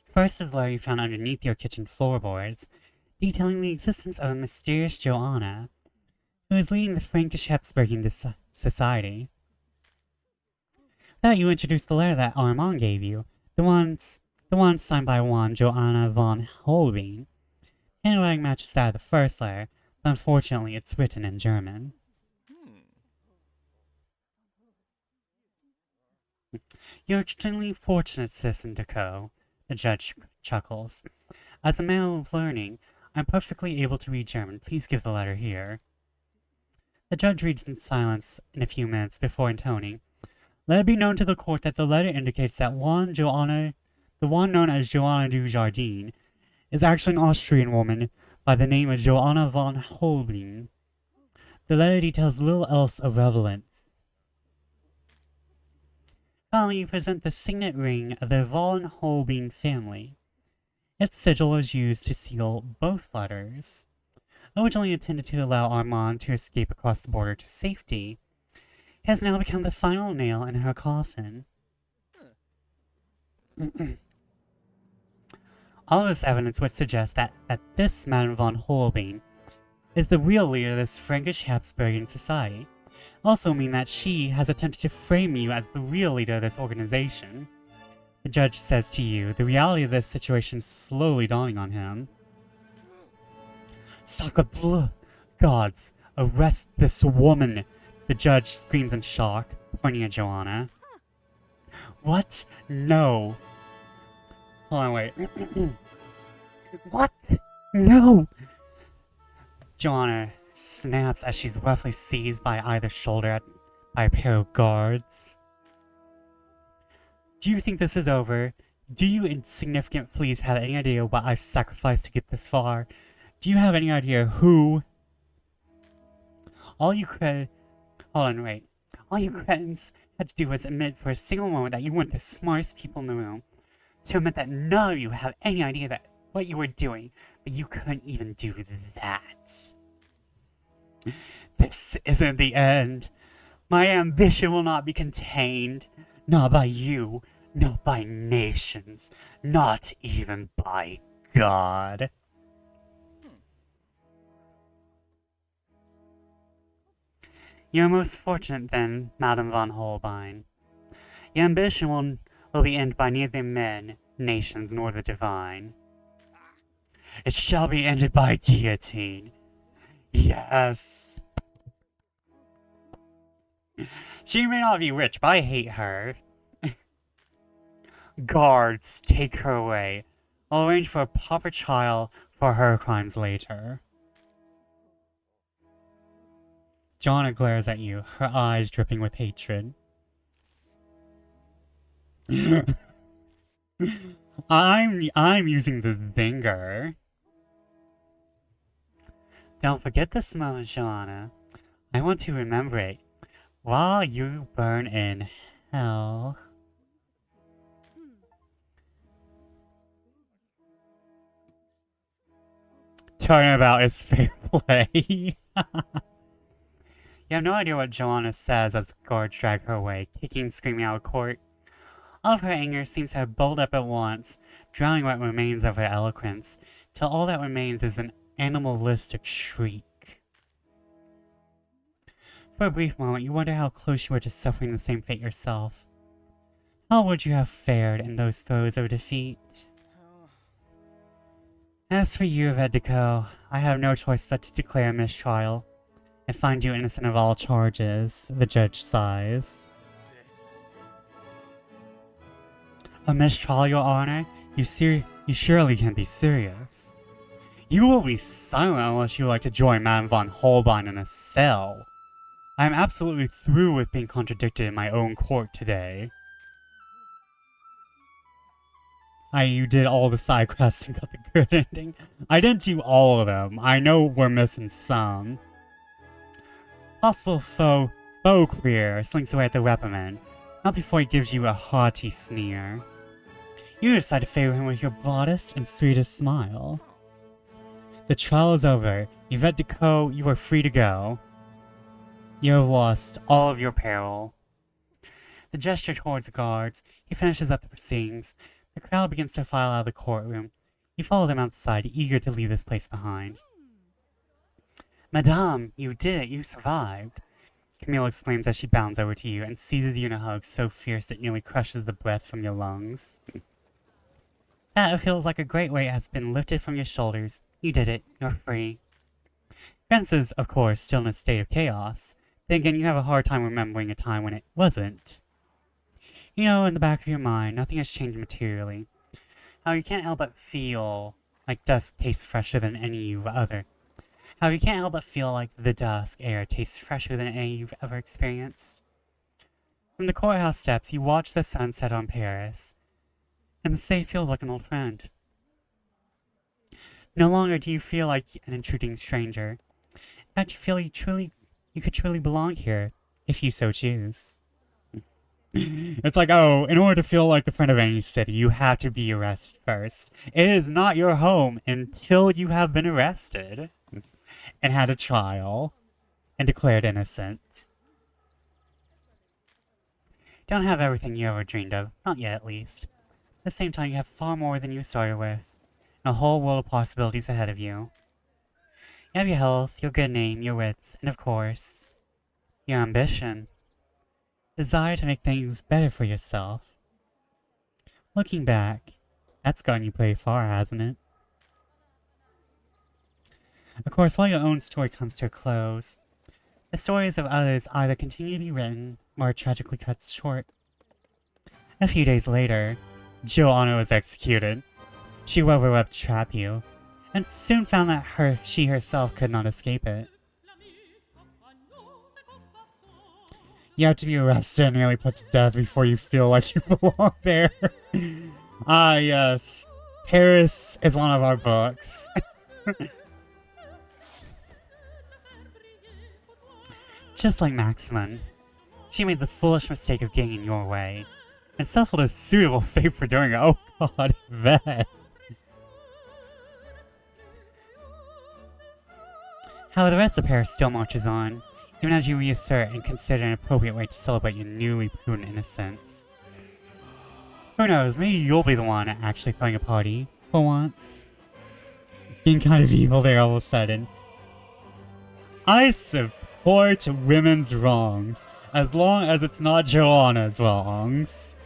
First is the letter you found underneath your kitchen floorboards, detailing the existence of a mysterious Joanna, who is leading the Frankish Habsburgian society. That you introduced the letter that Armand gave you, the one signed by one Joanna von Holbein. Handwriting matches that of the first letter, but unfortunately it's written in German. You're extremely fortunate, Citizen Deco, the judge chuckles. As a man of learning, I'm perfectly able to read German. Please give the letter here. The judge reads in silence in a few minutes before intoning. Let it be known to the court that the letter indicates that the one known as Joanna du Jardin, is actually an Austrian woman by the name of Joanna von Holbein. The letter details little else of relevance. Finally, you present the signet ring of the von Holbein family. Its sigil is used to seal both letters. Originally intended to allow Armand to escape across the border to safety, has now become the final nail in her coffin. All this evidence would suggest that this Madame von Holbein is the real leader of this Frankish Habsburgian society. Also mean that she has attempted to frame you as the real leader of this organization. The judge says to you, the reality of this situation is slowly dawning on him. Sacre gods, arrest this woman! The judge screams in shock, pointing at Joanna. What? No. Hold on, wait. What? No! Joanna snaps as she's roughly seized by either shoulder by a pair of guards. Do you think this is over? Do you insignificant fleas have any idea what I've sacrificed to get this far? Do you have any idea who? All you cretins had to do was admit for a single moment that you weren't the smartest people in the room. To admit that none of you have any idea that what you were doing, but you couldn't even do that. This isn't the end. My ambition will not be contained. Not by you, not by nations, not even by God. You're most fortunate then, Madame von Holbein. Your ambition will be ended by neither men, nations, nor the divine. It shall be ended by guillotine. Yes. She may not be rich, but I hate her. Guards, take her away. I'll arrange for a proper trial for her crimes later. Joanna glares at you, her eyes dripping with hatred. I'm using the zinger. Don't forget this moment, Joanna. I want to remember it while you burn in hell. Talking about is fair play. You have no idea what Joanna says as the guards drag her away, kicking and screaming out of court. All of her anger seems to have bubbled up at once, drowning what remains of her eloquence, till all that remains is an animalistic shriek. For a brief moment, you wonder how close you were to suffering the same fate yourself. How would you have fared in those throes of defeat? As for you, Vedico, I have no choice but to declare a mistrial and find you innocent of all charges, the judge sighs. A mistrial, Your Honor? You surely can't be serious. You will be silent unless you would like to join Madame von Holbein in a cell. I am absolutely through with being contradicted in my own court today. You did all the side quests and got the good ending. I didn't do all of them. I know we're missing some. Possible foe queer slinks away at the reprimand, not before he gives you a haughty sneer. You decide to favor him with your broadest and sweetest smile. The trial is over. Yvette Decaux, you are free to go. You have lost all of your peril. The gesture towards the guards. He finishes up the proceedings. The crowd begins to file out of the courtroom. You follow them outside, eager to leave this place behind. Madame, you did it. You survived. Camille exclaims as she bounds over to you and seizes you in a hug so fierce it nearly crushes the breath from your lungs. That feels like a great weight has been lifted from your shoulders. You did it. You're free. Francis, of course, still in a state of chaos. Then again, you have a hard time remembering a time when it wasn't. You know, in the back of your mind, nothing has changed materially. How you can't help but feel like dusk tastes fresher than any you've other. How you can't help but feel like the dusk air tastes fresher than any you've ever experienced. From the courthouse steps, you watch the sun set on Paris, and the city feels like an old friend. No longer do you feel like an intruding stranger. In fact, you feel you could truly belong here, if you so choose. It's like, oh, in order to feel like the friend of any city, you have to be arrested first. It is not your home until you have been arrested and had a trial and declared innocent. Don't have everything you ever dreamed of, not yet at least. At the same time, you have far more than you started with, and a whole world of possibilities ahead of you. You have your health, your good name, your wits, and of course, your ambition. Desire to make things better for yourself. Looking back, that's gotten you pretty far, hasn't it? Of course, while your own story comes to a close, the stories of others either continue to be written or are tragically cut short. A few days later, Joanna was executed. She wove a web to trap you, and soon found that she herself could not escape it. You have to be arrested and nearly put to death before you feel like you belong there. Ah, yes. Paris is one of our books. Just like Maximin, she made the foolish mistake of getting in your way, and suffered a suitable fate for doing it. Oh god, that. However, the rest of Paris still marches on, even as you reassert and consider an appropriate way to celebrate your newly proven innocence. Who knows, maybe you'll be the one actually throwing a party, for once. Being kind of evil there all of a sudden. I support women's wrongs, as long as it's not Joanna's wrongs.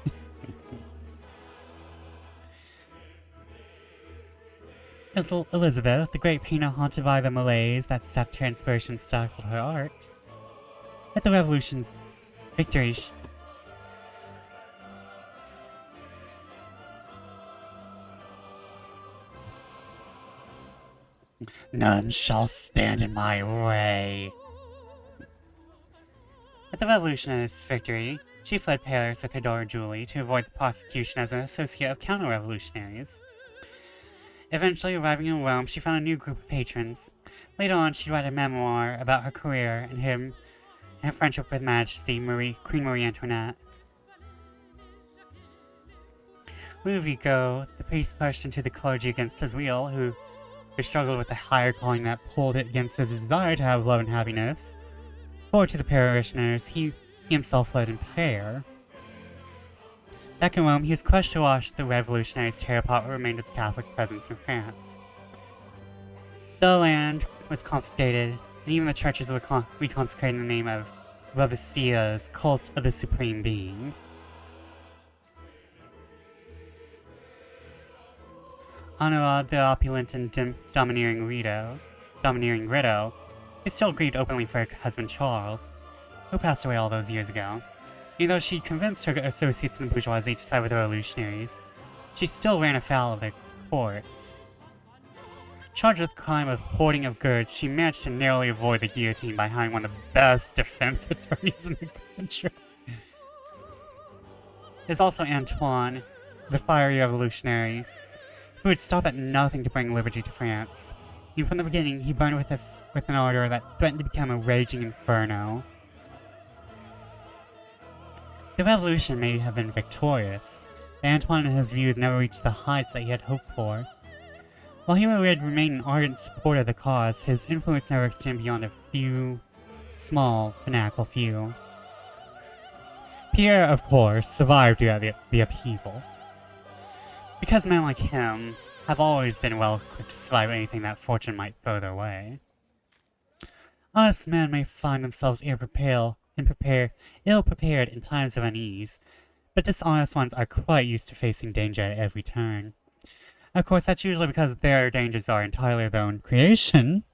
Elizabeth, the great painter haunted by the malaise that sapped her inspiration stifled her art. At the revolution's victory, none shall stand in my way. At the revolutionist victory, she fled Paris with her daughter Julie to avoid the prosecution as an associate of counter-revolutionaries. Eventually arriving in Rome, she found a new group of patrons. Later on, she'd write a memoir about her career and her friendship with Majesty Queen Marie Antoinette. Ludovico, the priest pushed into the clergy against his will, who struggled with the higher calling that pulled it against his desire to have love and happiness. Forward to the parishioners, he himself fled in prayer. Back in Rome, he was crushed to watch the revolutionaries tear apart what remained of the Catholic presence in France. The land was confiscated, and even the churches were reconsecrated in the name of Robespierre's cult of the Supreme Being. Honorad, the opulent and domineering widow, who still grieved openly for her husband Charles, who passed away all those years ago. Even though she convinced her associates in the bourgeoisie to side with the revolutionaries, she still ran afoul of the courts. Charged with the crime of hoarding of goods, she managed to narrowly avoid the guillotine by hiring one of the best defense attorneys in the country. There's also Antoine, the fiery revolutionary, who would stop at nothing to bring liberty to France. Even from the beginning, he burned with an ardor that threatened to become a raging inferno. The revolution may have been victorious, but Antoine and his views never reached the heights that he had hoped for. While he would remain an ardent supporter of the cause, his influence never extended beyond a few small, fanatical few. Pierre, of course, survived the upheaval. Because men like him have always been well equipped to survive anything that fortune might throw their way. Honest men may find themselves ill-prepared in times of unease, but dishonest ones are quite used to facing danger at every turn. Of course, that's usually because their dangers are entirely their own creation.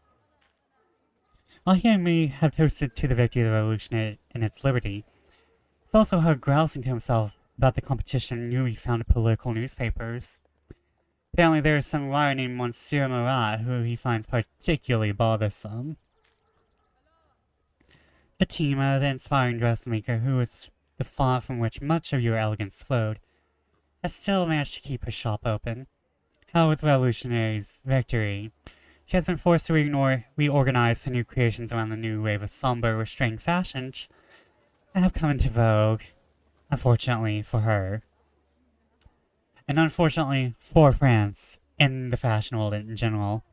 While he may have toasted to the victory of the revolution and its liberty, he's also heard grousing to himself about the competition in newly founded political newspapers. Apparently there is some writer named Monsieur Marat who he finds particularly bothersome. Fatima, the inspiring dressmaker who was the font from which much of your elegance flowed, has still managed to keep her shop open. However, with the revolutionary's victory, she has been forced to reorganize her new creations around the new wave of somber, restrained fashions that have come into vogue, unfortunately for her. And unfortunately for France, and the fashion world in general.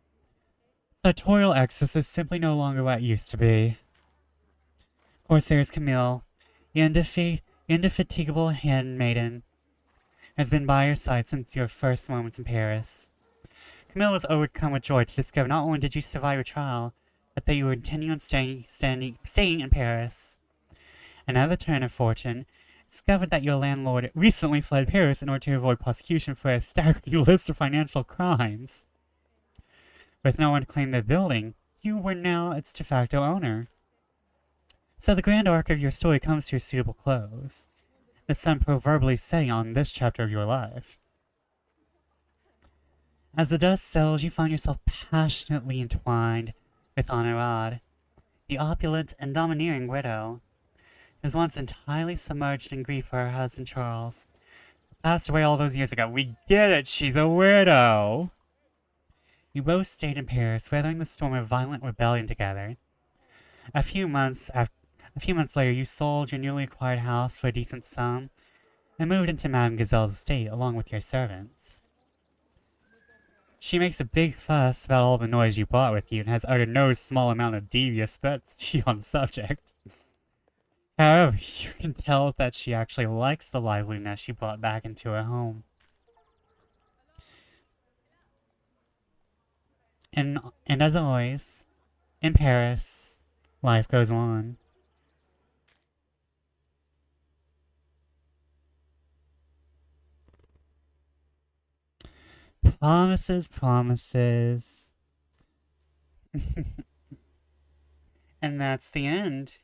Sartorial excess is simply no longer what it used to be. Of course, there's Camille, the indefatigable handmaiden has been by your side since your first moments in Paris. Camille was overcome with joy to discover not only did you survive your trial, but that you were intending on staying in Paris. Another turn of fortune discovered that your landlord recently fled Paris in order to avoid prosecution for a staggering list of financial crimes. With no one to claim the building, you were now its de facto owner. So the grand arc of your story comes to a suitable close, the sun proverbially setting on this chapter of your life. As the dust settles, you find yourself passionately entwined with Honorade, the opulent and domineering widow, who was once entirely submerged in grief for her husband Charles, who passed away all those years ago. We get it, she's a widow! You both stayed in Paris, weathering the storm of violent rebellion together. A few months later, you sold your newly acquired house for a decent sum and moved into Madame Gazelle's estate along with your servants. She makes a big fuss about all the noise you brought with you and has uttered no small amount of devious threats to you on the subject. However, you can tell that she actually likes the liveliness you brought back into her home. And as always, in Paris, life goes on. Promises, promises. And that's the end.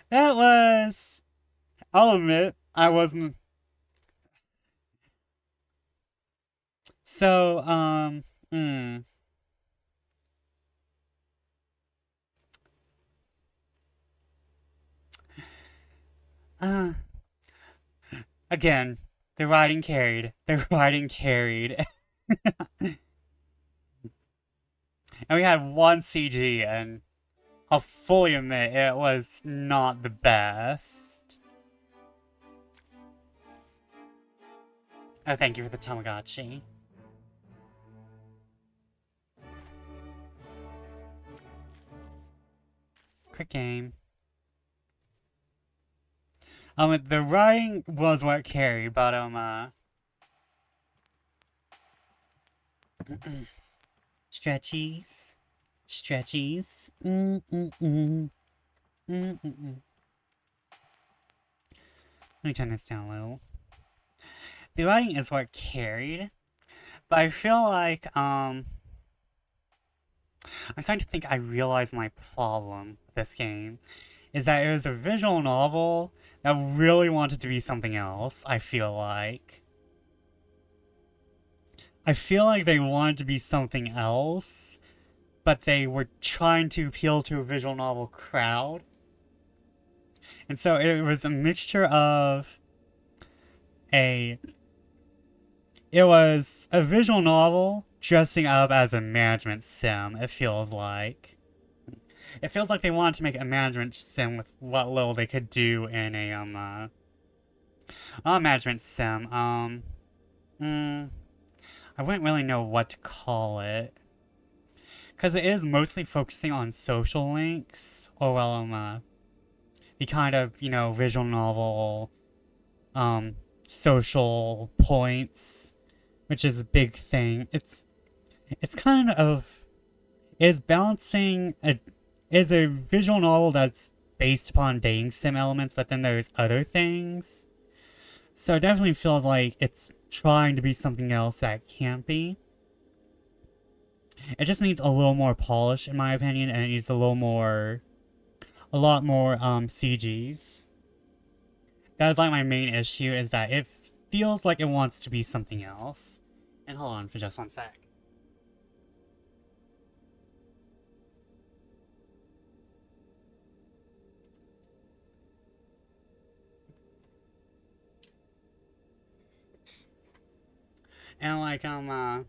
That was... I'll admit, I wasn't... So, Again, the writing carried. The writing carried. And we had one CG, and I'll fully admit it was not the best. Oh, thank you for the Tamagotchi. Quick game. The writing was what carried, but, stretchies. Stretchies. Let me turn this down a little. The writing is what carried, but I feel like, I'm starting to think I realized my problem with this game, is that it was a visual novel that really wanted to be something else, I feel like. I feel like they wanted to be something else, but they were trying to appeal to a visual novel crowd. And so it was a mixture of it was a visual novel dressing up as a management sim, it feels like. It feels like they wanted to make a management sim with what little they could do in a, management sim. I wouldn't really know what to call it. Because it is mostly focusing on social links, or, well, the kind of, visual novel, social points, which is a big thing. It's kind of, is balancing is a visual novel that's based upon dating sim elements, but then there's other things. So it definitely feels like it's trying to be something else that it can't be. It just needs a little more polish, in my opinion, and it needs a lot more, CGs. That is like my main issue, is that it feels like it wants to be something else. And hold on for just one sec. And like, while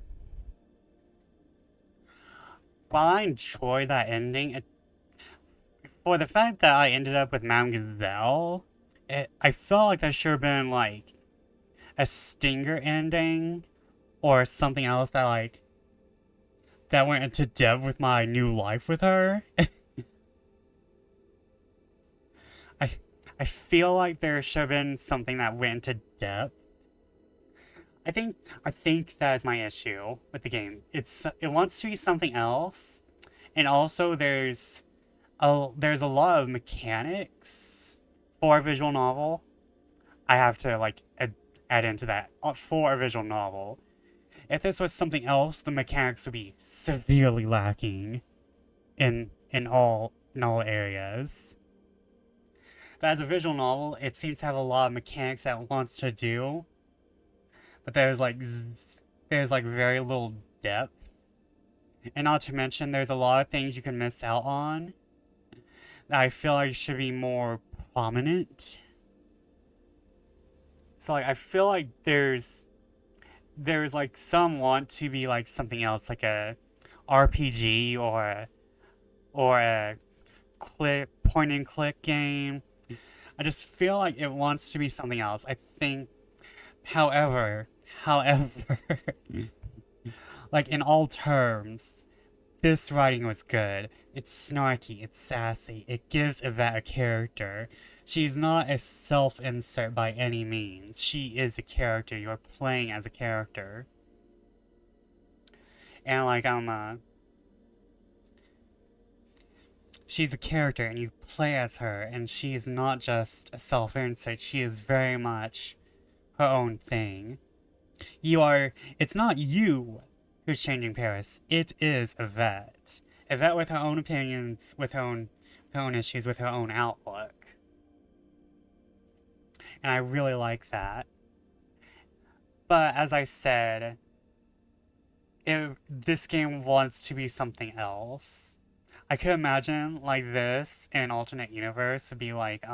I enjoy that ending, for the fact that I ended up with Madame Gazelle, I felt like there should have been, like, a stinger ending, or something else that, like, that went into depth with my new life with her. I feel like there should have been something that went into depth. I think that is my issue with the game. It wants to be something else, and also there's a lot of mechanics for a visual novel. I have to like add into that for a visual novel. If this was something else, the mechanics would be severely lacking in all areas. But as a visual novel, it seems to have a lot of mechanics that it wants to do, but there's like very little depth, and not to mention there's a lot of things you can miss out on that I feel like should be more prominent. So like I feel like there's like some want to be like something else, like a RPG or a point and click game. I just feel like it wants to be something else. I think, however, like in all terms, this writing was good. It's snarky, it's sassy, it gives Yvette a character. She's not a self-insert by any means. She is a character. You're playing as a character. And like she's a character and you play as her, and she is not just a self-insert. She is very much her own thing. It's not you who's changing Paris. It is Yvette. Yvette with her own opinions, with her own issues, with her own outlook. And I really like that. But as I said, this game wants to be something else. I could imagine like this in an alternate universe would be like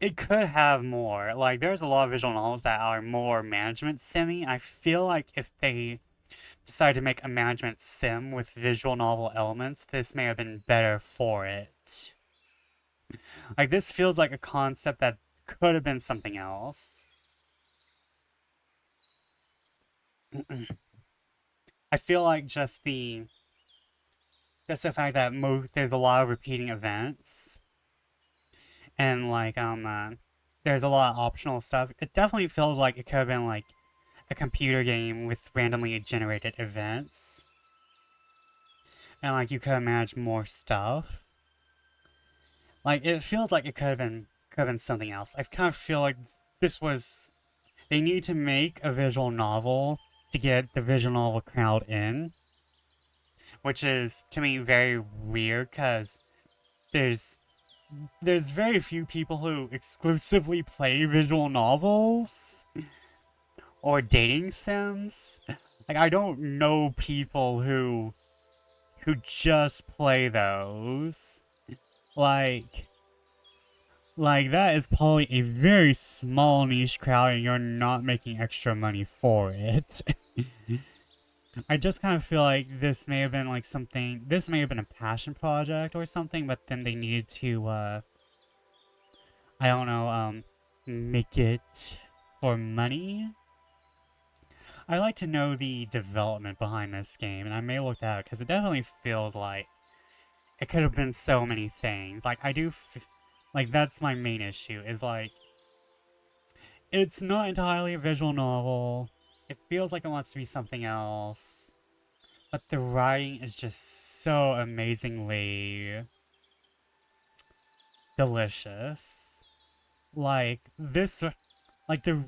it could have more. Like there's a lot of visual novels that are more management simmy. I feel like if they decided to make a management sim with visual novel elements, this may have been better for it. Like this feels like a concept that could have been something else. I feel like just the fact that there's a lot of repeating events, and like there's a lot of optional stuff. It definitely feels like it could have been like a computer game with randomly generated events, and like you could have managed more stuff. Like it feels like it could have been something else. I kind of feel like they need to make a visual novel to get the visual novel crowd in, which is to me very weird because there's very few people who exclusively play visual novels or dating sims. Like I don't know people who just play those. Like that is probably a very small niche crowd and you're not making extra money for it. I just kind of feel like this may have been a passion project or something, but then they needed to, I don't know, make it for money. I like to know the development behind this game, and I may look that up, because it definitely feels like it could have been so many things. Like, like, that's my main issue, is like, it's not entirely a visual novel. It feels like it wants to be something else. But the writing is just so amazingly delicious. Like, the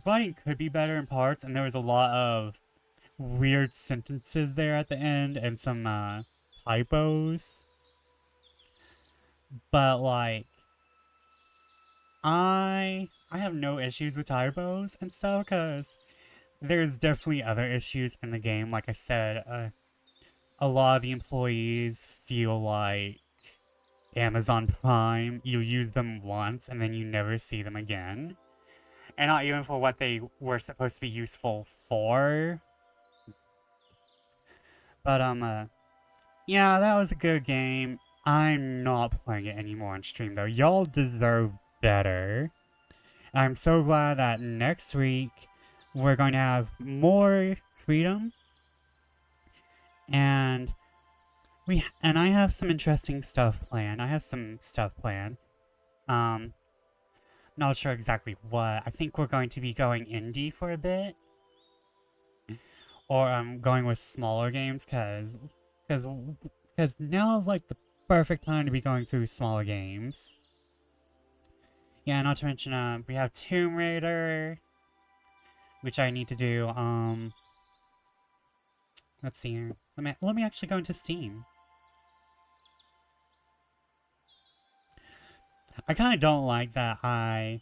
writing could be better in parts, and there was a lot of weird sentences there at the end, and some, typos. But, like, I have no issues with typos and stuff, because there's definitely other issues in the game. Like I said, a lot of the employees feel like Amazon Prime. You use them once and then you never see them again. And not even for what they were supposed to be useful for. But, yeah, that was a good game. I'm not playing it anymore on stream, though. Y'all deserve better. I'm so glad that next week we're going to have more freedom. And I have some interesting stuff planned. Um, not sure exactly what. I think we're going to be going indie for a bit. Or going with smaller games, cause now is like the perfect time to be going through smaller games. Yeah, not to mention, we have Tomb Raider, which I need to do, let's see here. Let me actually go into Steam. I kind of don't like that I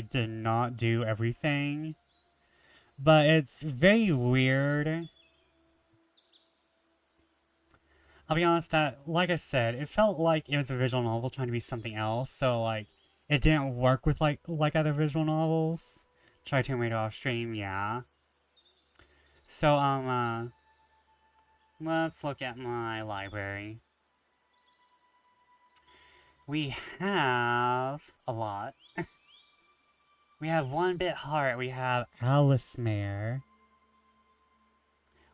did not do everything, but it's very weird. I'll be honest that, like I said, it felt like it was a visual novel trying to be something else, so like it didn't work with like other visual novels. Try Tomb Raider off stream, yeah. So let's look at my library. We have a lot. We have One Bit Heart, we have Alice Mare.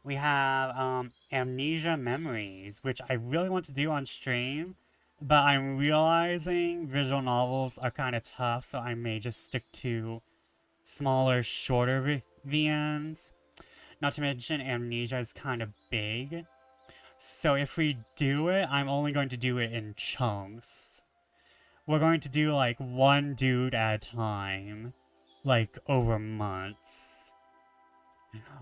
We have Amnesia Memories, which I really want to do on stream, but I'm realizing visual novels are kind of tough, so I may just stick to smaller, shorter VNs. Not to mention Amnesia is kind of big, so if we do it, I'm only going to do it in chunks. We're going to do like one dude at a time, like over months.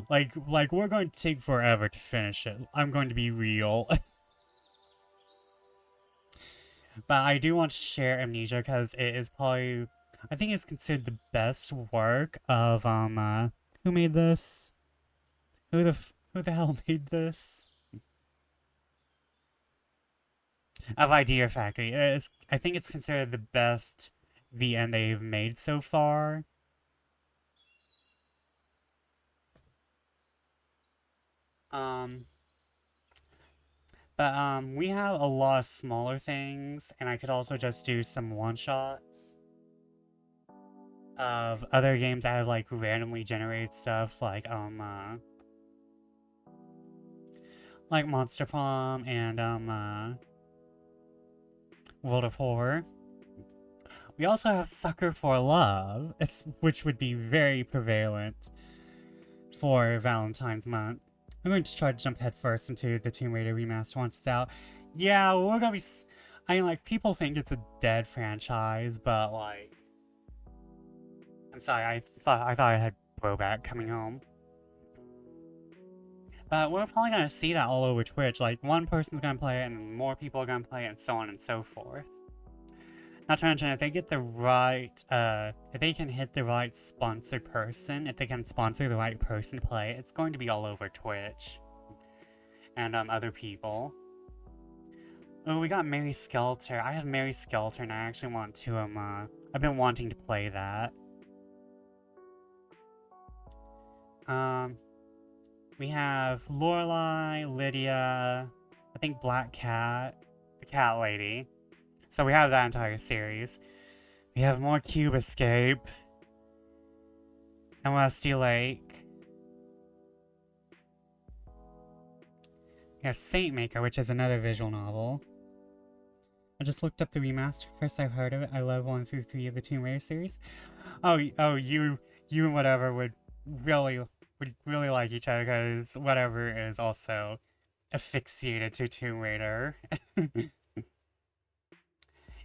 Like we're going to take forever to finish it. I'm going to be real. But I do want to share Amnesia because it is probably, I think it's considered the best work of who made this? Who the hell made this? Of Idea Factory. I think it's considered the best VN they've made so far. But we have a lot of smaller things, and I could also just do some one-shots of other games that have like randomly generated stuff, like Monster Prom and World of Horror. We also have Sucker for Love, which would be very prevalent for Valentine's month. I'm going to try to jump headfirst into the Tomb Raider remaster once it's out. Yeah, we're gonna be. I mean, like, people think it's a dead franchise, but like, I'm sorry, I thought I had Broback coming home. But we're probably gonna see that all over Twitch. Like, one person's gonna play it, and more people are gonna play it, and so on and so forth. Not to mention, if they get the right, if they can hit the right sponsored person, if they can sponsor the right person to play, it's going to be all over Twitch. And, other people. Oh, we got Mary Skelter. I have Mary Skelter, and I actually want to, I've been wanting to play that. We have Lorelei, Lydia, I think Black Cat, the Cat Lady. So we have that entire series. We have more Cube Escape. And Rusty Lake. We have Saint Maker, which is another visual novel. I just looked up the remaster. First I've heard of it. I love 1 through 3 of the Tomb Raider series. Oh, you and whatever would really like each other because whatever is also asphyxiated to Tomb Raider.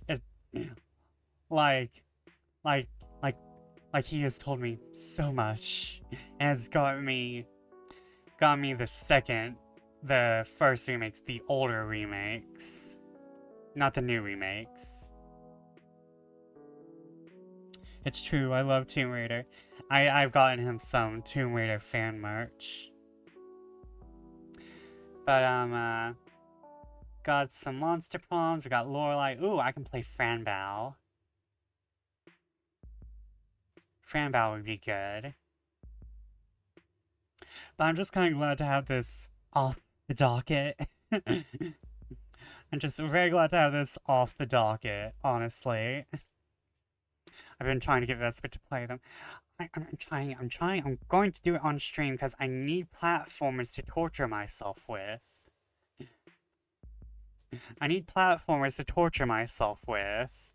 it, like, like, like he has told me so much and has got me the first remakes, the older remakes, not the new remakes. It's true, I love Tomb Raider. I've gotten him some Tomb Raider fan merch. But, got some Monster Proms, we got Lorelei. Ooh, I can play Franbow. Franbow would be good. But I'm just kind of glad to have this off the docket. I'm just very glad to have this off the docket, honestly. I've been trying to get Vesper to play them. I'm going to do it on stream because I need platformers to torture myself with. I need platformers to torture myself with.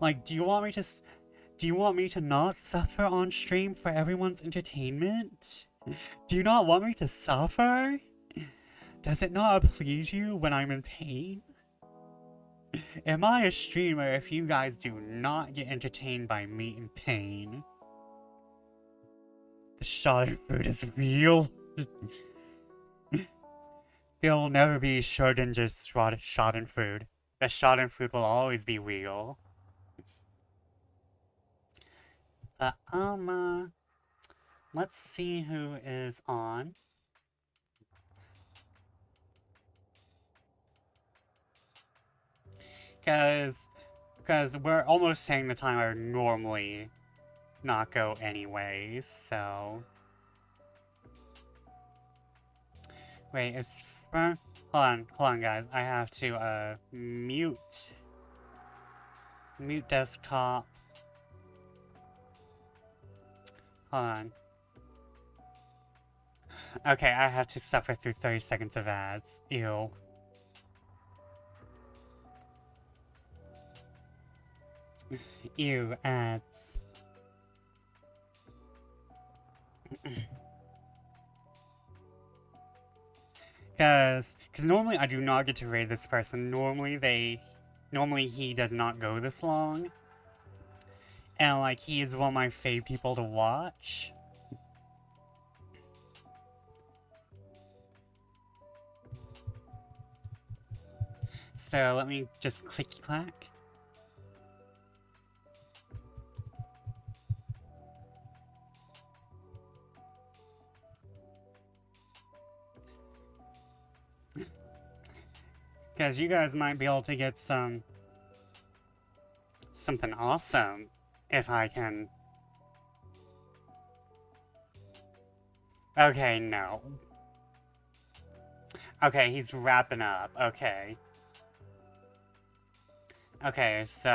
Like, do you want me to not suffer on stream for everyone's entertainment? Do you not want me to suffer? Does it not please you when I'm in pain? Am I a streamer if you guys do not get entertained by me in pain? The schadenfreude is real. There will never be Schrödinger's schadenfreude. The schadenfreude will always be real. But, let's see who is on. Because we're almost saying the time I would normally not go anyways, so... Wait, it's for... Hold on, guys. I have to, mute. Mute desktop. Hold on. Okay, I have to suffer through 30 seconds of ads. Ew. Ew, ads. Cause normally I do not get to raid this person. Normally he does not go this long. And like, he is one of my fave people to watch. So let me just clicky clack. Because you guys might be able to get something awesome if I can. Okay, no. Okay, he's wrapping up. Okay. Okay, so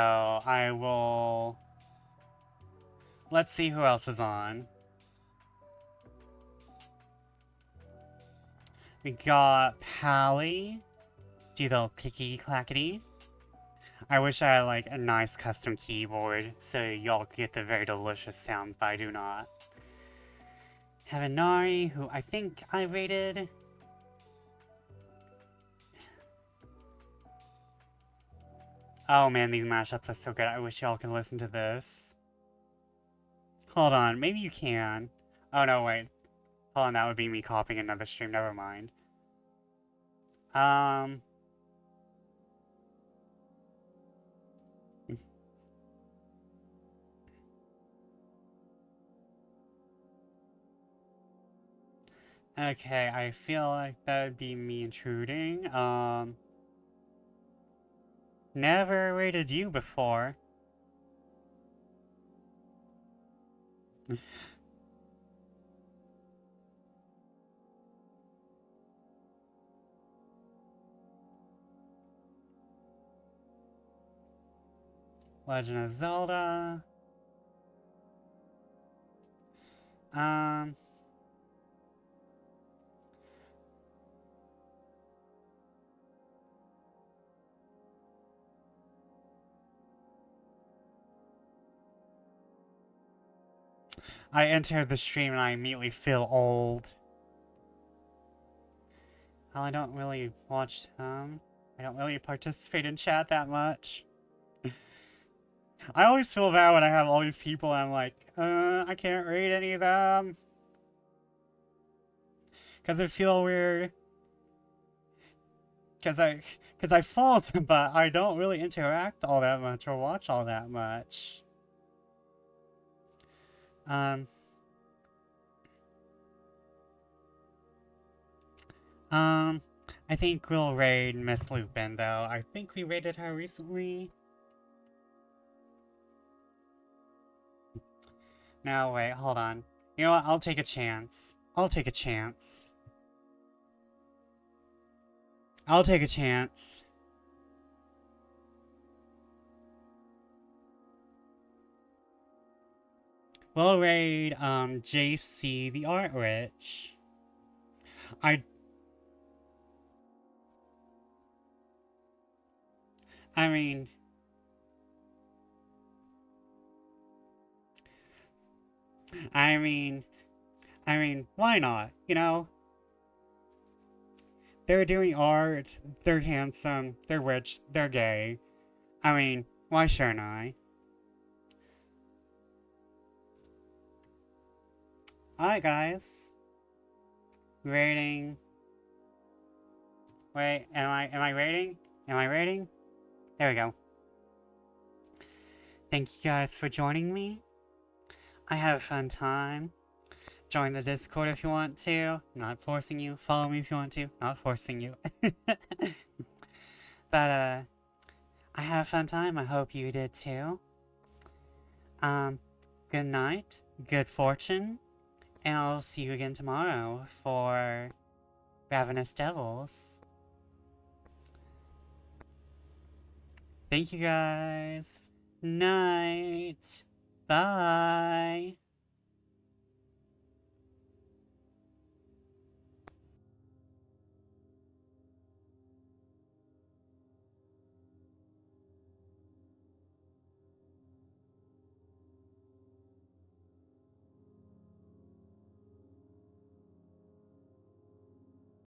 I will... Let's see who else is on. We got Pally. Do the clicky clackety. I wish I had like a nice custom keyboard so y'all could get the very delicious sounds, but I do not. Have a Nari, who I think I rated. Oh man, these mashups are so good. I wish y'all could listen to this. Hold on, maybe you can. Oh no, wait. Hold on, that would be me copying another stream. Never mind. Okay, I feel like that would be me intruding. Never rated you before. Legend of Zelda. I entered the stream and I immediately feel old. Well, I don't really watch I don't really participate in chat that much. I always feel bad when I have all these people and I'm like, I can't read any of them. Cause I feel weird. Cause I follow them, but I don't really interact all that much or watch all that much. I think we'll raid Miss Lupin, though. I think we raided her recently. No, wait, hold on. You know what? I'll take a chance. I'll take a chance. I'll take a chance. We'll raid, JC the Art Rich. I mean, I mean, why not? You know, they're doing art, they're handsome, they're rich, they're gay. I mean, why shouldn't I? Alright, guys. Rating. Wait, am I rating? Am I rating? There we go. Thank you guys for joining me. I had a fun time. Join the Discord if you want to. Not forcing you. Follow me if you want to. Not forcing you. But, I had a fun time. I hope you did too. Good night. Good fortune. And I'll see you again tomorrow for Ravenous Devils. Thank you guys. Night. Bye.